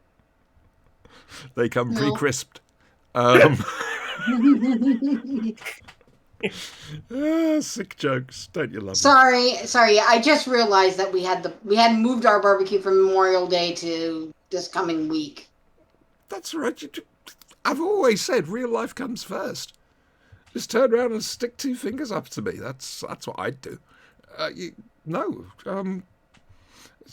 They come No. pre-crisped. Sick jokes, don't you love them? Sorry. I just realized that we had moved our barbecue from Memorial Day to this coming week. That's right. I've always said real life comes first. Just turn around and stick 2 fingers up to me. That's what I'd do. It's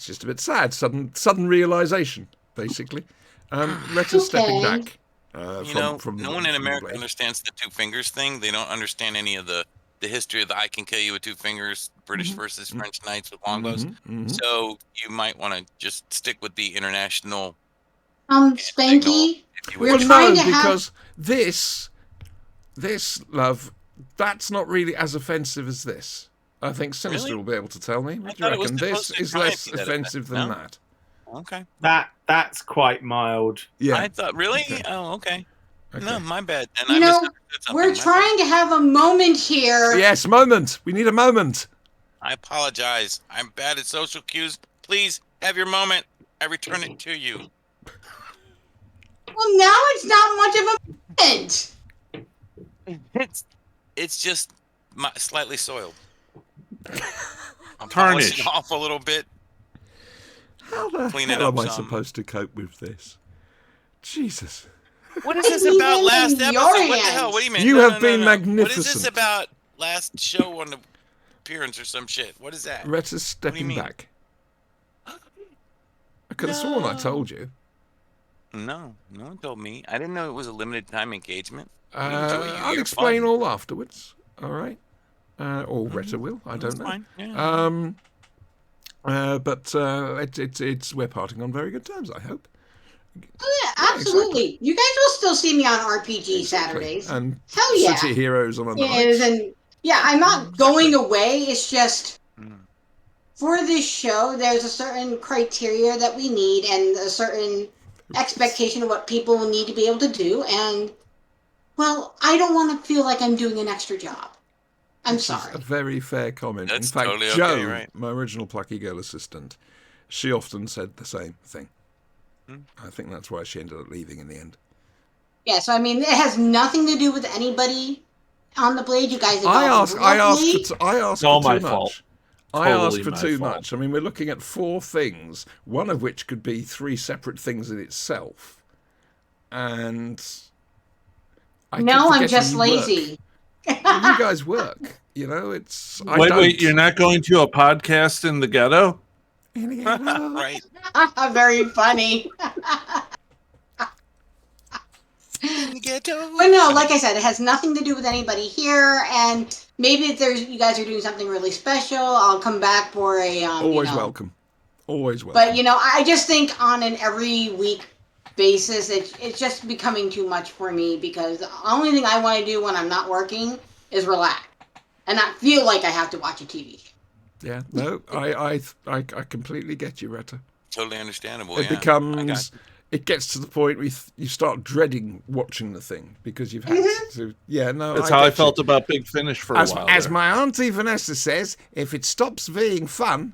just a bit sad. Sudden realization, basically. Letters stepping back. From no one in America Blade. understands the 2 fingers thing. They don't understand any of the history of the I can kill you with 2 fingers, British versus French knights with longbows. So you might want to just stick with the international. Spanky, if you we're wish. trying No, to have. because this love, that's not really as offensive as this. I think Sinister Really? will be able to tell me. What do thought you it was reckon? This supposed to is try and less be that offensive than no? that. Okay. That's quite mild. Yeah. I thought really. Okay. Oh, okay. Okay. No, my bad. And You I know, misunderstood something. We're My bad. trying to have a moment here. Yes, moment. We need a moment. I apologize. I'm bad at social cues. Please have your moment. I return it to you. Well, now it's not much of a moment. It's just slightly soiled. I'm Tarnish. polishing off a little bit. How the Clean it hell up am I some. supposed to cope with this? Jesus. What is this about last episode? What the hell? What do you mean? You No, have no, no, been no. What is magnificent. this about last show on the? appearance or some shit. What is that? Retta's stepping mean? back. I could have sworn I told you. No one told me. I didn't know it was a limited time engagement. Enjoy you. I'll You're explain fun. all afterwards. All right. Or Retta will. I don't That's know. fine. Yeah. But it's we're parting on very good terms, I hope. Oh yeah, absolutely. Exactly. You guys will still see me on RPG Saturdays. And Hell yeah. City Heroes on a Is night. and yeah, I'm not going away. It's just Mm. for this show, there's a certain criteria that we need and a certain expectation of what people will need to be able to do. And well, I don't want to feel like I'm doing an extra job. I'm Which sorry. is a very fair comment. That's In fact, totally okay, Jo, right? my original plucky girl assistant, she often said the same thing. I think that's why she ended up leaving in the end. Yeah, so I mean, it has nothing to do with anybody on the Blade. You guys have I all ask lovely. for my too fault. much. I ask Totally for my too fault. much. I mean, we're looking at 4 things, one of which could be 3 separate things in itself. And I keep No, I'm forgetting just you work. lazy. Well, you guys work. You know, it's. I Wait, don't. you're not going to a podcast in the ghetto? Right. Very funny. In the ghetto. But no, like I said, it has nothing to do with anybody here. And maybe if there's you guys are doing something really special, I'll come back for a. Always welcome. Always welcome. But I just think on an every week basis, it's just becoming too much for me because the only thing I want to do when I'm not working is relax and not feel like I have to watch a TV show. Yeah, no, I completely get you, Retta. Totally understandable. It becomes, it gets to the point where you start dreading watching the thing because you've had to. Yeah, no, That's how I get felt you. about Big Finish for a while. As there. my auntie Vanessa says, if it stops being fun,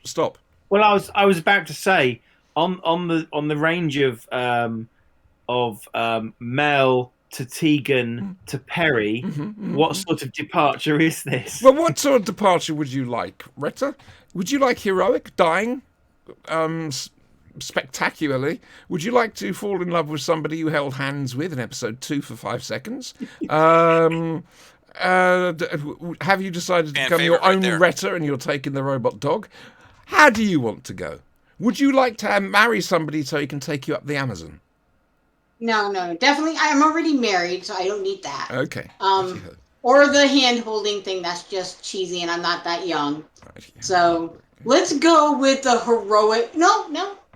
stop. Well, I was about to say on the range of Mel to Tegan to Perry, what sort of departure is this? Well, what sort of departure would you like, Retta? Would you like heroic, dying, spectacularly? Would you like to fall in love with somebody you held hands with in episode 2 for 5 seconds? Have you decided to Fan become your favorite right own there. Retta and you're taking the robot dog? How do you want to go? Would you like to marry somebody so he can take you up the Amazon? No, definitely. I'm already married, so I don't need that. Okay. Or the hand holding thing. That's just cheesy, and I'm not that young. So let's go with the heroic. No.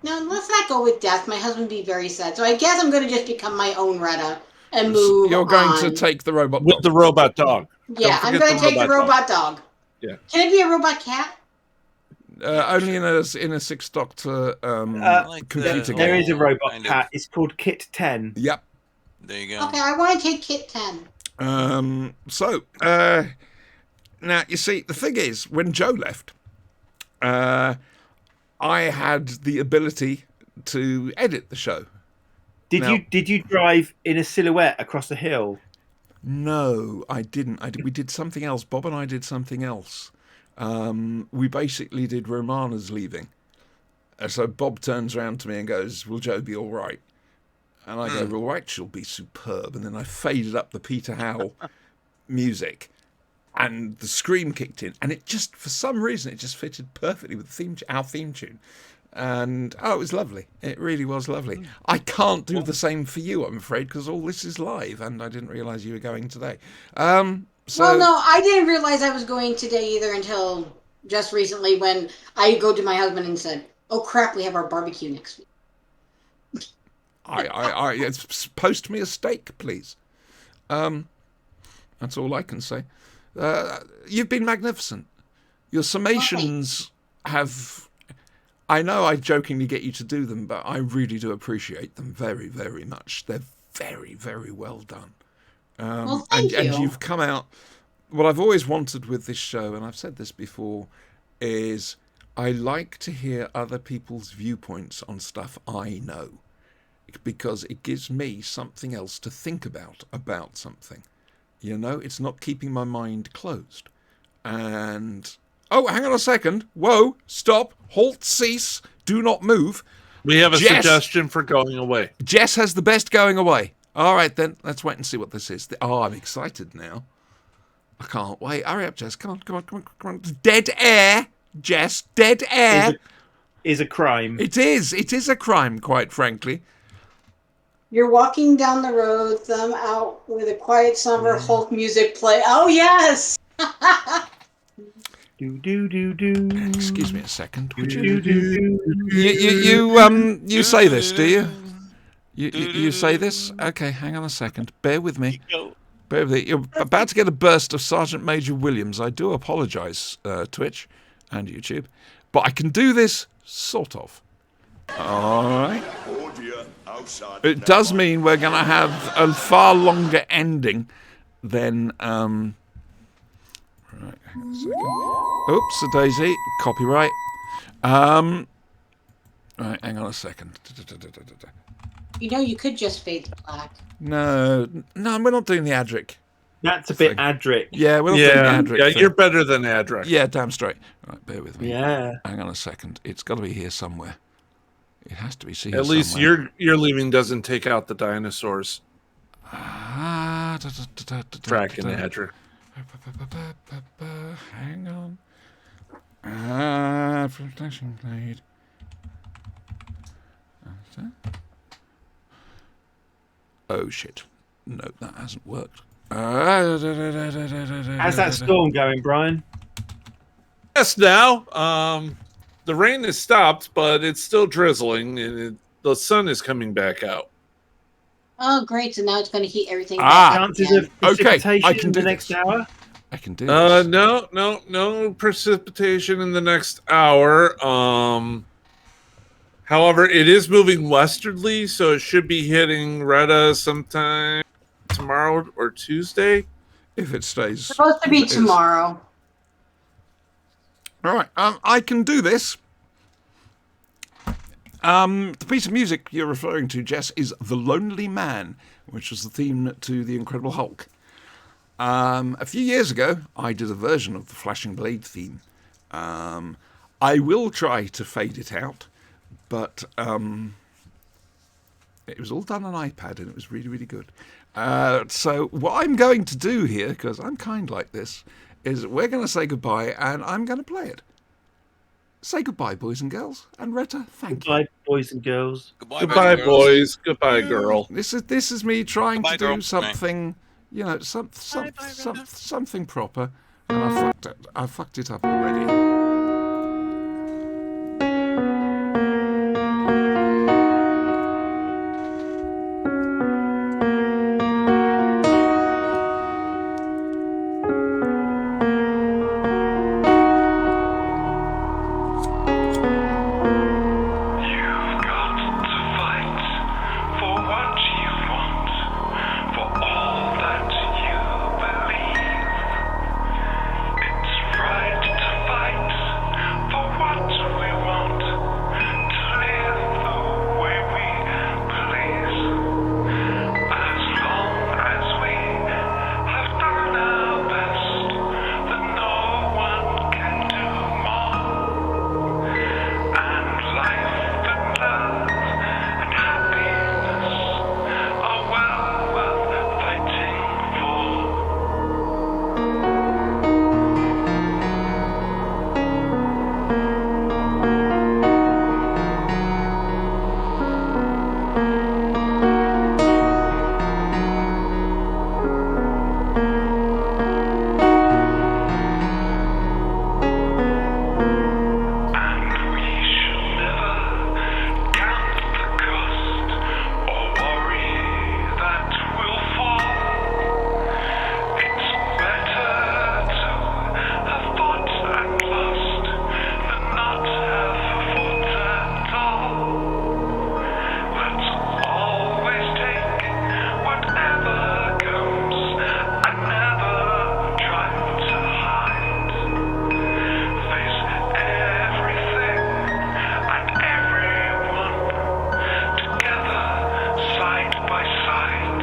Let's not go with death. My husband would be very sad. So I guess I'm going to just become my own Retta and move. You're going on. to take the robot With dog. the robot dog. Yeah, I'm going to take the robot dog. Yeah. Can it be a robot cat? Only in a 6 Doctor like computer the- game. There is a robot Kind of. cat. It's called Kit 10. Yep. There you go. Okay, I want to take Kit 10. Now you see, the thing is, when Joe left, I had the ability to edit the show. Did you drive in a silhouette across a hill? No, I didn't. We did something else. Bob and I did something else. We basically did Romana's leaving. So Bob turns around to me and goes, "Will Joe be all right?" And I go, "All right, she'll be superb." And then I faded up the Peter Howell music, and the scream kicked in, and it just, for some reason, it just fitted perfectly with our theme tune. And it was lovely. It really was lovely. I can't do the same for you, I'm afraid, because all this is live, and I didn't realise you were going today. Well, no, I didn't realize I was going today either until just recently when I go to my husband and said, "Oh crap, we have our barbecue next week." Post me a steak, please. That's all I can say. You've been magnificent. Your summations have. I know I jokingly get you to do them, but I really do appreciate them very, very much. They're very, very well done. Well, thank you. And you've come out. What I've always wanted with this show, and I've said this before, is I like to hear other people's viewpoints on stuff I know, because it gives me something else to think about something. You know, it's not keeping my mind closed. And oh, hang on a second. Whoa, stop, halt, cease, do not move. We have a Jess. suggestion for going away. Jess has the best going away. All right, then. Let's wait and see what this is. I'm excited now. I can't wait. Hurry up, Jess. Come on, come on, come on, come on. Dead air, Jess. Dead air. Is a crime. It is. It is a crime, quite frankly. You're walking down the road, thumb out with a quiet, somber Hulk music play. Oh, yes! Do do do do. Excuse me a second. Would Do, you? do, do. You say this, do you? You say this? Okay, hang on a second. Bear with me. Bear with me. You're about to get a burst of Sergeant Major Williams. I do apologise, Twitch and YouTube, but I can do this sort of. All right. It does mean we're going to have a far longer ending than. Right, hang on a second. Oops, a daisy. Copyright. Right, hang on a second. You know, you could just fade to black. No, we're not doing the Adric. That's a bit Adric. Yeah, we're not doing the Adric. Yeah, thing. you're better than Adric. Yeah, damn straight. Right, bear with me. Yeah. Hang on a second. It's got to be here somewhere. It has to be here At least somewhere. your leaving doesn't take out the dinosaurs. Tracking Adric. Hang on. Protection blade. Oh shit! No, that hasn't worked. How's that storm going, Brian? Yes, now. The rain has stopped, but it's still drizzling, and the sun is coming back out. Oh, great. So now it's going to heat everything Chances again. of precipitation I can in do the next this. hour? I can do this. No precipitation in the next hour. However, it is moving westerly, so it should be hitting Retta sometime tomorrow or Tuesday. If it stays. It's supposed to be as it is. tomorrow. All right, I can do this. The piece of music you're referring to, Jess, is "The Lonely Man," which was the theme to The Incredible Hulk. A few years ago, I did a version of the Flashing Blade theme. I will try to fade it out, but it was all done on iPad, and it was really, really good. So what I'm going to do here, because I'm kind like this, is we're going to say goodbye, and I'm going to play it. Say goodbye, boys and girls. And Retta, thank you. Goodbye, boys and girls. Goodbye, boys. Goodbye, girl. This is me trying Goodbye, to do girl. something, something proper, and I fucked it up already. You've got to fight for what you want, for all that you believe. It's right to fight for what we want, to live the way we please. As long as we have done our best, then no one can do more. And life and love and happiness are well worth fighting for. And we should never count the cost or worry that we'll fall. It's better to have fought and lost than not have fought at all. Let's always take whatever comes and never try to hide. Face everything and everyone together, side by side.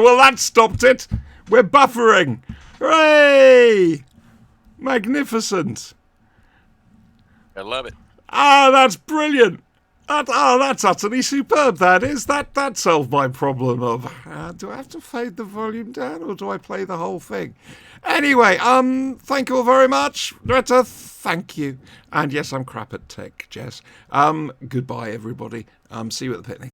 Well, that stopped it. We're buffering. Hooray! Magnificent. I love it. Ah, that's brilliant. That's utterly superb. That is. That solved my problem of do I have to fade the volume down or do I play the whole thing? Anyway, thank you all very much. Greta, thank you. And yes, I'm crap at tech, Jess. Goodbye, everybody. See you at the picnic.